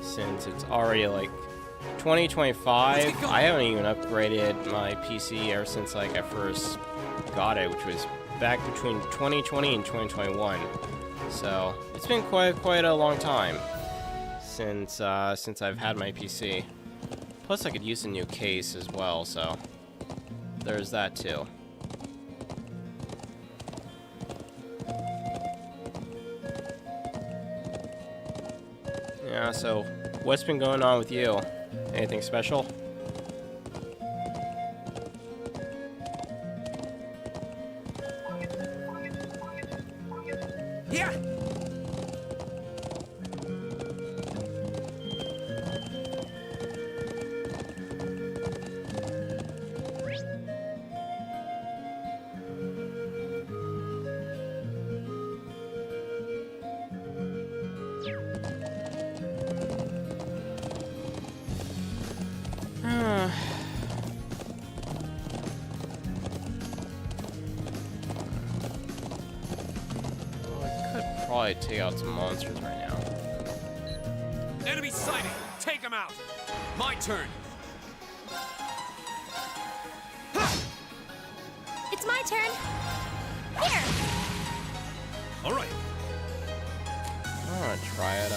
since it's already, like, 2025, I haven't even upgraded my PC ever since, like, I first got it, which was back between 2020 and 2021, so it's been quite a long time since I've had my PC. Plus, I could use a new case as well, so there's that too. Yeah, so what's been going on with you? Anything special? Yeah! Probably take out some monsters right now. Enemy sighting! Take him out! My turn! It's my turn. Here. All right. I'm gonna try it,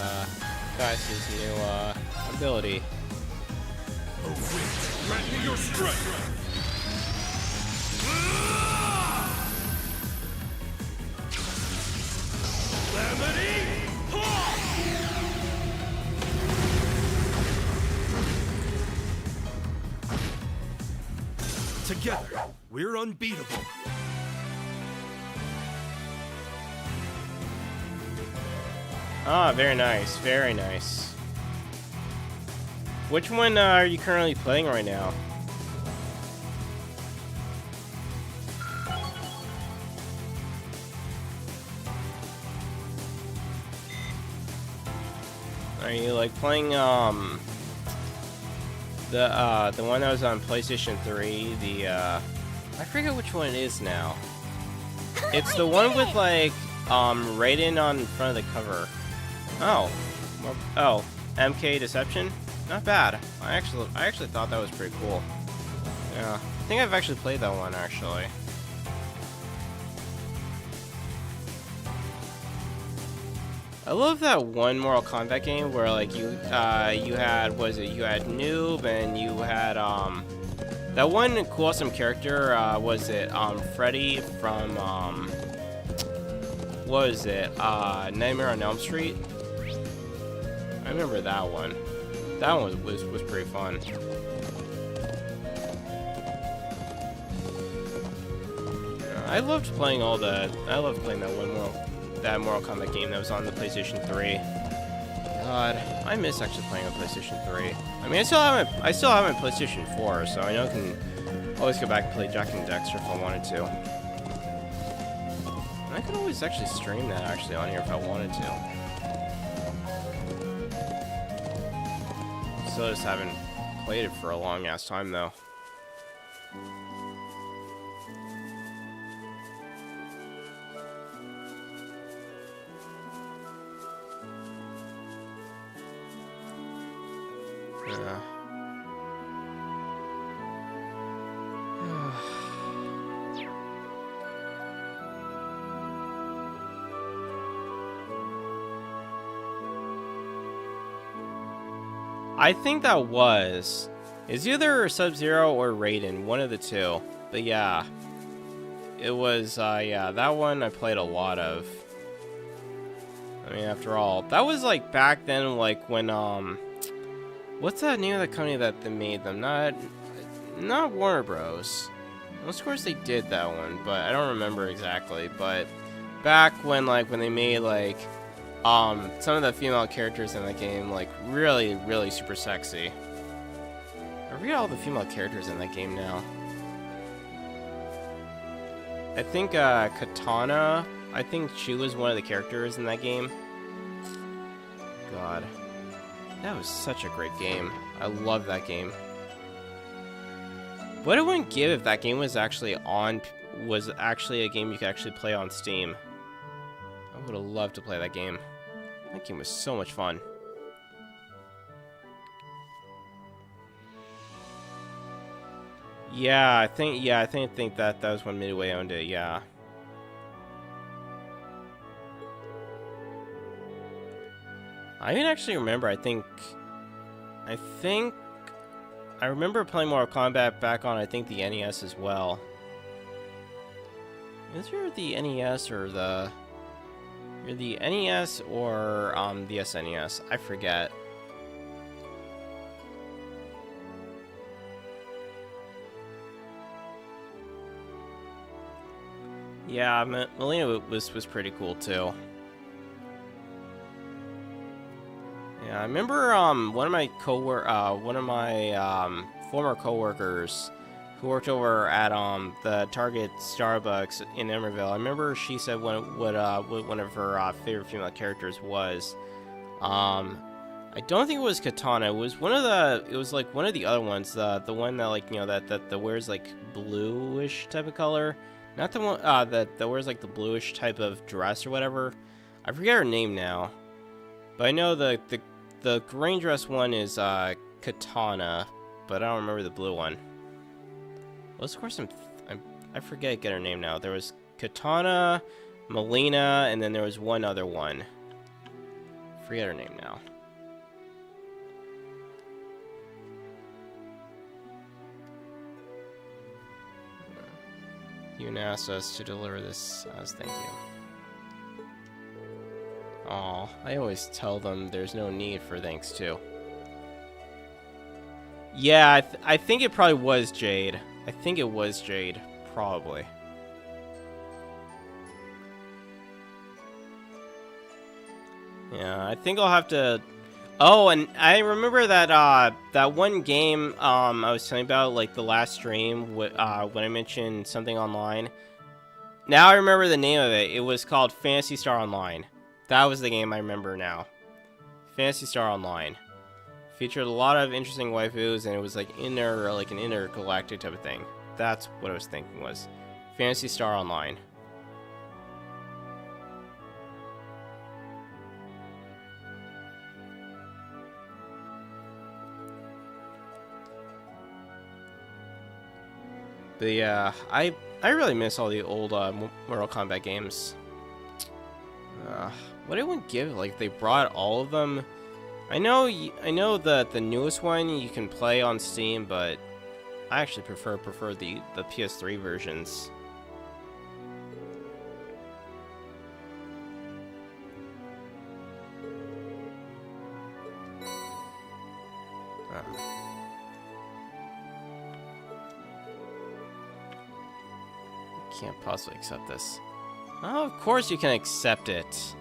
guys' new, ability. Grant me your strength! Together, we're unbeatable. Ah, very nice, very nice. Which one are you currently playing right now? Are you like playing the one that was on PlayStation 3, the I forget which one it is now. It's the one with like Raiden on front of the cover. Oh. Well, oh, MK Deception? Not bad. I actually thought that was pretty cool. Yeah. I think I've actually played that one actually. I love that one Mortal Kombat game where like you had you had Noob and you had that one cool awesome character was it Freddy from what was it Nightmare on Elm Street? I remember that one. That one was pretty fun. I loved playing that Mortal Kombat game that was on the PlayStation 3. God, I miss actually playing on PlayStation 3. I mean, I still have my PlayStation 4, so I know I can always go back and play Jack and Dexter if I wanted to. And I could always actually stream that actually on here if I wanted to. Still just haven't played it for a long ass time though. I think that was. It's either Sub-Zero or Raiden, one of the two. But yeah. It was, yeah, that one I played a lot of. I mean, after all, that was like back then, like when, what's that name of the company that they made them? Not Warner Bros. Of course they did that one, but I don't remember exactly. But back when, like, when they made, like, some of the female characters in the game, like, really, really super sexy. I forget all the female characters in that game now. I think, Katana, I think she was one of the characters in that game. God. That was such a great game. I love that game. What I wouldn't give if that game was actually a game you could actually play on Steam. I would have loved to play that game. That game was so much fun. Yeah, I think that was when Midway owned it, yeah. I even actually remember, I remember playing Mortal Kombat back on, I think, the NES as well. Is there the NES or the NES or the SNES? I forget. Yeah, Melina was pretty cool too. Yeah, I remember one of my former coworkers who worked over at the Target Starbucks in Emerville. I remember she said what one of her favorite female characters was. I don't think it was Katana. It was like one of the other ones. The one that, like, you know, that wears like bluish type of color. Not the one that wears like the bluish type of dress or whatever. I forget her name now. But I know the green dress one is Katana, but I don't remember the blue one. Well, of course I forget get her name now. There was Katana, Melina, and then there was one other one. Forget her name now. You asked us to deliver this as thank you. Aw, I always tell them there's no need for thanks to. Yeah, I think it probably was Jade. I think it was Jade, probably. Yeah, I think I'll have to... Oh, and I remember that that one game I was telling about, like, the last stream when I mentioned something online. Now I remember the name of it. It was called Phantasy Star Online. That was the game I remember now. Phantasy Star Online. Featured a lot of interesting waifus, and it was like an intergalactic type of thing. That's what I was thinking was Phantasy Star Online. But yeah, I really miss all the old Mortal Kombat games. What I wouldn't give, like, they brought all of them. I know that the newest one you can play on Steam, but I actually prefer the PS3 versions. Can't possibly accept this. Oh, of course you can accept it.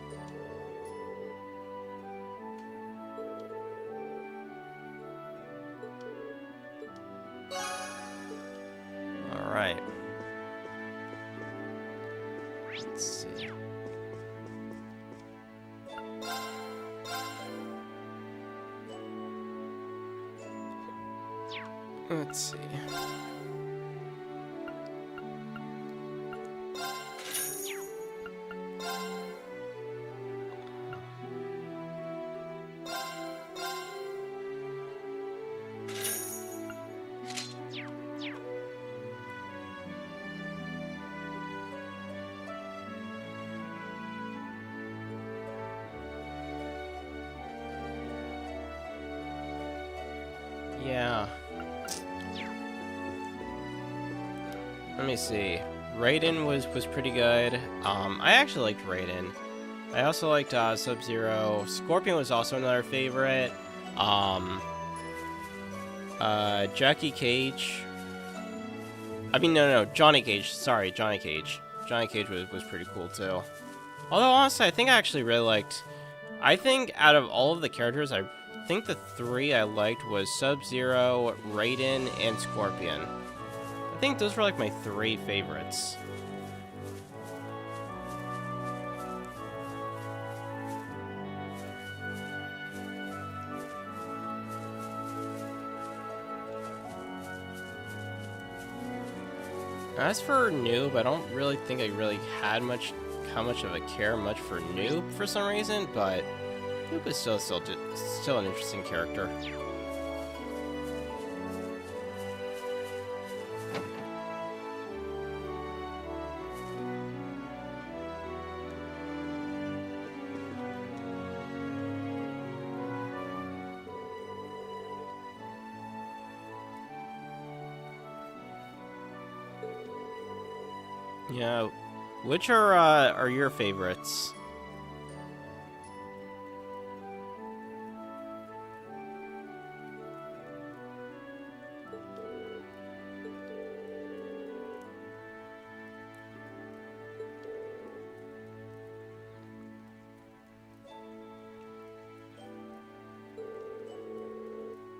Alright. Let's see. Let's see. Yeah. Let me see. Raiden was pretty good. I actually liked Raiden. I also liked Sub-Zero. Scorpion was also another favorite. Jackie Cage. I mean, no, Johnny Cage. Sorry, Johnny Cage. Johnny Cage was pretty cool too. Although honestly, I think I actually really liked I think out of all of the characters, I think the 3 I liked was Sub-Zero, Raiden, and Scorpion. I think those were like my 3 favorites. As for Noob, I don't really think I really had how much of a care much for Noob for some reason, but Noob is still an interesting character. Yeah, which are your favorites?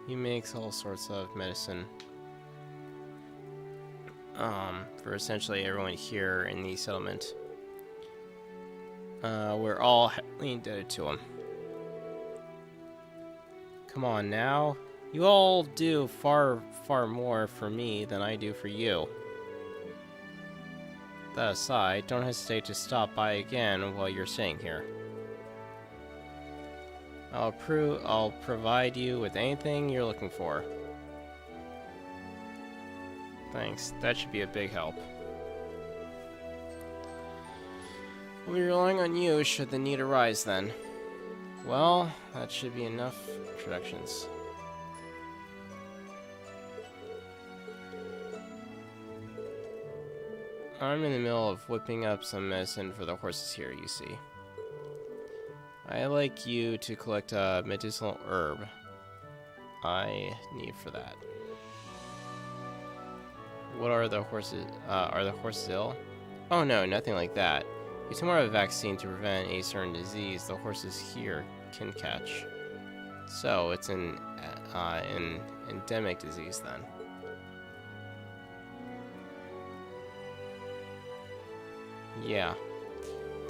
He makes all sorts of medicine. For essentially everyone here in the settlement. We're all heavily indebted to him. Come on now. You all do far more for me than I do for you. That aside, don't hesitate to stop by again while you're staying here. I'll provide you with anything you're looking for. Thanks. That should be a big help. We'll be relying on you should the need arise then. Well, that should be enough introductions. I'm in the middle of whipping up some medicine for the horses here, you see. I'd like you to collect a medicinal herb I need for that. What are the horses ill? Oh no, nothing like that. It's more of a vaccine to prevent a certain disease the horses here can catch. So it's an endemic disease then. Yeah.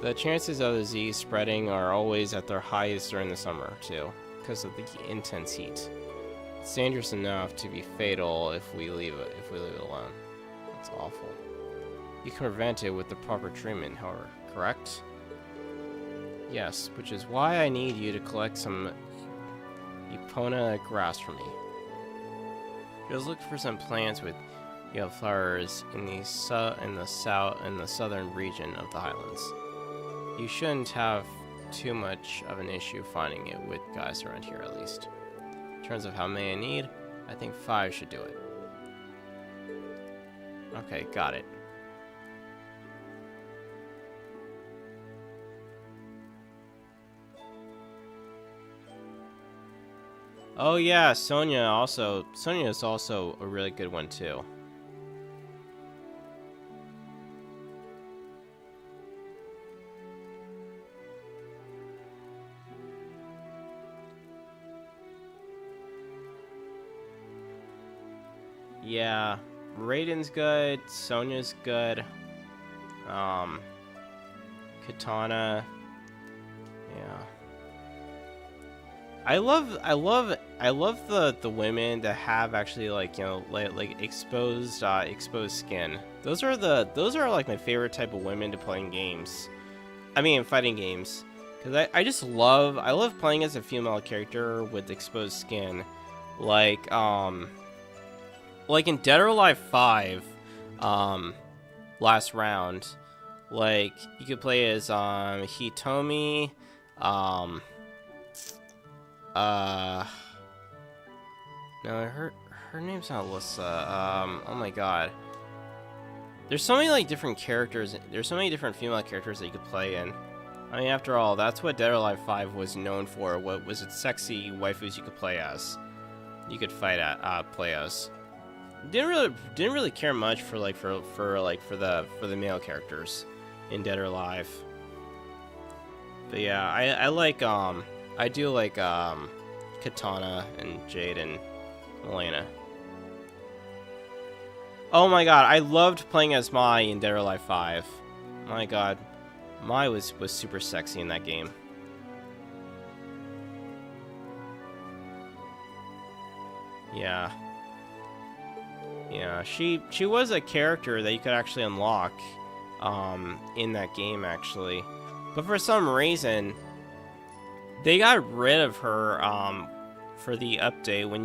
The chances of the disease spreading are always at their highest during the summer too, because of the intense heat. It's dangerous enough to be fatal if we leave it alone. That's awful. You can prevent it with the proper treatment, however, correct? Yes, which is why I need you to collect some Epona grass for me. Just look for some plants with yellow flowers in the southern region of the Highlands. You shouldn't have too much of an issue finding it with guys around here, at least. In terms of how many I need, I think 5 should do it. Okay, got it. Oh yeah, Sonia is also a really good one too. Yeah, Raiden's good, Sonia's good. Katana. Yeah. I love the women that have actually like, you know, like exposed skin. Those are like my favorite type of women to play in games. I mean, fighting games. Cuz I love playing as a female character with exposed skin. Like in Dead or Alive 5, last round, like you could play as Hitomi, no, her name's not Alyssa. Oh my god. There's so many like different characters. There's so many different female characters that you could play in. I mean, after all, that's what Dead or Alive 5 was known for. What was it? Sexy waifus you could play as. You could play as. Didn't really care much for the male characters in Dead or Alive. But yeah, I do like Katana and Jade and Elena. Oh my god, I loved playing as Mai in Dead or Alive 5. My god, Mai was super sexy in that game. Yeah. Yeah, she was a character that you could actually unlock in that game, actually. But for some reason, they got rid of her for the update when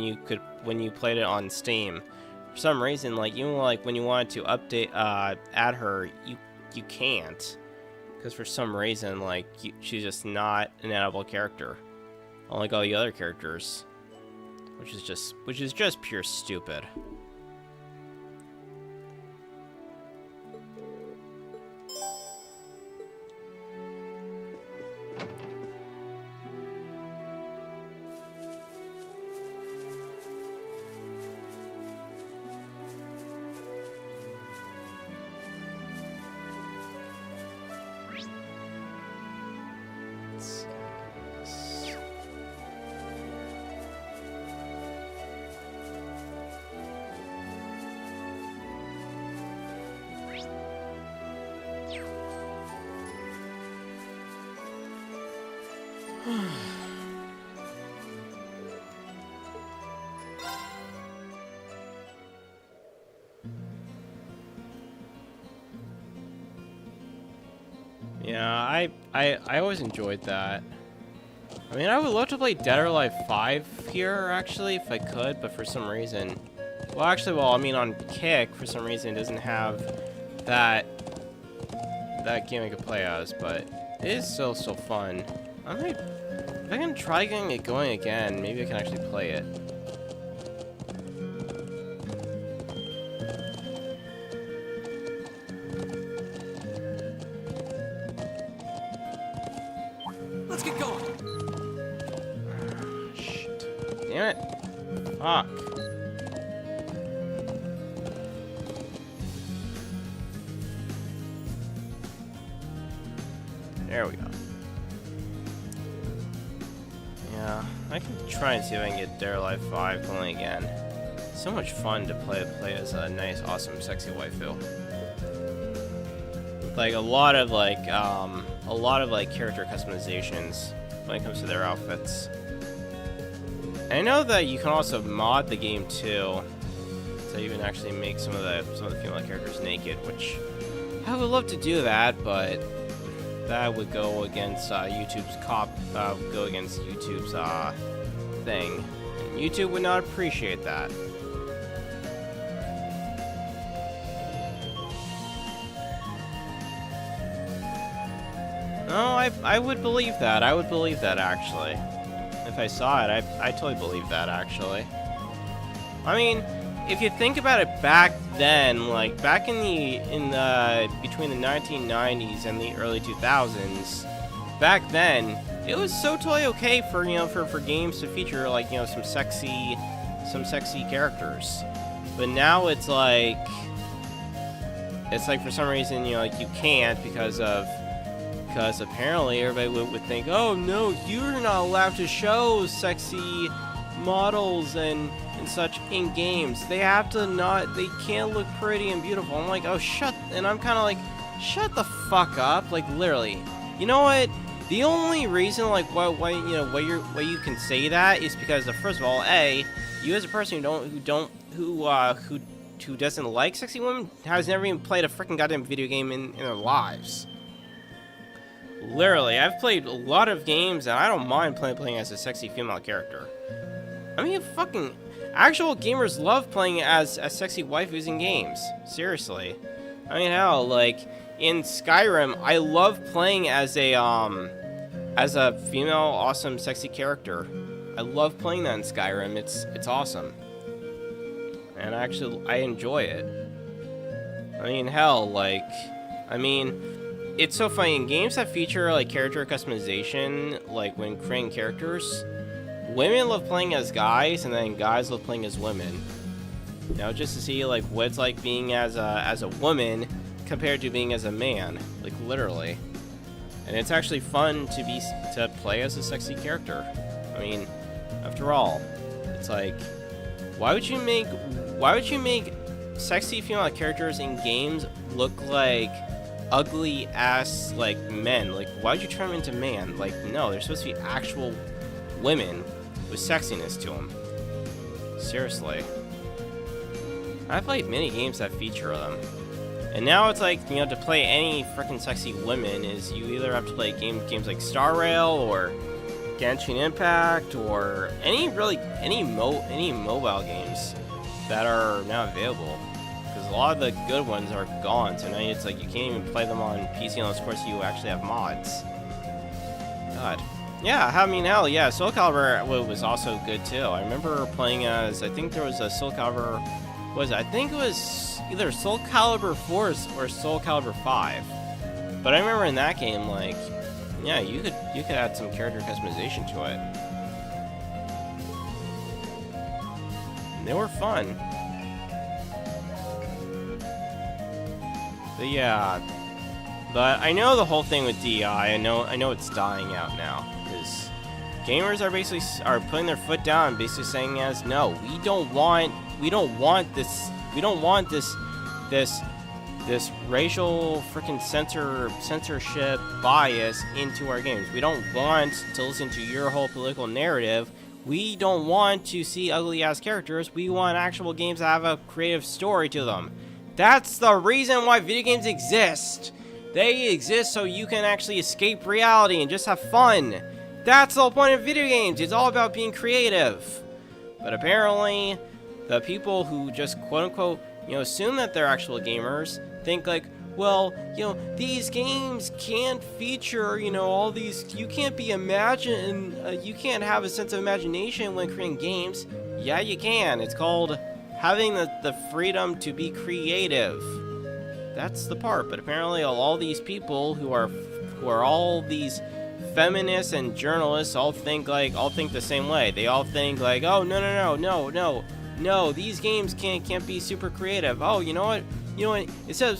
you played it on Steam. For some reason, like even like when you wanted to update add her, you can't, because for some reason like she's just not an addable character, unlike all the other characters, which is just pure stupid. Yeah, I always enjoyed that. I mean, I would love to play Dead or Alive 5 here, actually, if I could, but for some reason... Well, actually, I mean, on Kick, for some reason, it doesn't have that game I could play as, but it is still fun. If I can try getting it going again, maybe I can actually play it. Let's get going. Shit. Damn it. Fuck. There we go. Yeah, I can try and see if I can get Dead or Alive 5 going again. It's so much fun to play as a nice, awesome, sexy waifu. Like a lot of character customizations when it comes to their outfits. And I know that you can also mod the game too, so you can actually make some of the female characters naked, which I would love to do that, but that would go against YouTube's thing. And YouTube would not appreciate that. No, I would believe that. I would believe that, actually. If I saw it, I totally believe that, actually. I mean, if you think about it back then, like, back in between the 1990s and the early 2000s, back then, it was so totally okay for, for games to feature, like, some sexy characters. But now it's like for some reason, like, you can't because apparently everybody would think, oh no, you're not allowed to show sexy models and such in games. They can't look pretty and beautiful. I'm like, oh and I'm kind of like, shut the fuck up, like, literally. You know what? The only reason, like, why you can say that is because, first of all, you as a person who doesn't like sexy women has never even played a freaking goddamn video game in their lives. Literally, I've played a lot of games and I don't mind playing as a sexy female character. I mean, fucking actual gamers love playing as sexy waifus in games. Seriously. I mean, hell, like in Skyrim, I love playing as a female, awesome, sexy character. I love playing that in Skyrim. It's awesome, and actually, I enjoy it. I mean, hell, like, it's so funny in games that feature like character customization, like when creating characters. Women love playing as guys, and then guys love playing as women. Just to see like what it's like being as a woman compared to being as a man, like literally. And it's actually fun to play as a sexy character. I mean, after all, it's like, why would you make sexy female characters in games look like ugly ass like men? Like, why would you turn them into man? Like, no, they're supposed to be actual women with sexiness to them. Seriously. I've played many games that feature them. And now it's like, you know, to play any freaking sexy women is you either have to play games like Star Rail or Genshin Impact or any mobile games that are now available. Because a lot of the good ones are gone, so now it's like you can't even play them on PC unless, of course, you actually have mods. God. Yeah, I mean, hell, yeah, Soul Calibur was also good, too. I remember playing as, I think there was a Soul Calibur, I think it was either Soul Calibur 4 or Soul Calibur 5. But I remember in that game, like, yeah, you could add some character customization to it. And they were fun. But yeah, but I know the whole thing with DEI. I know it's dying out now because gamers are basically putting their foot down and basically saying as no, we don't want this racial freaking censorship bias into our games. We don't want to listen to your whole political narrative. We don't want to see ugly ass characters. We want actual games that have a creative story to them. That's the reason why video games exist. They exist so you can actually escape reality and just have fun. That's the whole point of video games. It's all about being creative. But apparently, the people who just quote-unquote, you know, assume that they're actual gamers think like, well, you know, these games can't feature, you know, all these, you can't you can't have a sense of imagination when creating games. Yeah, you can. It's called having the freedom to be creative. That's the part. But apparently all these people who are all these feminists and journalists all think the same way. They all think like, oh, no, these games can't be super creative. Oh, you know what? Instead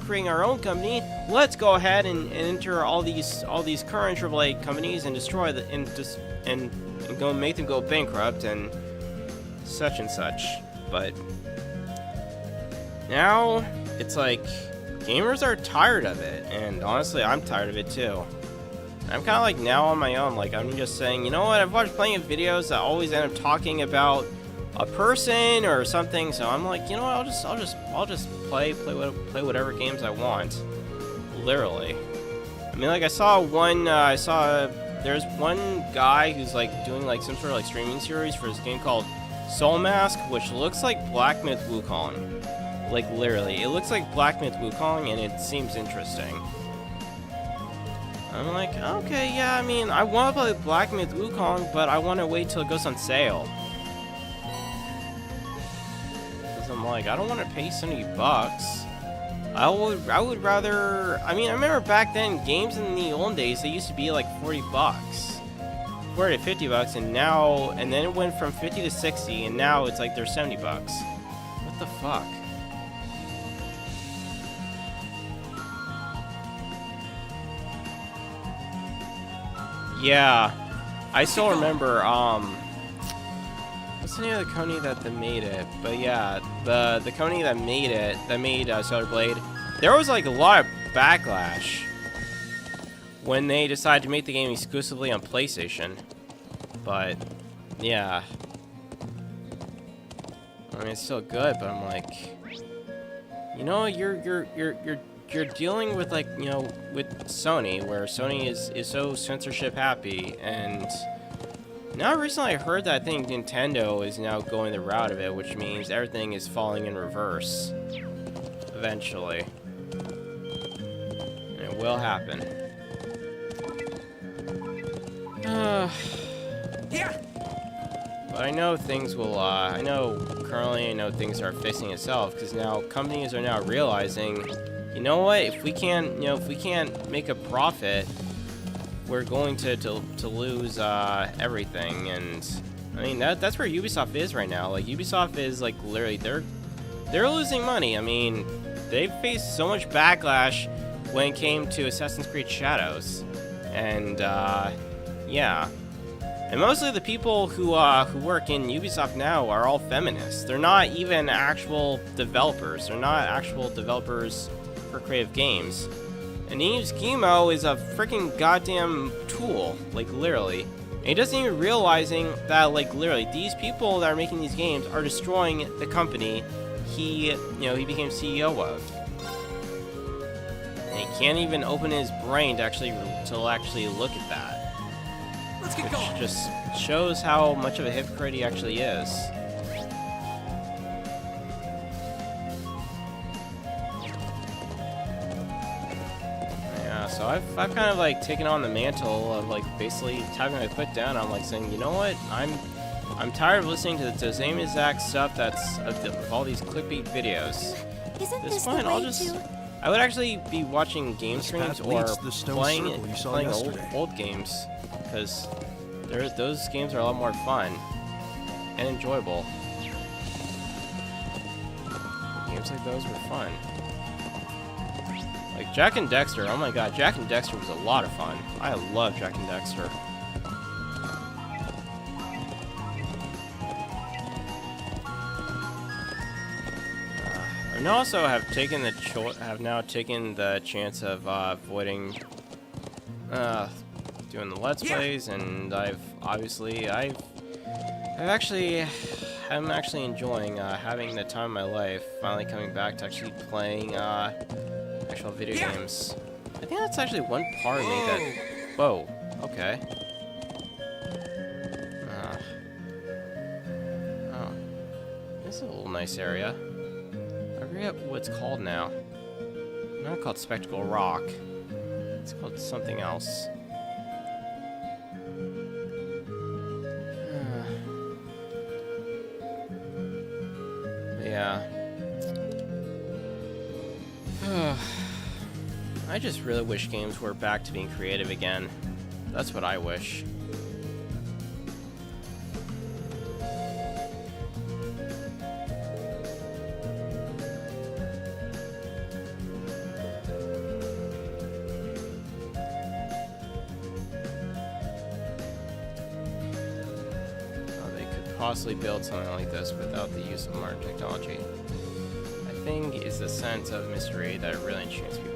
of creating our own company, let's go ahead and enter all these current AAA companies and destroy and go make them go bankrupt and such and such. But now it's like gamers are tired of it, and honestly, I'm tired of it too. I'm kind of like now on my own. Like, I'm just saying, you know what? I've watched plenty of videos that always end up talking about a person or something, so I'm like, you know what? I'll just play whatever games I want. Literally. I mean, like, there's one guy who's like doing like some sort of like streaming series for this game called Soul Mask, which looks like Black Myth Wukong. Like, literally, it looks like Black Myth Wukong, and it seems interesting. I'm like, okay, yeah, I mean, I want to play Black Myth Wukong, but I want to wait till it goes on sale. Because I'm like, I don't want to pay $70. I would rather, I mean, I remember back then, games in the old days, they used to be like $40. 40 to $50, and then it went from 50 to 60, and now it's like they're $70. What the fuck? Yeah, I still remember, what's the name of the company that made it? But yeah, the company that made Stellar Blade, there was like a lot of backlash when they decided to make the game exclusively on PlayStation. But yeah, I mean, it's still good, but I'm like, you know, you're dealing with, like, you know, with Sony, where Sony is so censorship happy, and now recently I heard that I think Nintendo is now going the route of it, which means everything is falling in reverse eventually. And it will happen. Yeah. But I know things will, I know things are fixing itself, because now companies are now realizing, you know what, if we can't make a profit, we're going to lose everything. And I mean, that's where Ubisoft is right now. Like, Ubisoft is like literally they're losing money. I mean, they faced so much backlash when it came to Assassin's Creed Shadows. And yeah. And mostly the people who work in Ubisoft now are all feminists. They're not even actual developers. They're not actual developers for creative games. And Yves Guillemot is a freaking goddamn tool, like literally. And he doesn't even realizing that, like literally, these people that are making these games are destroying the company he became CEO of. And he can't even open his brain to actually look at that. Let's get Which going. just shows how much of a hypocrite he actually is. Yeah, so I've kind of like taken on the mantle of like basically having my foot down. I'm like saying, you know what? I'm tired of listening to the same exact stuff that's of all these clickbait videos. Isn't At this this the point, way I'll just. to... I would actually be watching game This streams path or leads to the stone playing circle you saw old yesterday. games, because those games are a lot more fun and enjoyable. Games like those were fun. Like Jak and Daxter, oh my god, Jak and Daxter was a lot of fun. I love Jak and Daxter. I also have taken the chance of avoiding doing the Let's Plays, and I'm actually enjoying having the time of my life, finally coming back to actually playing actual video games. I think that's actually one part of me that. Whoa. Okay. Oh, this is a little nice area. I forget what it's called now. Not called Spectacle Rock. It's called something else. Yeah. I just really wish games were back to being creative again. That's what I wish. Possibly build something like this without the use of modern technology. I think is the sense of mystery that really enchants people.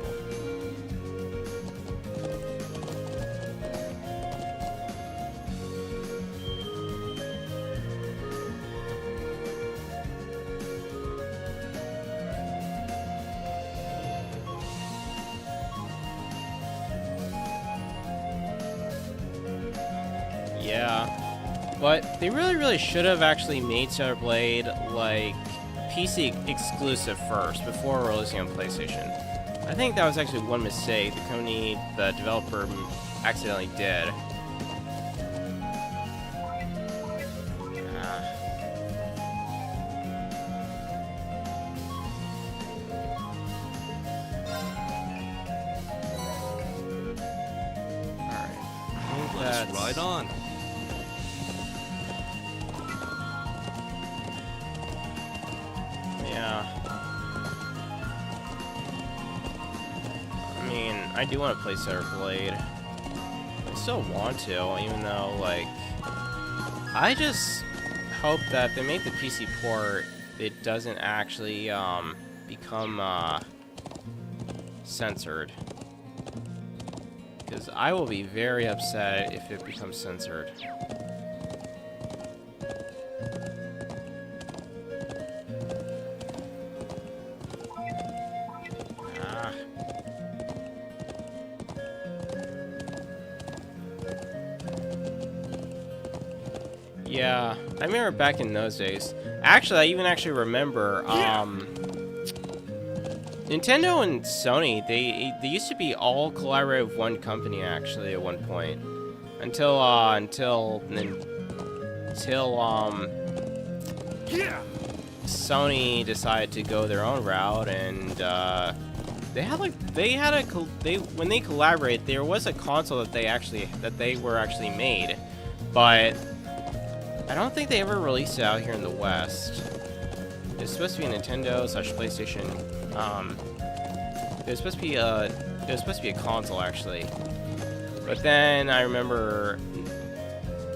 Yeah. But they really should have actually made Stellar Blade like PC exclusive first before releasing on PlayStation. I think that was actually one mistake the developer accidentally did. Alright. Let's ride on. I do want to play Stellar Blade. I still want to, even though, like, I just hope that if they make the PC port, it doesn't actually become censored. Because I will be very upset if it becomes censored. Yeah, I remember back in those days. Actually, I even remember, Nintendo and Sony, they used to be all collaborative with one company, actually, at one point. Until Sony decided to go their own route, and, when they collaborated, there was a console that they were actually made, but I don't think they ever released it out here in the West. It's supposed to be a Nintendo/PlayStation. It was supposed to be a console actually. But then I remember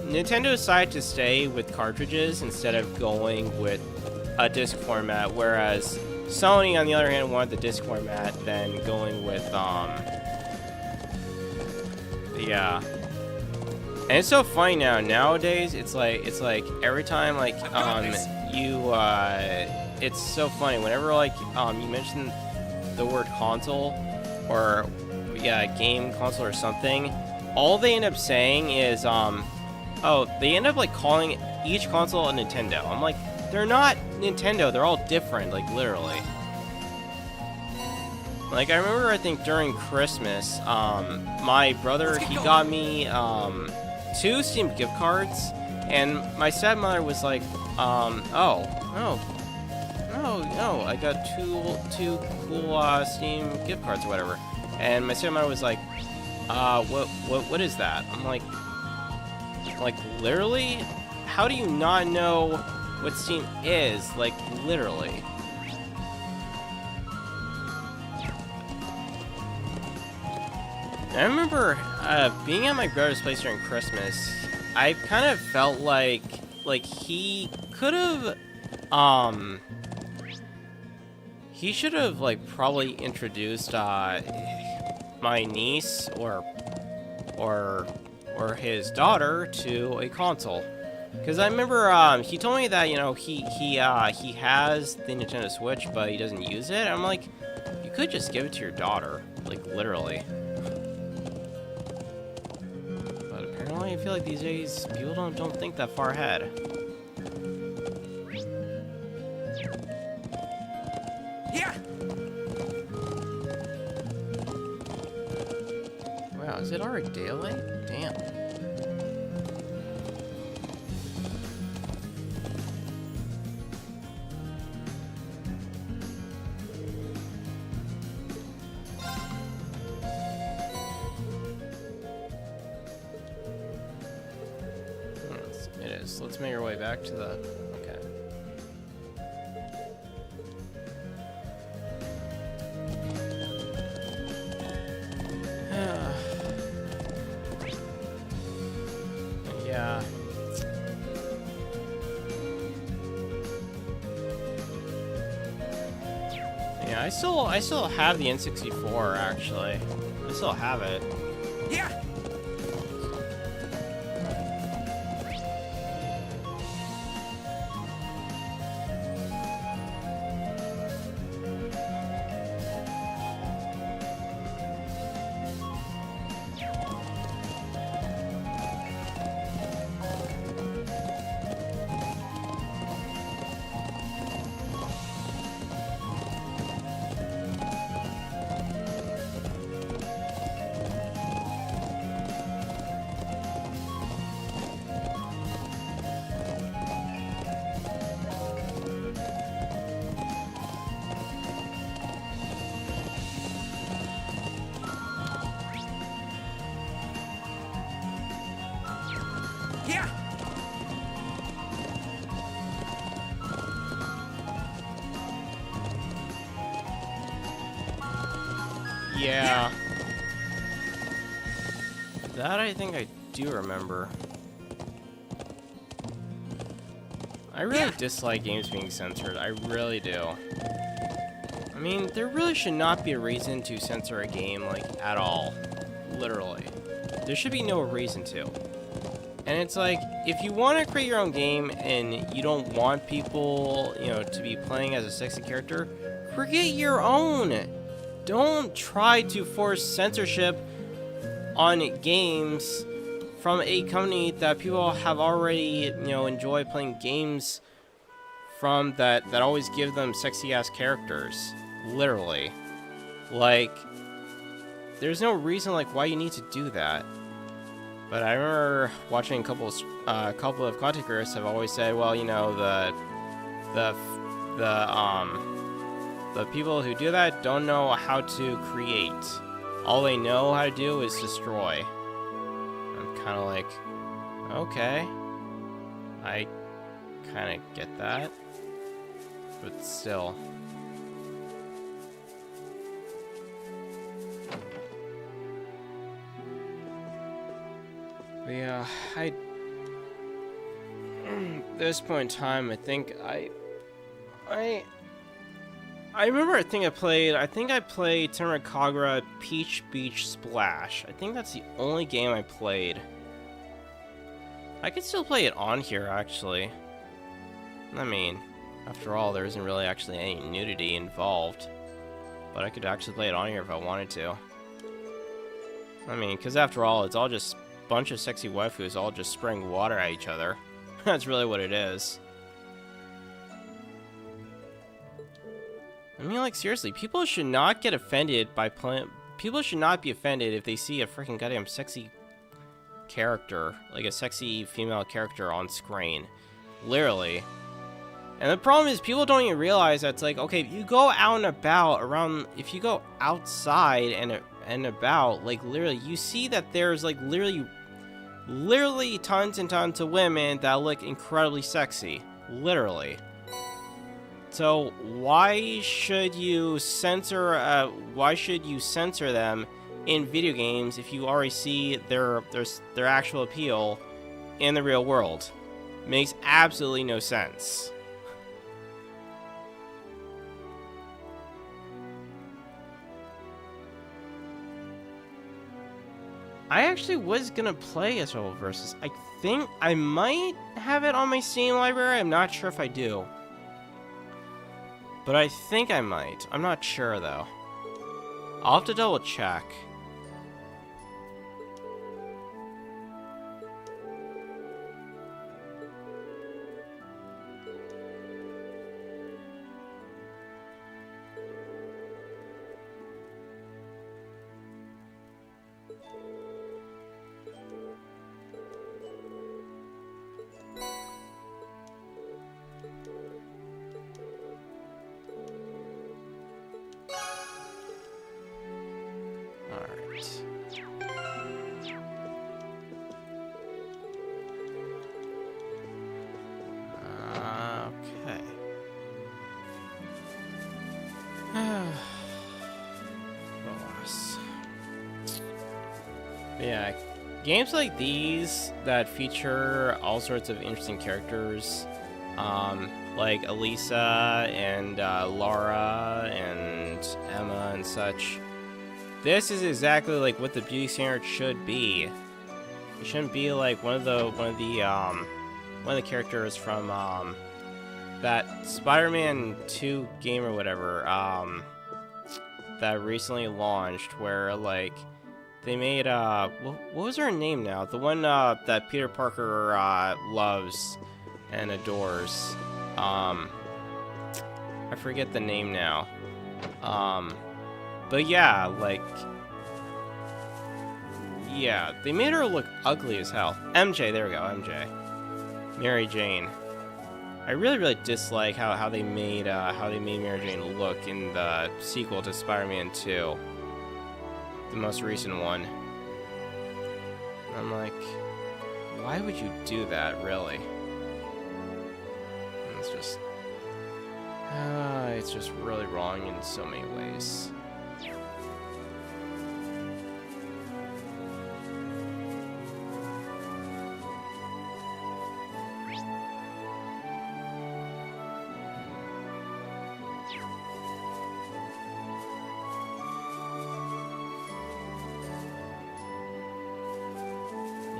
Nintendo decided to stay with cartridges instead of going with a disc format, whereas Sony, on the other hand, wanted the disc format, then going with, yeah. And it's so funny now. Nowadays, it's like every time, like, it's so funny. Whenever, like, you mention the word console, or, yeah, game console or something, all they end up saying is, oh, they end up, like, calling each console a Nintendo. I'm like, they're not Nintendo. They're all different, like, literally. Like, I remember, I think, during Christmas, my brother, he got me, 2 Steam gift cards, and my stepmother was like, no, I got two cool, Steam gift cards or whatever. And my stepmother was like, what is that? I'm like, literally? How do you not know what Steam is? Like, literally. I remember being at my brother's place during Christmas. I kind of felt like he could have, he should have, like, probably introduced my niece or his daughter to a console. Because I remember he told me that, you know, he has the Nintendo Switch, but he doesn't use it. I'm like, you could just give it to your daughter, like, literally. But apparently, I feel like these days people don't think that far ahead. Yeah. Wow, is it already daylight? Damn. It is. Let's make our way back to the... Okay. Yeah. Yeah, I still have the N64 actually. I still have it. Yeah. Yeah. Yeah. That I think I do remember. I really dislike games being censored. I really do. I mean, there really should not be a reason to censor a game, like, at all. Literally. There should be no reason to. And it's like, if you want to create your own game and you don't want people, you know, to be playing as a sexy character, create your own. Don't try to force censorship on games from a company that people have already, you know, enjoy playing games from that always give them sexy ass characters. Literally. Like, there's no reason like why you need to do that. But I remember watching a couple of content creators have always said, well, you know, the people who do that don't know how to create. All they know how to do is destroy. I'm kind of like, okay, I kind of get that, but still. But yeah, at this point in time, I think I remember. I think I played Tenra Kagura Peach Beach Splash. I think that's the only game I played. I could still play it on here, actually. I mean, after all, there isn't really actually any nudity involved. But I could actually play it on here if I wanted to. I mean, because after all, it's all just a bunch of sexy waifus all just spraying water at each other. That's really what it is. I mean, like, seriously, people should not get offended by playing... People should not be offended if they see a freaking goddamn sexy character, like a sexy female character on screen. Literally. And the problem is, people don't even realize that it's like, okay, if you go out and about around... If you go outside and about, like, literally, you see that there's, like, literally tons and tons of women that look incredibly sexy. Literally. So why should you censor them in video games if you already see their actual appeal in the real world? Makes absolutely no sense. I actually was gonna play SRL Versus. I think I might have it on my Steam library. I'm not sure if I do. But I think I might. I'm not sure, though. I'll have to double check. Yeah, games like these that feature all sorts of interesting characters, like Elisa and Laura and Emma and such. This is exactly like what the beauty standard should be. It shouldn't be like one of the characters from that Spider-Man 2 game or whatever that recently launched, where like they made what was her name now? The one that Peter Parker loves and adores. I forget the name now. But yeah, like, yeah, they made her look ugly as hell. MJ, there we go, MJ. Mary Jane. I really dislike how they made Mary Jane look in the sequel to Spider-Man 2, the most recent one. I'm like, why would you do that, really? It's just really wrong in so many ways.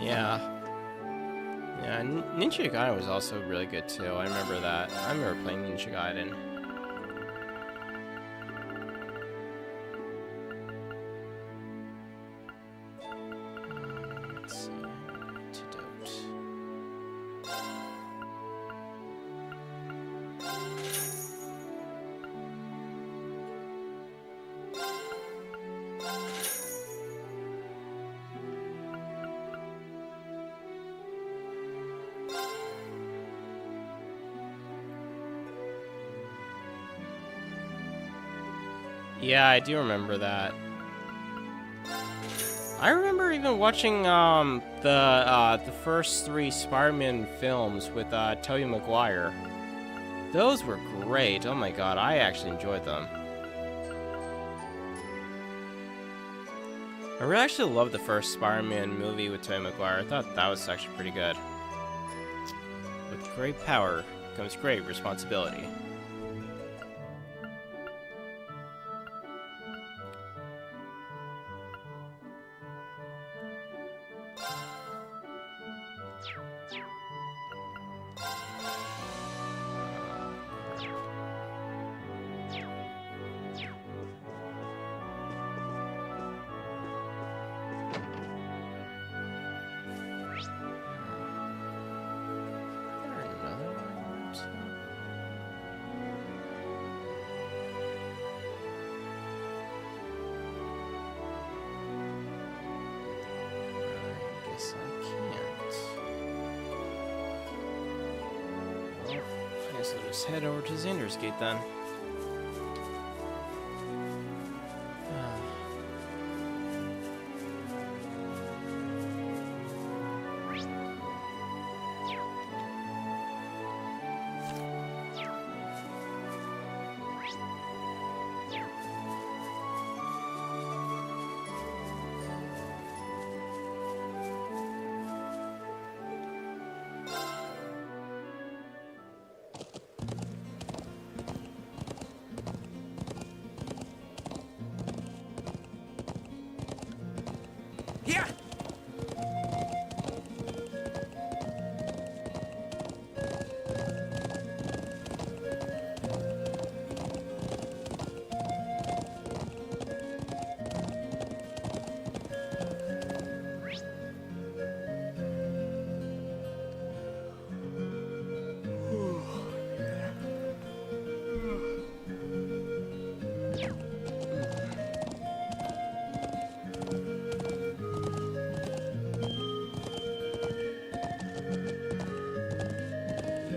Yeah, Ninja Gaiden was also really good too. I remember that. I remember playing Ninja Gaiden. Let's see. Antidote. Yeah, I do remember that. I remember even watching the first 3 Spider-Man films with Tobey Maguire. Those were great. Oh my god, I actually enjoyed them. I really actually loved the first Spider-Man movie with Tobey Maguire. I thought that was actually pretty good. With great power comes great responsibility. I guess I'll just head over to Xander's Gate then. Here!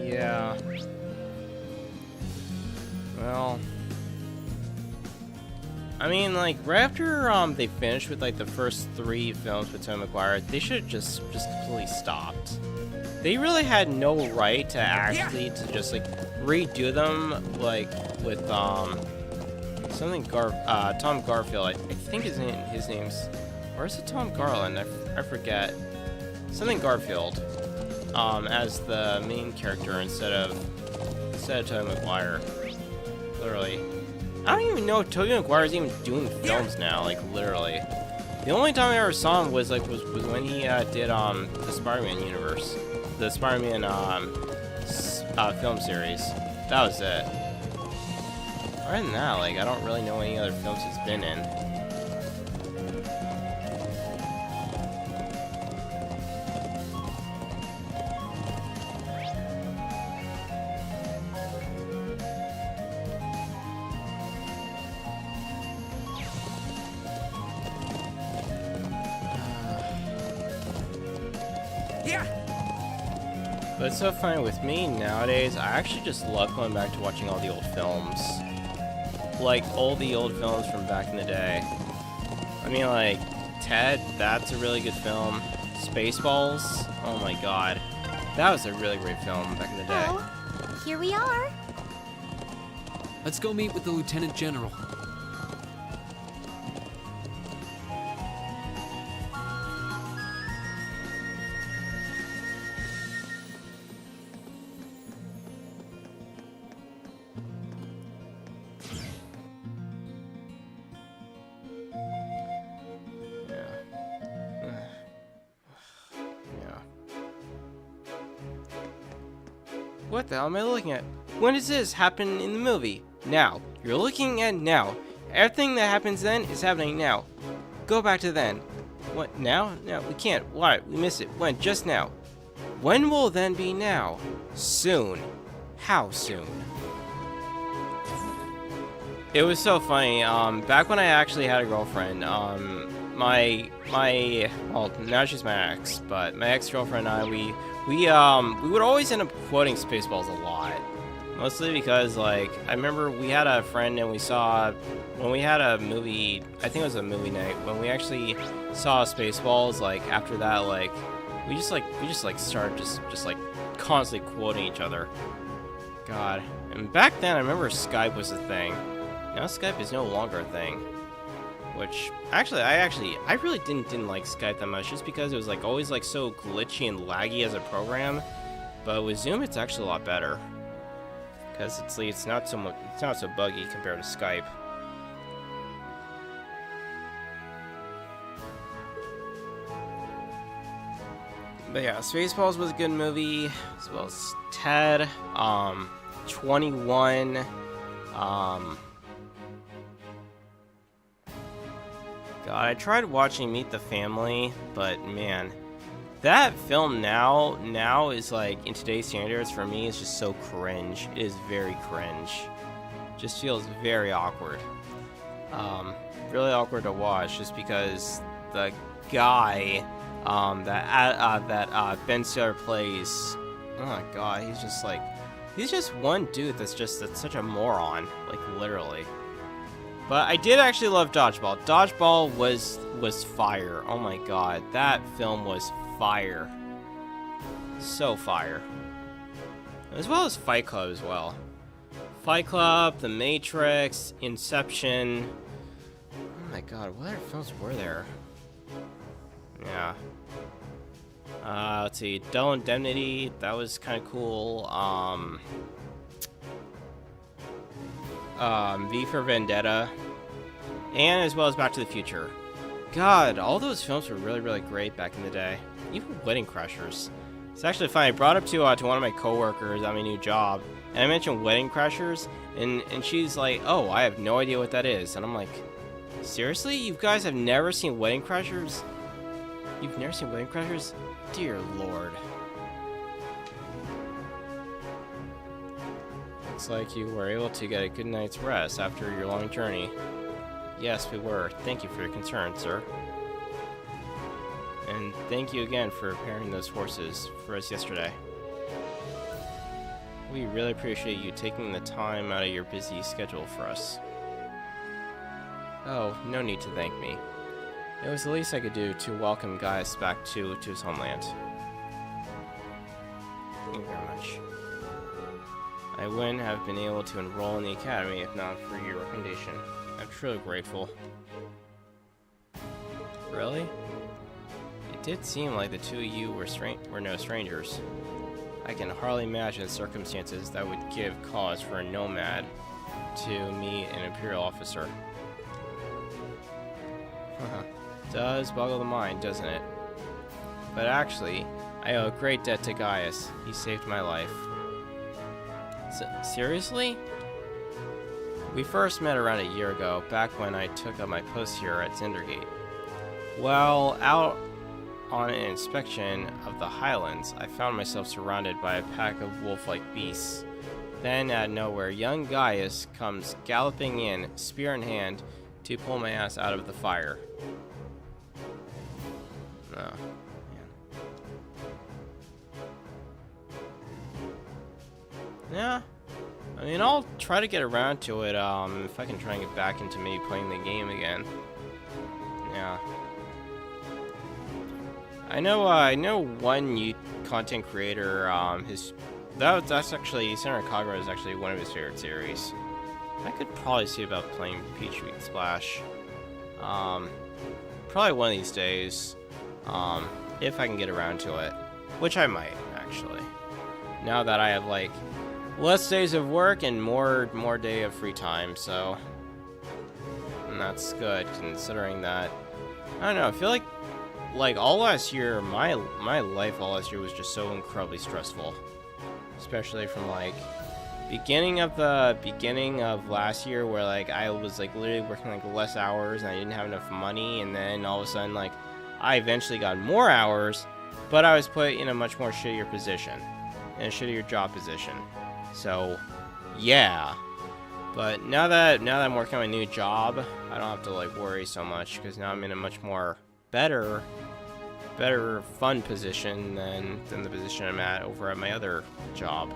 Yeah. Well, I mean, like, right after they finished with like the first 3 films with Tobey Maguire, they should have just completely stopped. They really had no right to actually to just like redo them like with something Tom Garfield. I think his name's, or is it Tom Garland? I forget. Something Garfield. As the main character instead of Tobey Maguire. Literally. I don't even know if Tobey Maguire is even doing films now, like literally. The only time I ever saw him was when he did the Spider-Man universe. The Spider-Man film series. That was it. Other than that, like, I don't really know any other films he's been in. But it's so funny with me nowadays, I actually just love going back to watching all the old films. Like, all the old films from back in the day. I mean, like, Ted, that's a really good film. Spaceballs, oh my god. That was a really great film back in the day. Well, here we are. Let's go meet with the Lieutenant General. What the hell am I looking at? When does this happen in the movie? Now. You're looking at now. Everything that happens then is happening now. Go back to then. What, now? No, we can't. Why? We missed it. When? Just now. When will then be now? Soon. How soon? It was so funny. Back when I actually had a girlfriend, well, now she's my ex, but my ex-girlfriend and I, we would always end up quoting Spaceballs a lot. Mostly because, like, I remember we had a friend and when we had a movie, I think it was a movie night, when we actually saw Spaceballs, like, after that, like, we just started just like, constantly quoting each other. God. And back then, I remember Skype was a thing. Now Skype is no longer a thing. Which I really didn't like Skype that much, just because it was like always like so glitchy and laggy as a program. But with Zoom, it's actually a lot better because it's not so buggy compared to Skype. But yeah, Spaceballs was a good movie, as well as Ted, 21, God, I tried watching Meet the Family, but man, that film now is like, in today's standards, for me, is just so cringe. It is very cringe. Just feels very awkward. Really awkward to watch, just because the guy that Ben Stiller plays, oh my god, he's just one dude that's such a moron, like literally. But I did actually love Dodgeball. Dodgeball was fire. Oh my god, that film was fire. So fire. As well as Fight Club as well. Fight Club, The Matrix, Inception. Oh my god, what other films were there? Yeah. Let's see. Double Indemnity, that was kind of cool. V for Vendetta, and as well as Back to the Future. God, all those films were really, really great back in the day. Even Wedding Crashers. It's actually funny. I brought up to one of my coworkers at my new job, and I mentioned Wedding Crashers, and she's like, "Oh, I have no idea what that is." And I'm like, "Seriously? You guys have never seen Wedding Crashers? You've never seen Wedding Crashers? Dear Lord." Looks like you were able to get a good night's rest after your long journey. Yes, we were. Thank you for your concern, sir. And thank you again for repairing those horses for us yesterday. We really appreciate you taking the time out of your busy schedule for us. Oh, no need to thank me. It was the least I could do to welcome Gaius back to his homeland. Thank you very much. I wouldn't have been able to enroll in the academy if not for your recommendation. I'm truly grateful. Really? It did seem like the two of you were no strangers. I can hardly imagine circumstances that would give cause for a nomad to meet an Imperial officer. Does boggle the mind, doesn't it? But actually, I owe a great debt to Gaius. He saved my life. Seriously? We first met around a year ago, back when I took up my post here at Zindergate. Well, out on an inspection of the Highlands, I found myself surrounded by a pack of wolf-like beasts. Then, out of nowhere, young Gaius comes galloping in, spear in hand, to pull my ass out of the fire. Oh, man. Yeah, I mean, I'll try to get around to it, if I can try and get back into maybe playing the game again. Yeah. I know one content creator, that's actually, Senator Kagura is actually one of his favorite series. I could probably see about playing Peach Meat Splash. Probably one of these days, if I can get around to it, which I might, actually. Now that I have, like, less days of work and more day of free time, so and that's good considering that. I don't know, I feel like all last year, my life all last year was just so incredibly stressful, especially from like beginning of last year, where like I was like literally working like less hours and I didn't have enough money, and then all of a sudden like I eventually got more hours, but I was put in a much more shittier position, in a shittier job position. So, yeah. But now that I'm working on my new job, I don't have to like worry so much, because now I'm in a much more better fun position than the position I'm at over at my other job,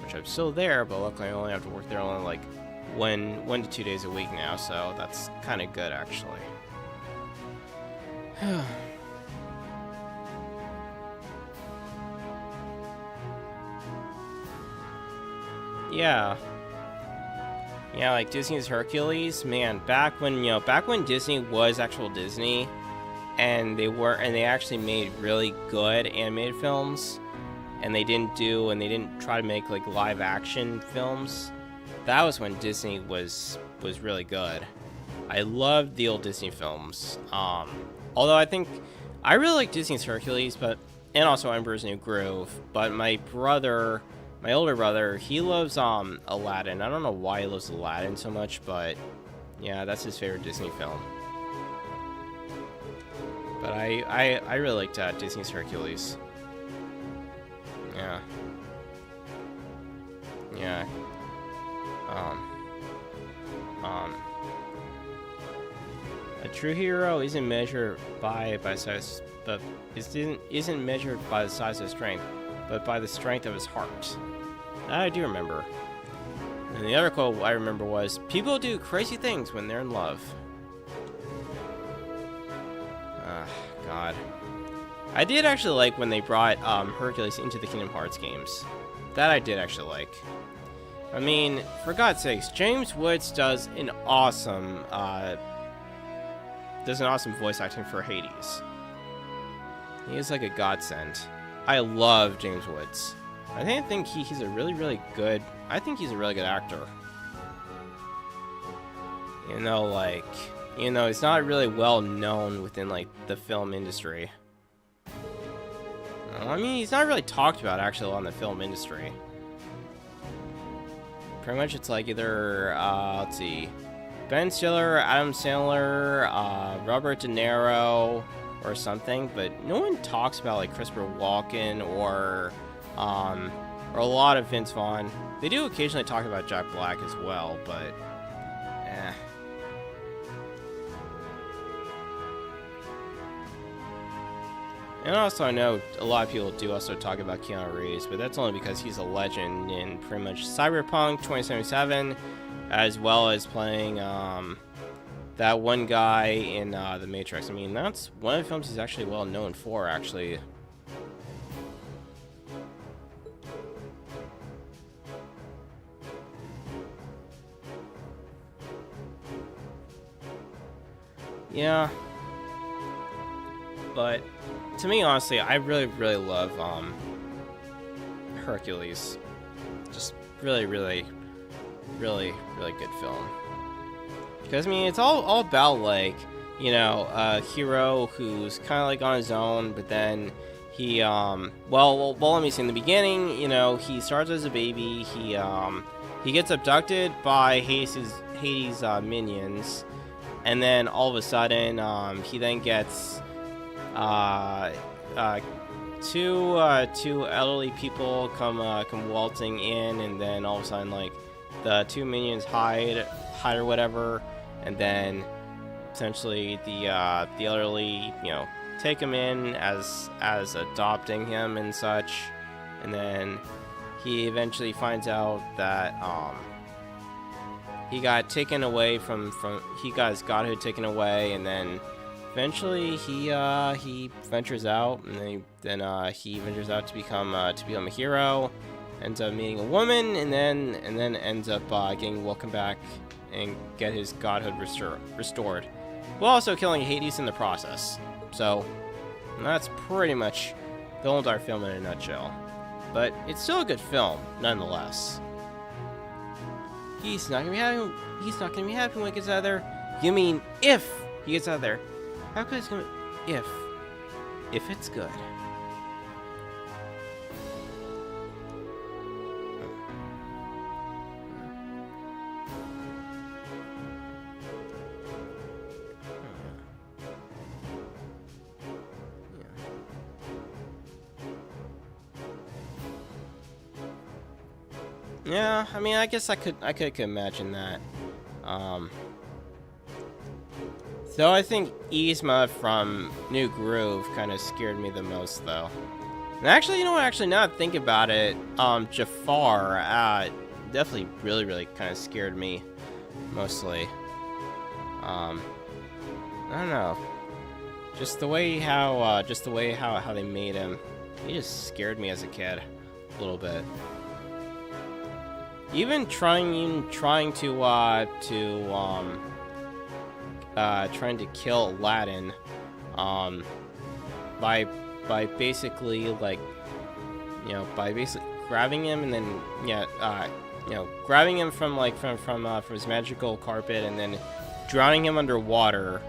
which I'm still there, but luckily I only have to work there only like one to 2 days a week now, so that's kind of good actually. Yeah. Yeah, like Disney's Hercules, man, back when Disney was actual Disney, and they actually made really good animated films, and they didn't try to make like live action films. That was when Disney was really good. I loved the old Disney films. Although I really like Disney's Hercules, and also Emperor's New Groove, but my older brother, he loves Aladdin. I don't know why he loves Aladdin so much, but yeah, that's his favorite Disney film. But I really liked Disney's Hercules. Yeah. Yeah. A true hero isn't measured by size, but isn't measured by the size of his strength, but by the strength of his heart. That I do remember. And the other quote I remember was, "People do crazy things when they're in love." God. I did actually like when they brought Hercules into the Kingdom Hearts games. That I did actually like. I mean, for God's sakes, James Woods does an awesome voice acting for Hades. He is like a godsend. I love James Woods. I think he's a really, really good. I think he's a really good actor. He's not really well known within like the film industry. I mean, he's not really talked about actually on the film industry. Pretty much, it's like either let's see, Ben Stiller, Adam Sandler, Robert De Niro, or something, but no one talks about like Christopher Walken or a lot of Vince Vaughn. They do occasionally talk about Jack Black as well, but And also, I know a lot of people do also talk about Keanu Reeves, but that's only because he's a legend in pretty much Cyberpunk 2077, as well as playing that one guy in The Matrix. I mean, that's one of the films he's actually well known for, actually. Yeah. But to me, honestly, I really, really love Hercules. Just really, really, really, really good film. Because, I mean, it's all about, like, a hero who's kind of, like, on his own, but then he, well, let me see, in the beginning, he starts as a baby, he gets abducted by Hades' minions, and then all of a sudden, he then gets two elderly people come waltzing in, and then all of a sudden, like, the two minions hide or whatever, and then essentially the elderly take him in as adopting him and such, and then he eventually finds out that he got taken away he got his godhood taken away, and then eventually he ventures out, and then he ventures out to become a hero, ends up meeting a woman, and then ends up getting welcomed back and get his godhood restored, while also killing Hades in the process. So that's pretty much the whole entire film in a nutshell. But it's still a good film, nonetheless. He's not gonna be happy when he gets out of there. You mean if he gets out of there? How could it's gonna if it's good? Yeah, I mean, I guess I could imagine that. So I think Yzma from New Groove kind of scared me the most, though. And actually, now that I think about it, Jafar definitely really, really kind of scared me, mostly. I don't know, just the way how they made him, he just scared me as a kid, a little bit. even trying to kill Aladdin, by basically like, by basically grabbing him and then grabbing him from his magical carpet and then drowning him underwater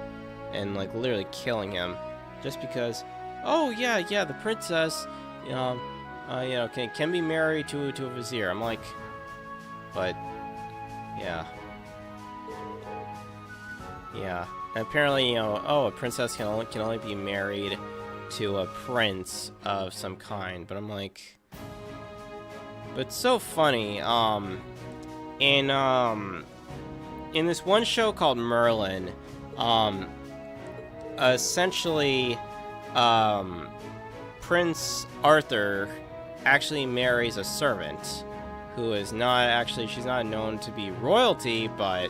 and like literally killing him just because, oh yeah, the princess can be married to a vizier. I'm like, but yeah. And apparently, a princess can only be married to a prince of some kind. But I'm like, but it's so funny. In this one show called Merlin, essentially, Prince Arthur actually marries a servant who is not actually, she's not known to be royalty, but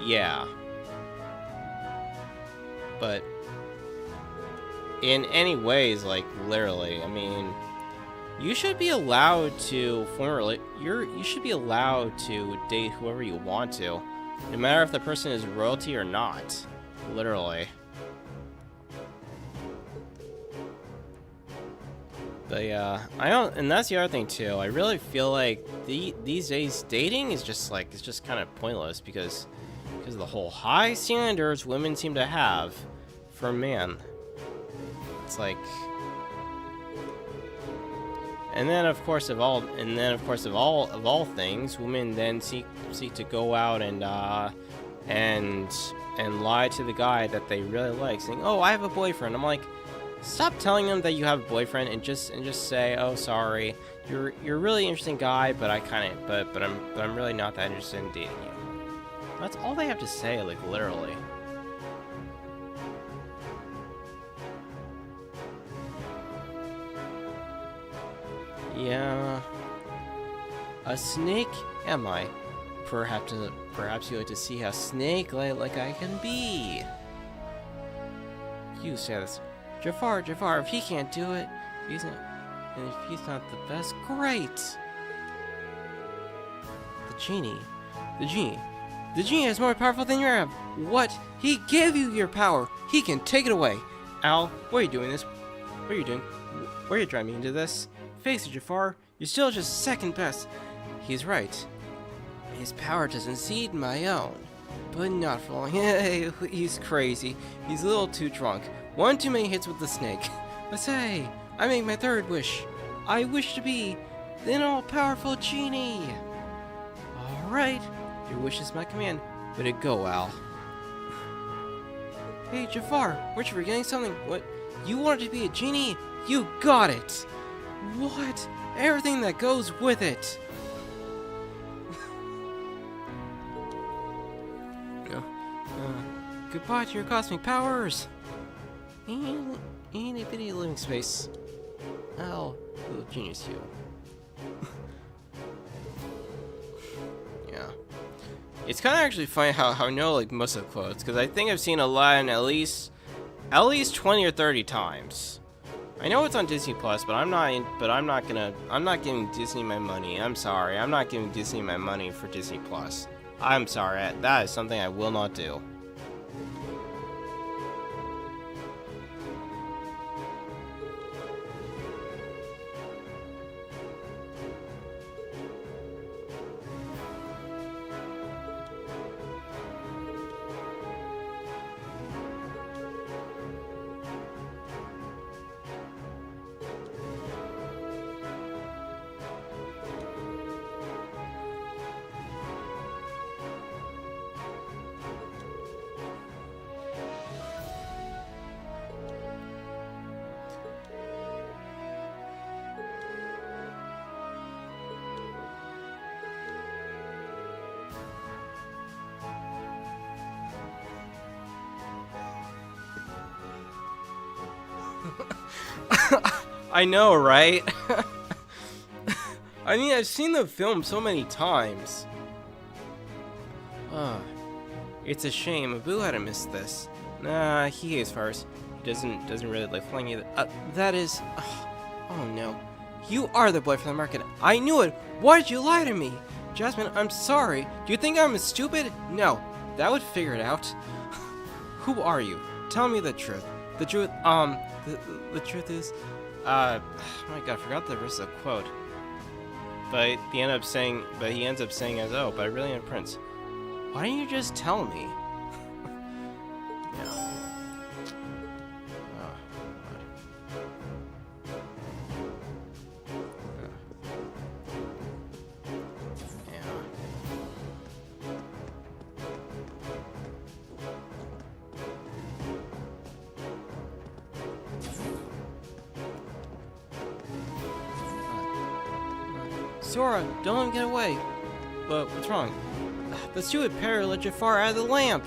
yeah. But in any ways, like literally, I mean, you should be allowed to you should be allowed to date whoever you want to, no matter if the person is royalty or not. Literally. But yeah, and that's the other thing too. I really feel like these days dating is just like, it's just kind of pointless because of the whole high standards women seem to have for man. It's like, and then of course of all things, women then seek to go out and lie to the guy that they really like, saying, "Oh, I have a boyfriend." I'm like, stop telling them that you have a boyfriend and just say, "Oh, sorry, you're a really interesting guy, but I'm really not that interested in dating you." That's all they have to say, like literally. Yeah. A snake? Am I? Perhaps you like to see how snake-like I can be. You say this. Jafar, if he can't do it, and if he's not the best, great. The genie is more powerful than you have. What? He gave you your power. He can take it away. Al, why are you doing this? What are you doing? Why are you driving me into this? Face it, Jafar. You're still just second best. He's right. His power doesn't exceed my own. But not for long. He's crazy. He's a little too drunk. One too many hits with the snake. But say, I make my third wish. I wish to be an all-powerful genie. Alright. Your wish is my command. Way to go, Al. Hey, Jafar, weren't you forgetting something? What? You wanted to be a genie? You got it! What? Everything that goes with it! Goodbye to your cosmic powers! Ain't a bitty living space. Al, little genius you. Yeah. It's kind of actually funny how I know like most of the quotes, because I think I've seen Aladdin at least 20 or 30 times. I know it's on Disney Plus, but I'm not giving Disney my money. I'm sorry. I'm not giving Disney my money for Disney Plus. I'm sorry. That is something I will not do. I know, right? I mean, I've seen the film so many times. It's a shame. Abu had to miss this. Nah, he hates fires. He doesn't really like flying either. That is... oh no. You are the boy from the market. I knew it. Why did you lie to me? Jasmine, I'm sorry. Do you think I'm stupid? No. That would figure it out. Who are you? Tell me the truth. The truth, the truth is, oh my god, I forgot the rest of the quote. But he ends up saying as, oh, but I really am a prince. Why don't you just tell me? Yeah. Oh, Sora, don't let him get away. But what's wrong? The stupid parrot let Jafar out of the lamp.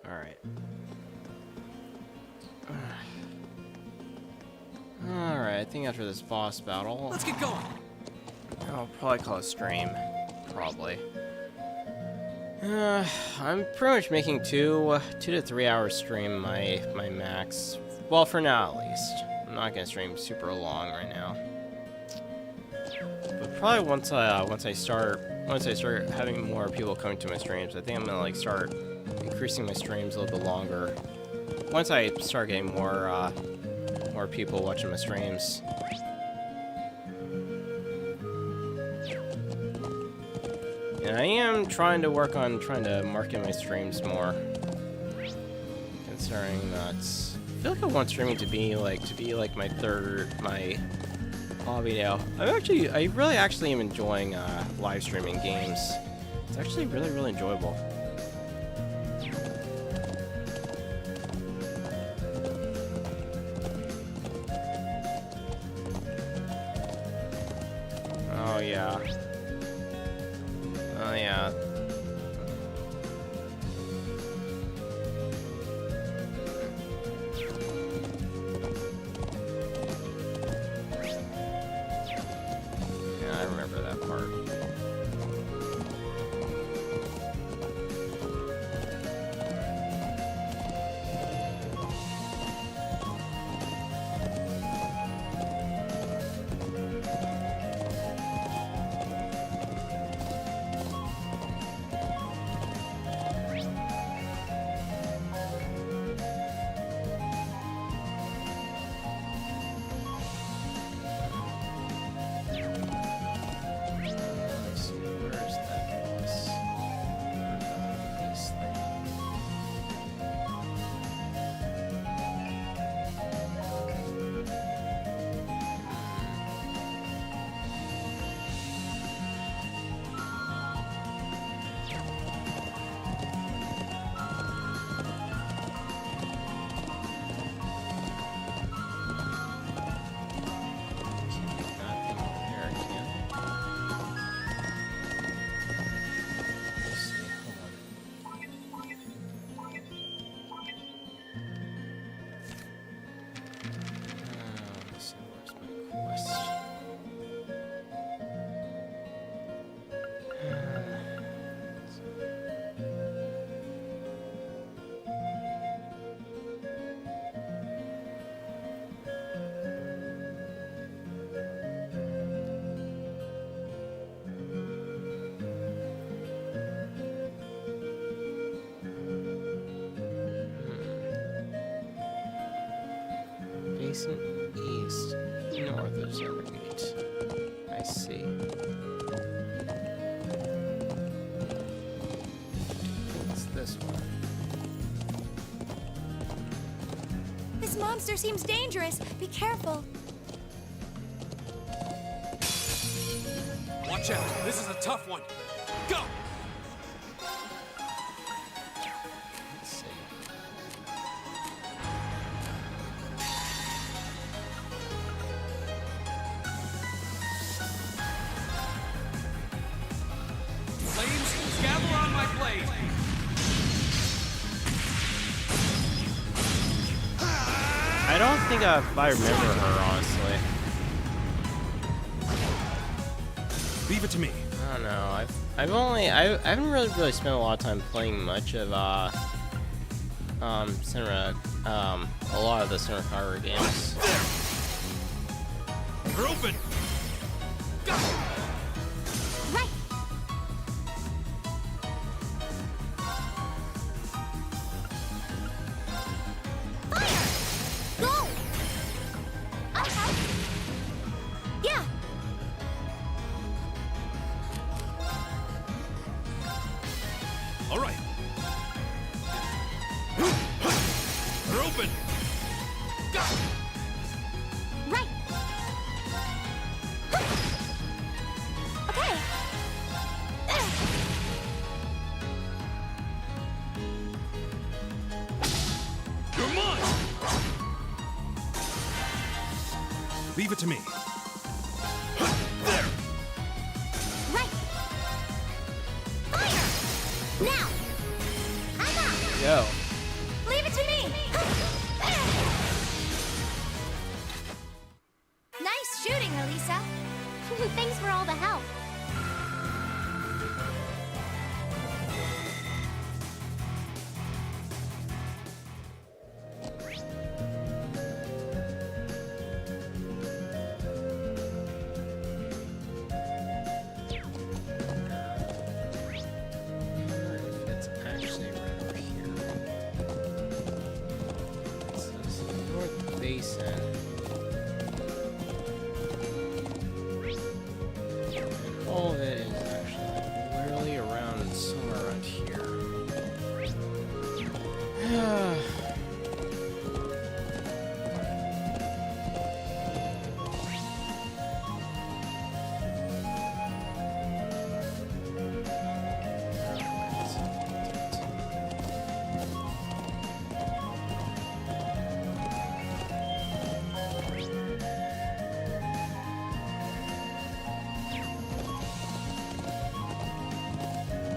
Alright. Alright, I think after this boss battle, Let's get going. I'll probably call a stream. Probably. I'm pretty much making 2 to 3 hour stream my max. Well, for now at least. I'm not gonna stream super long right now. But probably once I start having more people coming to my streams, I think I'm gonna like start increasing my streams a little bit longer. Once I start getting more people watching my streams. And I am trying to work on market my streams more. Considering that I feel like I want streaming to be like my hobby now. I really actually am enjoying live streaming games. It's actually really enjoyable. Oh yeah. Oh yeah. Yeah, I remember that part. Basin east, north of Zergate. I see. It's this one. This monster seems dangerous. Be careful. Watch out. This is a tough one. Go! Let's see. Flames, gather on my blade. I don't think I remember her, honestly. Leave it to me. I don't know. I haven't really spent a lot of time playing much of Cinema, a lot of the Cinema Power games. You're open. Right. Fire! Go! Yeah. All right. You're open. Right. Okay. You're mine. Leave it to me. There. Right. Fire! Now. I'm up. Go. Leave it to me. Nice shooting, Elisa. Thanks for all the help. It's actually right over here. It says North Basin. And all of it is actually literally around somewhere around here.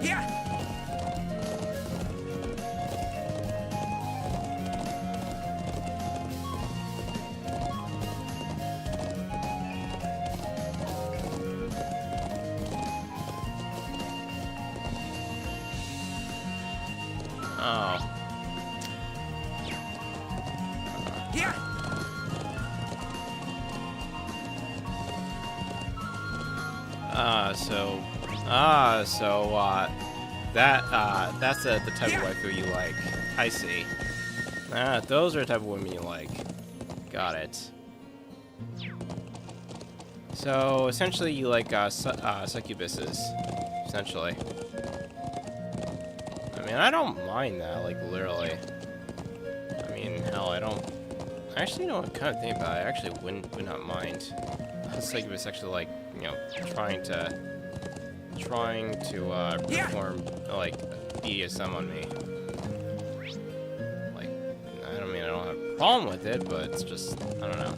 Yeah. Oh. Yeah. That's the type of waifu you like. I see. Those are the type of women you like. Got it. So, essentially, you like, succubuses. Essentially. I mean, I don't mind that, like, literally. I mean, hell, I don't... I actually don't kind of think about it. I actually would not mind. A succubus actually, like, you know, trying to perform, like, BDSM on me. Like, I don't mean I don't have a problem with it, but it's just, I don't know.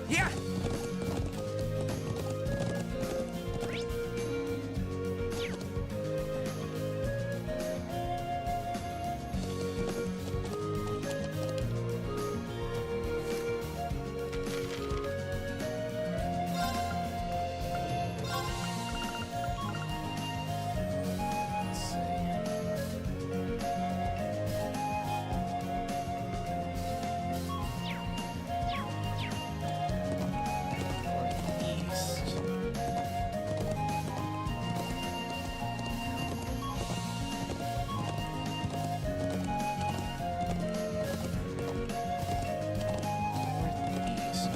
Yeah. Let's see. Northeast. Northeast.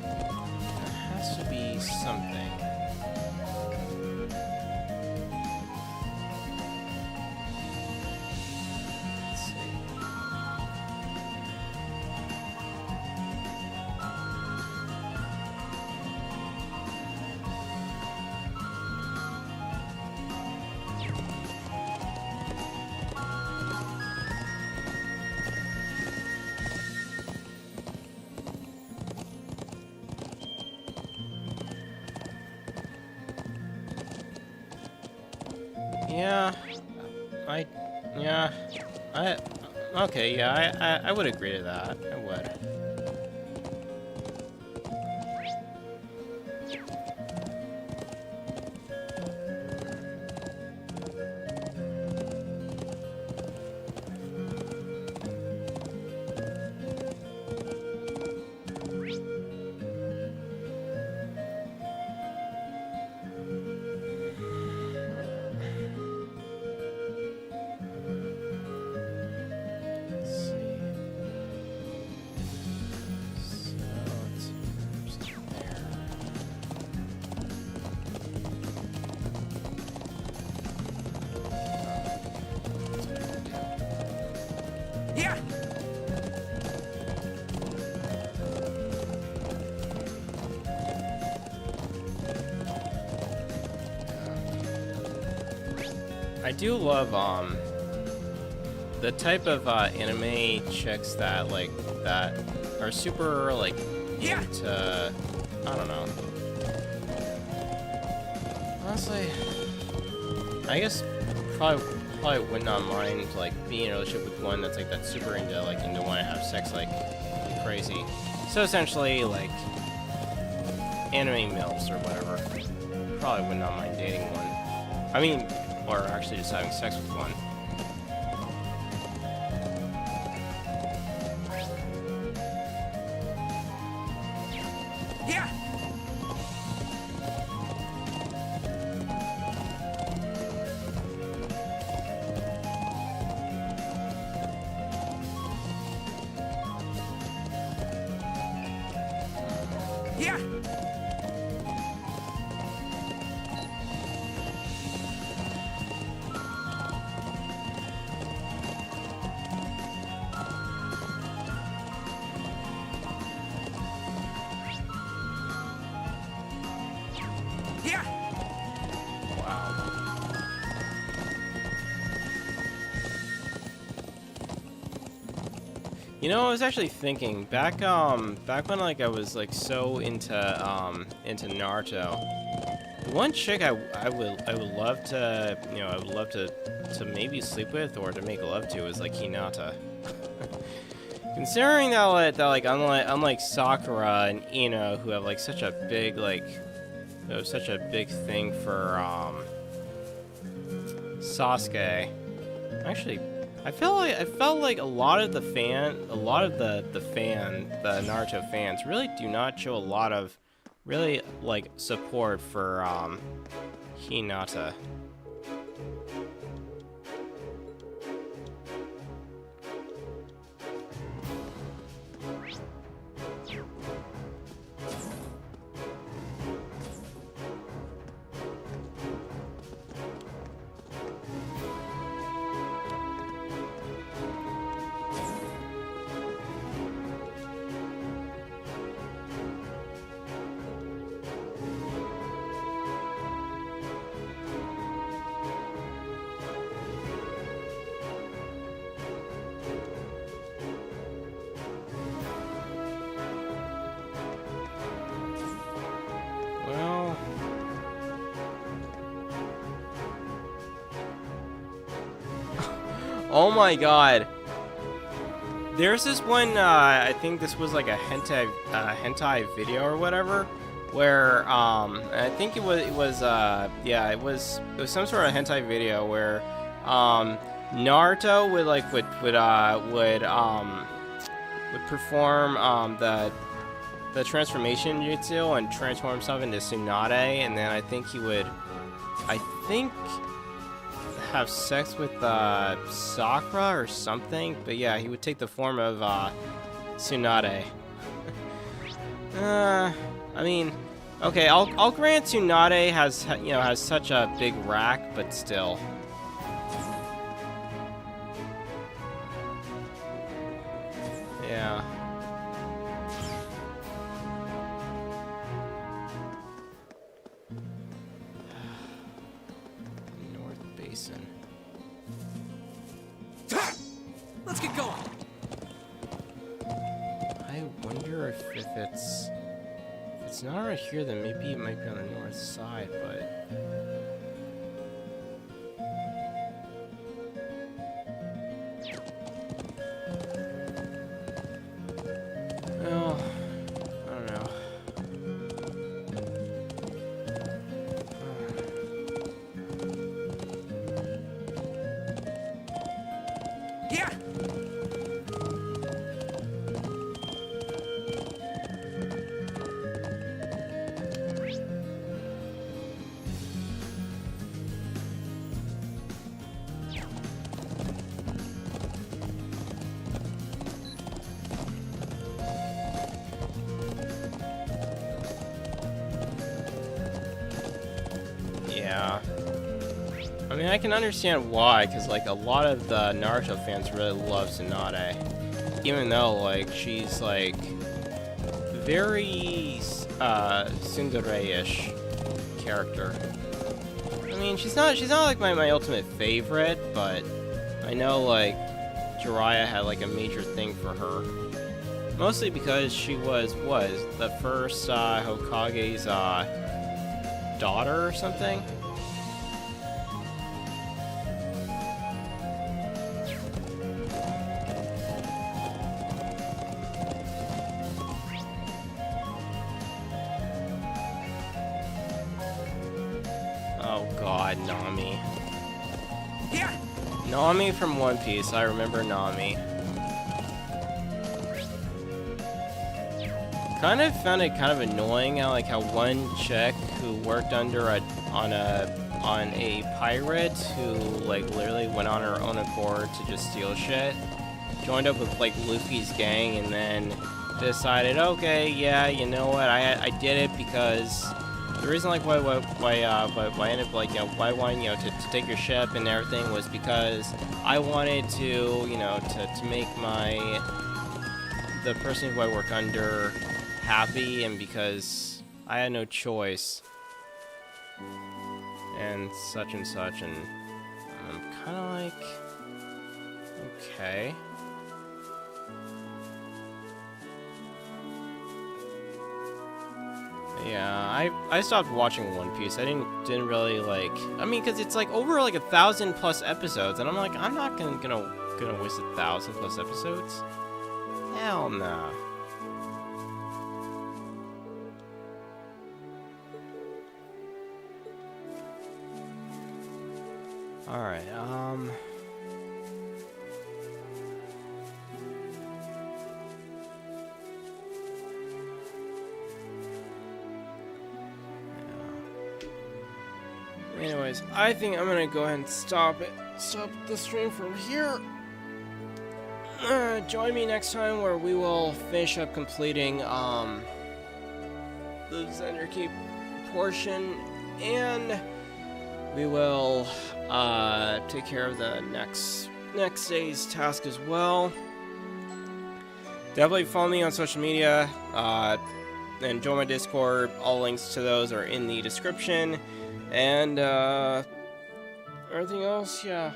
There has to be something. Yeah, okay, yeah, I would agree to that. I would. Yeah! I do love the type of anime chicks that are super like into, I don't know. Honestly, I guess probably would not mind like being in a relationship with one that's like that super into want to have sex like crazy. So essentially like anime milfs or whatever. Probably would not mind dating one. I mean, or actually just having sex with one. Yeah! Yeah! Yeah! You know, I was actually thinking back when like I was like so into Naruto. One chick I would love to, you know, I would love to maybe sleep with or to make love to is like Hinata. Considering that unlike Sakura and Ino, who have like such a big thing for Sasuke, actually, I felt like a lot of the Naruto fans really do not show a lot of really like support for Hinata. Well, oh my god. There's this one, I think this was like a hentai video or whatever, where, I think it was some sort of hentai video where, Naruto would perform, the transformation jutsu and transform himself into Tsunade, and then I think he would, have sex with Sakura or something, but yeah, he would take the form of Tsunade. I mean, okay, I'll grant Tsunade has such a big rack, but still. Yeah. Let's get going. I wonder if it's not right here, then maybe it might be on the north side, but Yeah. I mean, I can understand why, because, like, a lot of the Naruto fans really love Tsunade. Even though, like, she's, like, very, tsundere-ish character. I mean, she's not like, my ultimate favorite, but I know, like, Jiraiya had, like, a major thing for her. Mostly because she was the first, Hokage's, daughter or something? Oh god, Nami. Yeah. Nami from One Piece, I remember Nami. Kind of found it kind of annoying how, like, how one chick who worked on a pirate who, like, literally went on her own accord to just steal shit, joined up with, like, Luffy's gang, and then decided, okay, yeah, you know what, I did it because the reason, like, why I ended up, like, you know, why I wanted, you know, to take your ship and everything was because I wanted to, you know, to make the person who I work under happy, and because I had no choice, and such, and I'm kind of like, okay. Yeah, I stopped watching One Piece. I didn't really, like, I mean, because it's like over like 1,000+ episodes, and I'm like, I'm not gonna waste 1,000+ episodes. Hell nah. Alright, anyways, I think I'm gonna go ahead and stop the stream from here. Join me next time where we will finish up completing, the Xander Keep portion, and we will, take care of the next day's task as well. Definitely follow me on social media, and join my Discord. All links to those are in the description. And, everything else, yeah.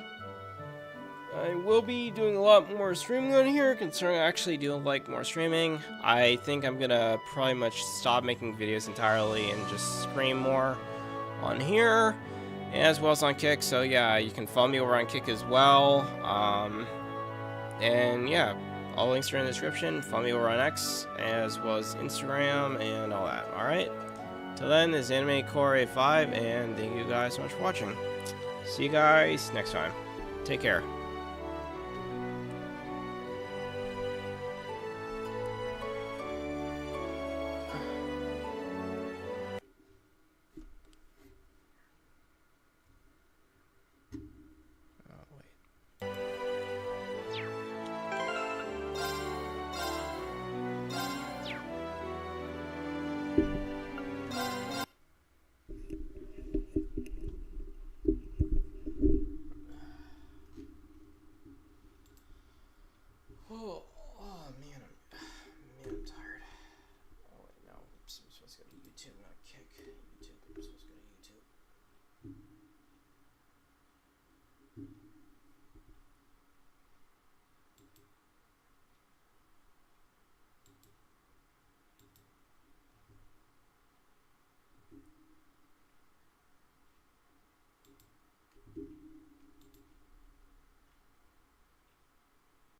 I will be doing a lot more streaming on here, considering I actually do like more streaming. I think I'm gonna pretty much stop making videos entirely and just stream more on here, as well as on Kick. So yeah, you can follow me over on Kick as well. And yeah, all links are in the description. Follow me over on X, as well as Instagram and all that. Alright? Till then, this is Anime Core 5, and thank you guys so much for watching. See you guys next time. Take care. Oh man, I'm tired. Oh wait, no, I'm supposed to go to YouTube, not Kick. YouTube, I'm supposed to